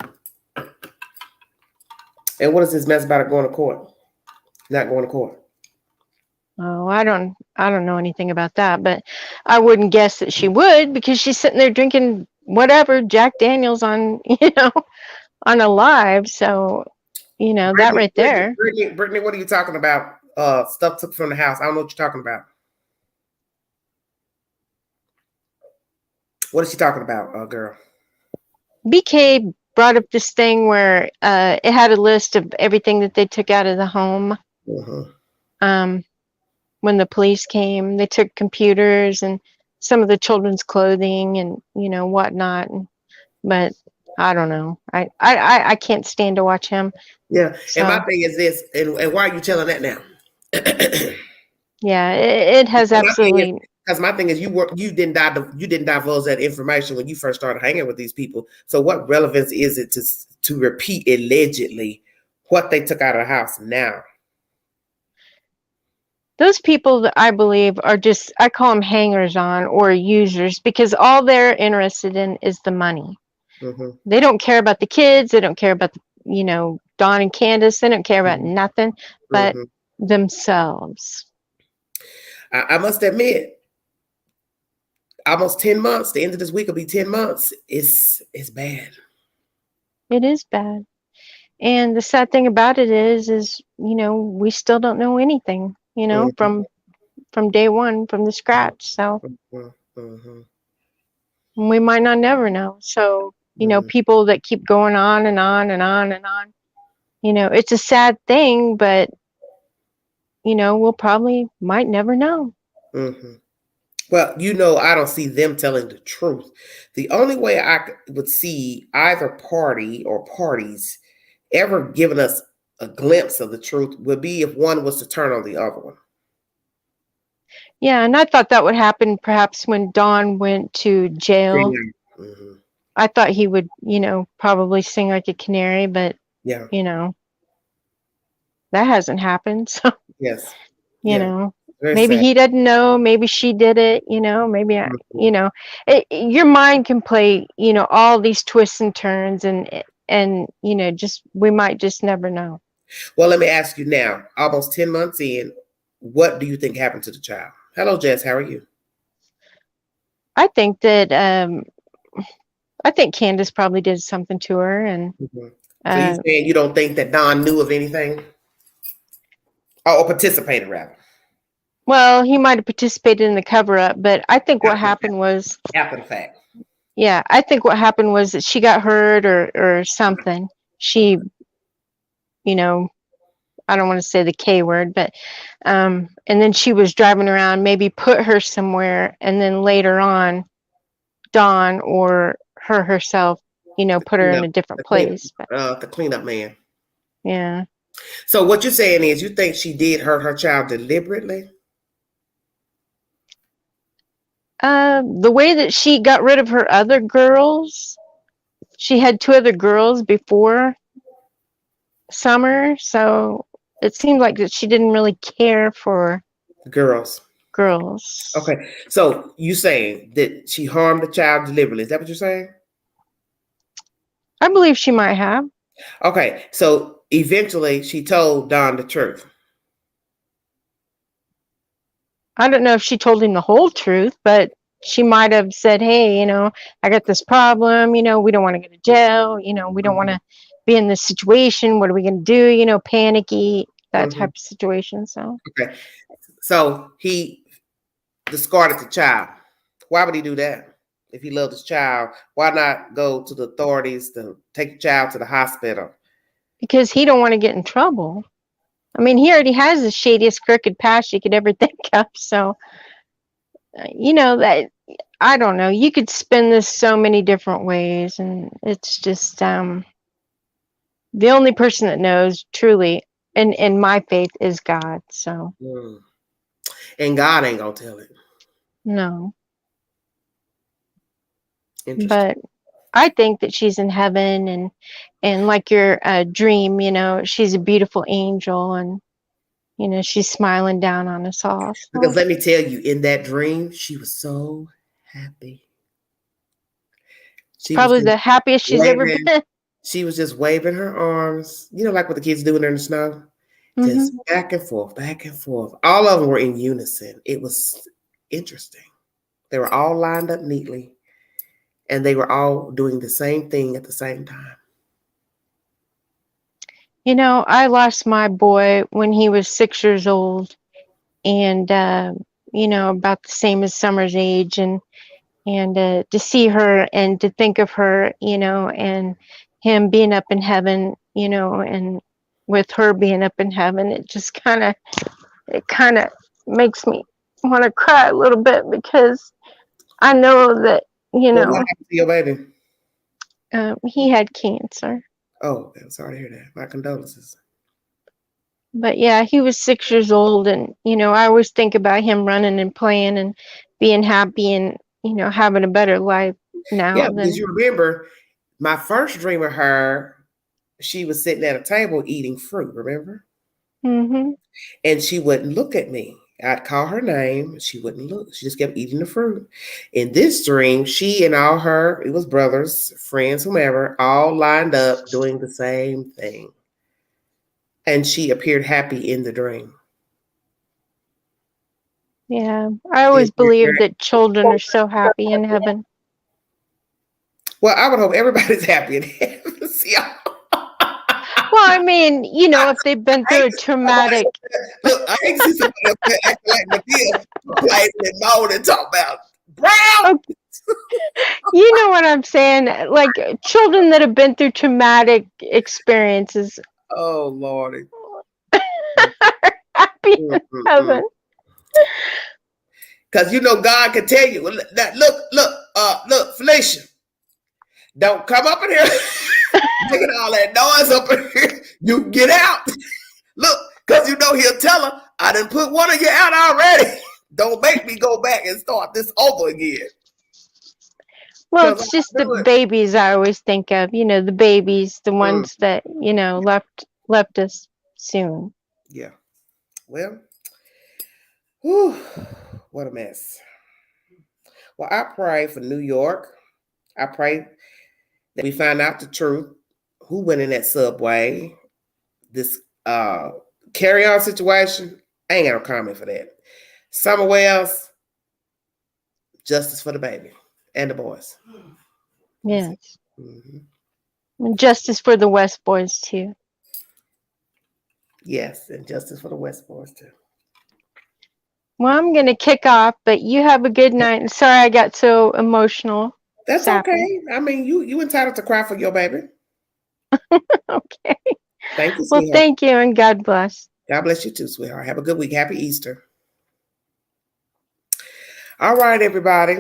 And what is this mess about her going to court, not going to court? Oh, I don't know anything about that, but I wouldn't guess that she would, because she's sitting there drinking whatever Jack Daniels on on a live. So Brittany, that right there. Brittany, what are you talking about? Stuff took from the house. I don't know what you're talking about. What is she talking about, girl? BK brought up this thing where it had a list of everything that they took out of the home. When the police came, they took computers and some of the children's clothing and whatnot. But I don't know. I can't stand to watch him. Yeah, so. And my thing is this, and why are you telling that now? Yeah, it has absolutely. Because my thing is, you didn't divulge that information when you first started hanging with these people. So what relevance is it to repeat allegedly what they took out of the house now? Those people that I believe are just, I call them hangers on or users, because all they're interested in is the money. They don't care about the kids. They don't care about Dawn and Candace. They don't care about nothing but themselves. I must admit, almost 10 months, the end of this week will be 10 months. It's bad. It is bad. And the sad thing about it is, we still don't know anything, from day one, from the scratch. So we might not never know. So, people that keep going on and on and on and on, it's a sad thing, but, we'll might never know. Well, I don't see them telling the truth. The only way I would see either party or parties ever giving us a glimpse of the truth would be if one was to turn on the other one. Yeah, and I thought that would happen perhaps when Don went to jail. I thought he would, probably sing like a canary, but that hasn't happened. So yes, maybe he doesn't know, maybe she did it, maybe your mind can play, all these twists and turns, and just we might just never know. Well, let me ask you now, almost 10 months in, what do you think happened to the child? Hello, Jess, how are you? I think that Candace probably did something to her, and so you saying you don't think that Don knew of anything? Or participated, rather? Well, he might have participated in the cover-up, but I think what happened was after the fact. Yeah, I think what happened was that she got hurt or something. She, I don't want to say the K word, but and then she was driving around, maybe put her somewhere, and then later on, Dawn or her herself, put her in a different place. The cleanup man. Yeah. So what you're saying is you think she did hurt her child deliberately? The way that she got rid of her other girls, she had 2 other girls before Summer, so it seemed like that she didn't really care for girls. Okay, so you saying that she harmed the child deliberately? Is that what you're saying? I believe she might have. Okay, so eventually she told Don the truth. I don't know if she told him the whole truth, but she might have said, hey, I got this problem, we don't want to go to jail, we don't want to be in this situation. What are we going to do? Panicky, that type of situation. So, okay. So he discarded the child. Why would he do that? If he loved his child, why not go to the authorities to take the child to the hospital? Because he don't want to get in trouble. I mean, he already has the shadiest crooked past you could ever think of. So, that I don't know. You could spin this so many different ways, and it's just the only person that knows truly, in my faith, is God. So, and God ain't gonna tell it. No. But I think that she's in heaven, and like your dream, she's a beautiful angel, and she's smiling down on us all. So. Because let me tell you, in that dream, she was so happy. She probably the happiest she's ever been. She was just waving her arms, like what the kids do when they're in the snow. Just back and forth, back and forth. All of them were in unison. It was interesting. They were all lined up neatly, and they were all doing the same thing at the same time. I lost my boy when he was 6 years old, and about the same as Summer's age, and to see her and to think of her, and him being up in heaven, and with her being up in heaven, it just kind of makes me want to cry a little bit, because I know that, What happened to your baby? He had cancer. Oh, I'm sorry to hear that. My condolences. But yeah, he was 6 years old, and I always think about him running and playing and being happy and having a better life now. Yeah, because you remember my first dream of her, she was sitting at a table eating fruit, remember? Mm-hmm. And she wouldn't look at me. I'd call her name. She wouldn't look. She just kept eating the fruit. In this dream, she and all her, it was brothers, friends, whomever, all lined up doing the same thing. And she appeared happy in the dream. Yeah, I always believe that children are so happy in heaven. Well, I would hope everybody's happy in heaven. Well, I mean, if they've been through a traumatic. Look, I ain't see somebody up there acting like McGill playing and moan and talk about brown. You know what I'm saying? Like children that have been through traumatic experiences. Oh, Lordy. Happy in heaven. Because God can tell you that look, Felicia, don't come up in here making all that noise up in here. You get out. Look, because he'll tell her, I done put one of you out already. Don't make me go back and start this over again. Well, it's just the babies I always think of, the babies, the ones that, left us soon. Yeah. Well, whew, what a mess. Well, I pray for New York. I pray that we find out the truth. Who went in that subway? This carry-on situation. I ain't got no comment for that. Somewhere else, justice for the baby and the boys. Yes. And justice for the West boys too. Yes, and justice for the West boys too. Well, I'm going to kick off, but you have a good night. And sorry I got so emotional. That's okay. I mean, you entitled to cry for your baby. Okay. Thank you, Well, sweetheart. thank you and God bless. God bless you too, sweetheart. Have a good week. Happy Easter. All right, everybody.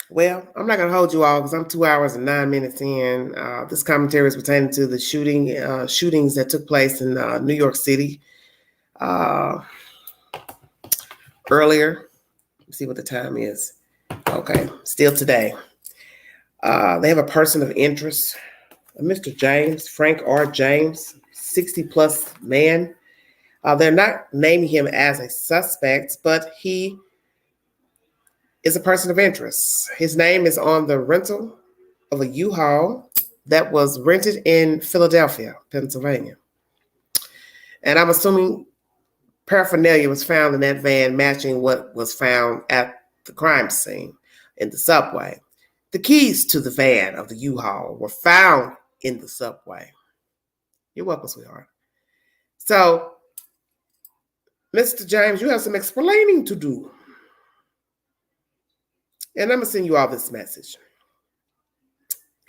Well, I'm not going to hold you all because I'm 2 hours and 9 minutes in. This commentary is pertaining to the shootings that took place in New York City earlier. Let's see what the time is. Okay, still today. They have a person of interest, Mr. James, Frank R. James, 60-plus man. They're not naming him as a suspect, but he is a person of interest. His name is on the rental of a U-Haul that was rented in Philadelphia, Pennsylvania. And I'm assuming paraphernalia was found in that van matching what was found at the crime scene in the subway. The keys to the van of the U-Haul were found in the subway. You're welcome, sweetheart. So, Mr. James, you have some explaining to do. And I'm going to send you all this message.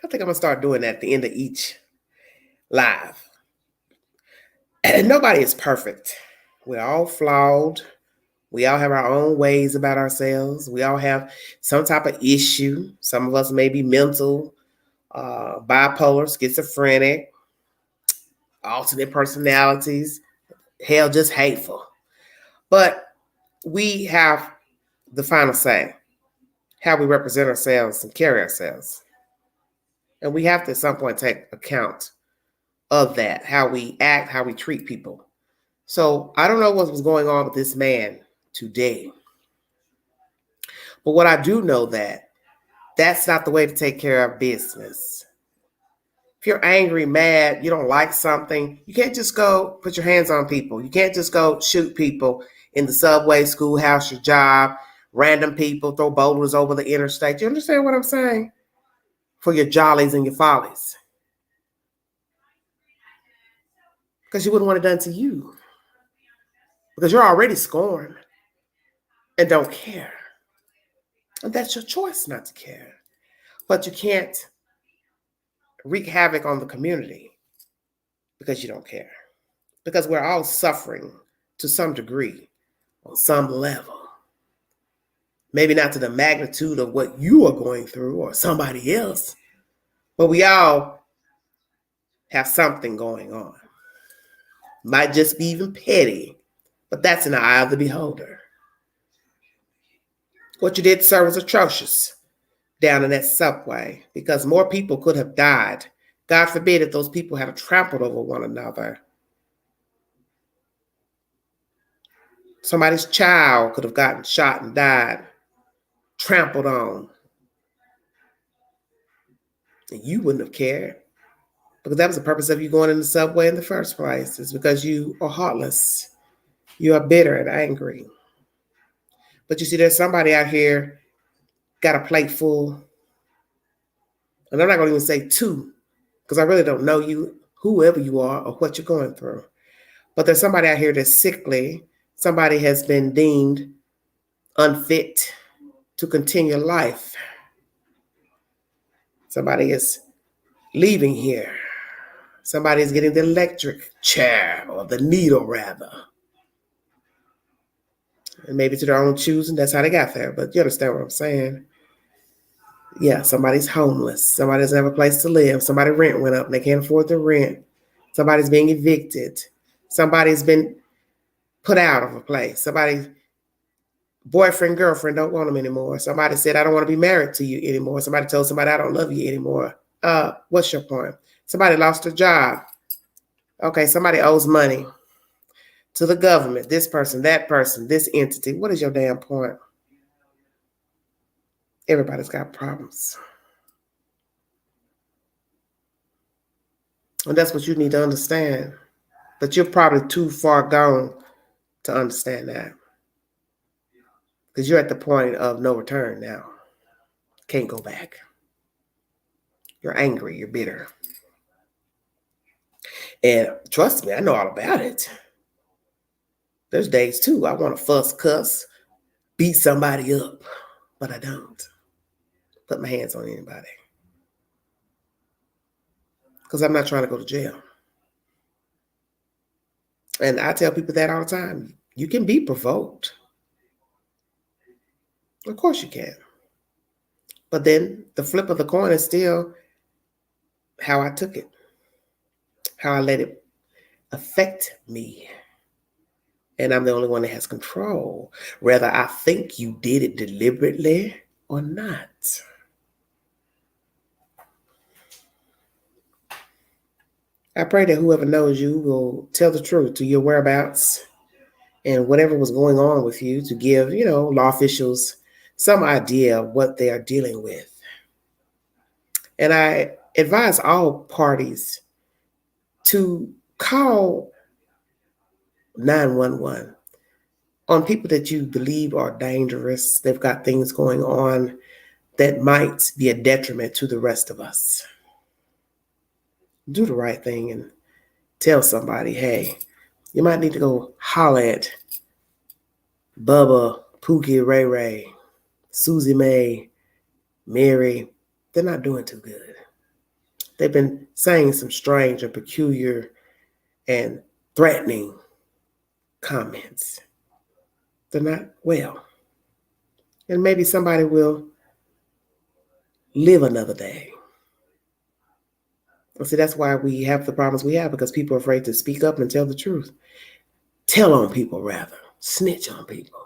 I think I'm going to start doing that at the end of each live. And nobody is perfect. We're all flawed. We all have our own ways about ourselves. We all have some type of issue. Some of us may be mental, bipolar, schizophrenic, alternate personalities, hell, just hateful. But we have the final say, how we represent ourselves and carry ourselves. And we have to at some point take account of that, how we act, how we treat people. So I don't know what was going on with this man today. But what I do know that's not the way to take care of business. If you're angry, mad, you don't like something, you can't just go put your hands on people. You can't just go shoot people in the subway, schoolhouse, your job, random people, throw boulders over the interstate. You understand what I'm saying? For your jollies and your follies. Because you wouldn't want it done to you. Because you're already scorned and don't care. And that's your choice not to care. But you can't wreak havoc on the community because you don't care. Because we're all suffering to some degree, on some level. Maybe not to the magnitude of what you are going through or somebody else, but we all have something going on. Might just be even petty, but that's in the eye of the beholder. What you did, sir, was atrocious down in that subway because more people could have died. God forbid if those people had trampled over one another. Somebody's child could have gotten shot and died, trampled on. And you wouldn't have cared because that was the purpose of you going in the subway in the first place. It's because you are heartless. You are bitter and angry. But you see, there's somebody out here got a plate full. And I'm not going to even say two because I really don't know you, whoever you are or what you're going through. But there's somebody out here that's sickly. Somebody has been deemed unfit to continue life. Somebody is leaving here. Somebody is getting the electric chair or the needle rather. And maybe to their own choosing, that's how they got there. But you understand what I'm saying? Yeah, somebody's homeless. Somebody doesn't have a place to live. Somebody's rent went up and they can't afford the rent. Somebody's being evicted. Somebody's been put out of a place. Somebody's boyfriend, girlfriend don't want them anymore. Somebody said, I don't want to be married to you anymore. Somebody told somebody, I don't love you anymore. What's your point? Somebody lost their job. Okay, somebody owes money to the government, this person, this entity. What is your damn point? Everybody's got problems. And that's what you need to understand. But you're probably too far gone to understand that. Because you're at the point of no return now. Can't go back. You're angry, you're bitter. And trust me, I know all about it. There's days too, I want to fuss, cuss, beat somebody up, but I don't put my hands on anybody. Because I'm not trying to go to jail. And I tell people that all the time. You can be provoked. Of course you can. But then the flip of the coin is still how I took it, how I let it affect me. And I'm the only one that has control, whether I think you did it deliberately or not. I pray that whoever knows you will tell the truth to your whereabouts and whatever was going on with you, to give, law officials some idea of what they are dealing with. And I advise all parties to call 911 on people that you believe are dangerous. They've got things going on that might be a detriment to the rest of us. Do the right thing and tell somebody, hey, you might need to go holler at Bubba, Pookie, Ray Ray, Susie Mae, Mary. They're not doing too good. They've been saying some strange and peculiar and threatening comments. They're not well. And maybe somebody will live another day. See, that's why we have the problems we have, because people are afraid to speak up and tell the truth. Tell on people, rather. Snitch on people.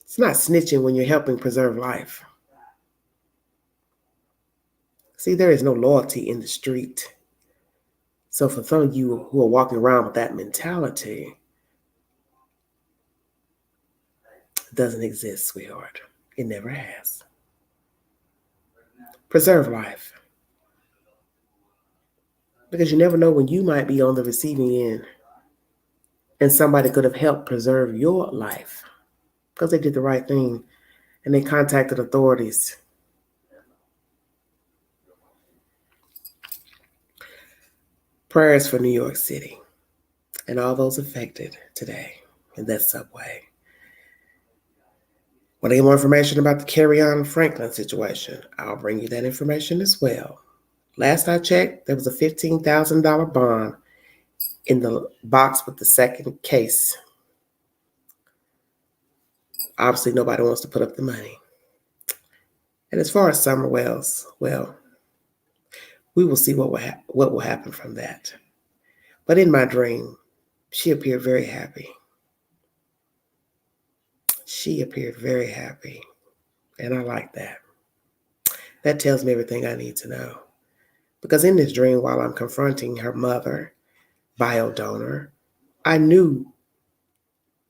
It's not snitching when you're helping preserve life. See, there is no loyalty in the street. So for some of you who are walking around with that mentality, it doesn't exist, sweetheart. It never has. Preserve life. Because you never know when you might be on the receiving end and somebody could have helped preserve your life because they did the right thing and they contacted authorities. Prayers for New York City and all those affected today in that subway. Want to get more information about the Carry-On Franklin situation? I'll bring you that information as well. Last I checked, there was a $15,000 bond in the box with the second case. Obviously, nobody wants to put up the money. And as far as Summer Wells, well, we will see what will happen from that. But in my dream, she appeared very happy. She appeared very happy. And I like that. That tells me everything I need to know. Because in this dream, while I'm confronting her mother, bio donor, I knew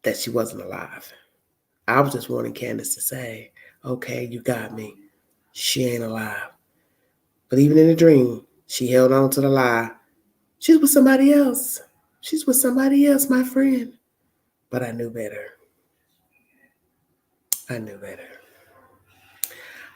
that she wasn't alive. I was just wanting Candace to say, okay, you got me. She ain't alive. But even in the dream, she held on to the lie. She's with somebody else. She's with somebody else, my friend. But I knew better. I knew better.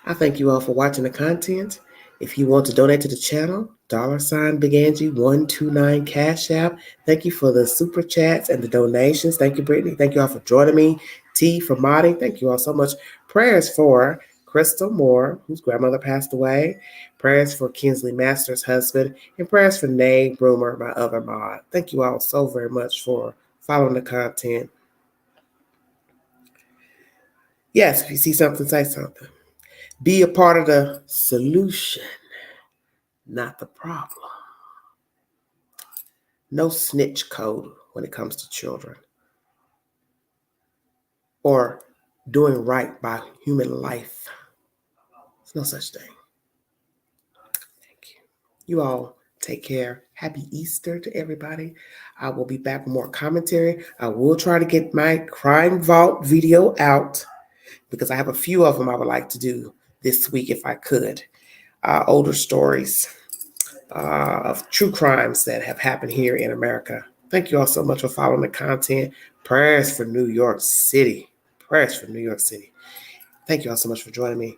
I thank you all for watching the content. If you want to donate to the channel, $Big Angie 129 Cash App. Thank you for the super chats and the donations. Thank you, Brittany. Thank you all for joining me. T for modding. Thank you all so much. Prayers for Crystal Moore, whose grandmother passed away. Prayers for Kinsley Masters' husband. And prayers for Nay Broomer, my other mod. Thank you all so very much for following the content. Yes, if you see something, say something. Be a part of the solution, not the problem. No snitch code when it comes to children or doing right by human life. There's no such thing. Thank you. You all take care. Happy Easter to everybody. I will be back with more commentary. I will try to get my Crime Vault video out because I have a few of them I would like to do this week if I could. Older stories of true crimes that have happened here in America. Thank you all so much for following the content. Prayers for New York City. Prayers for New York City. Thank you all so much for joining me.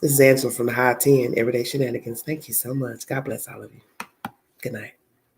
This is Angela from the High 10 Everyday Shenanigans. Thank you so much. God bless all of you. Good night.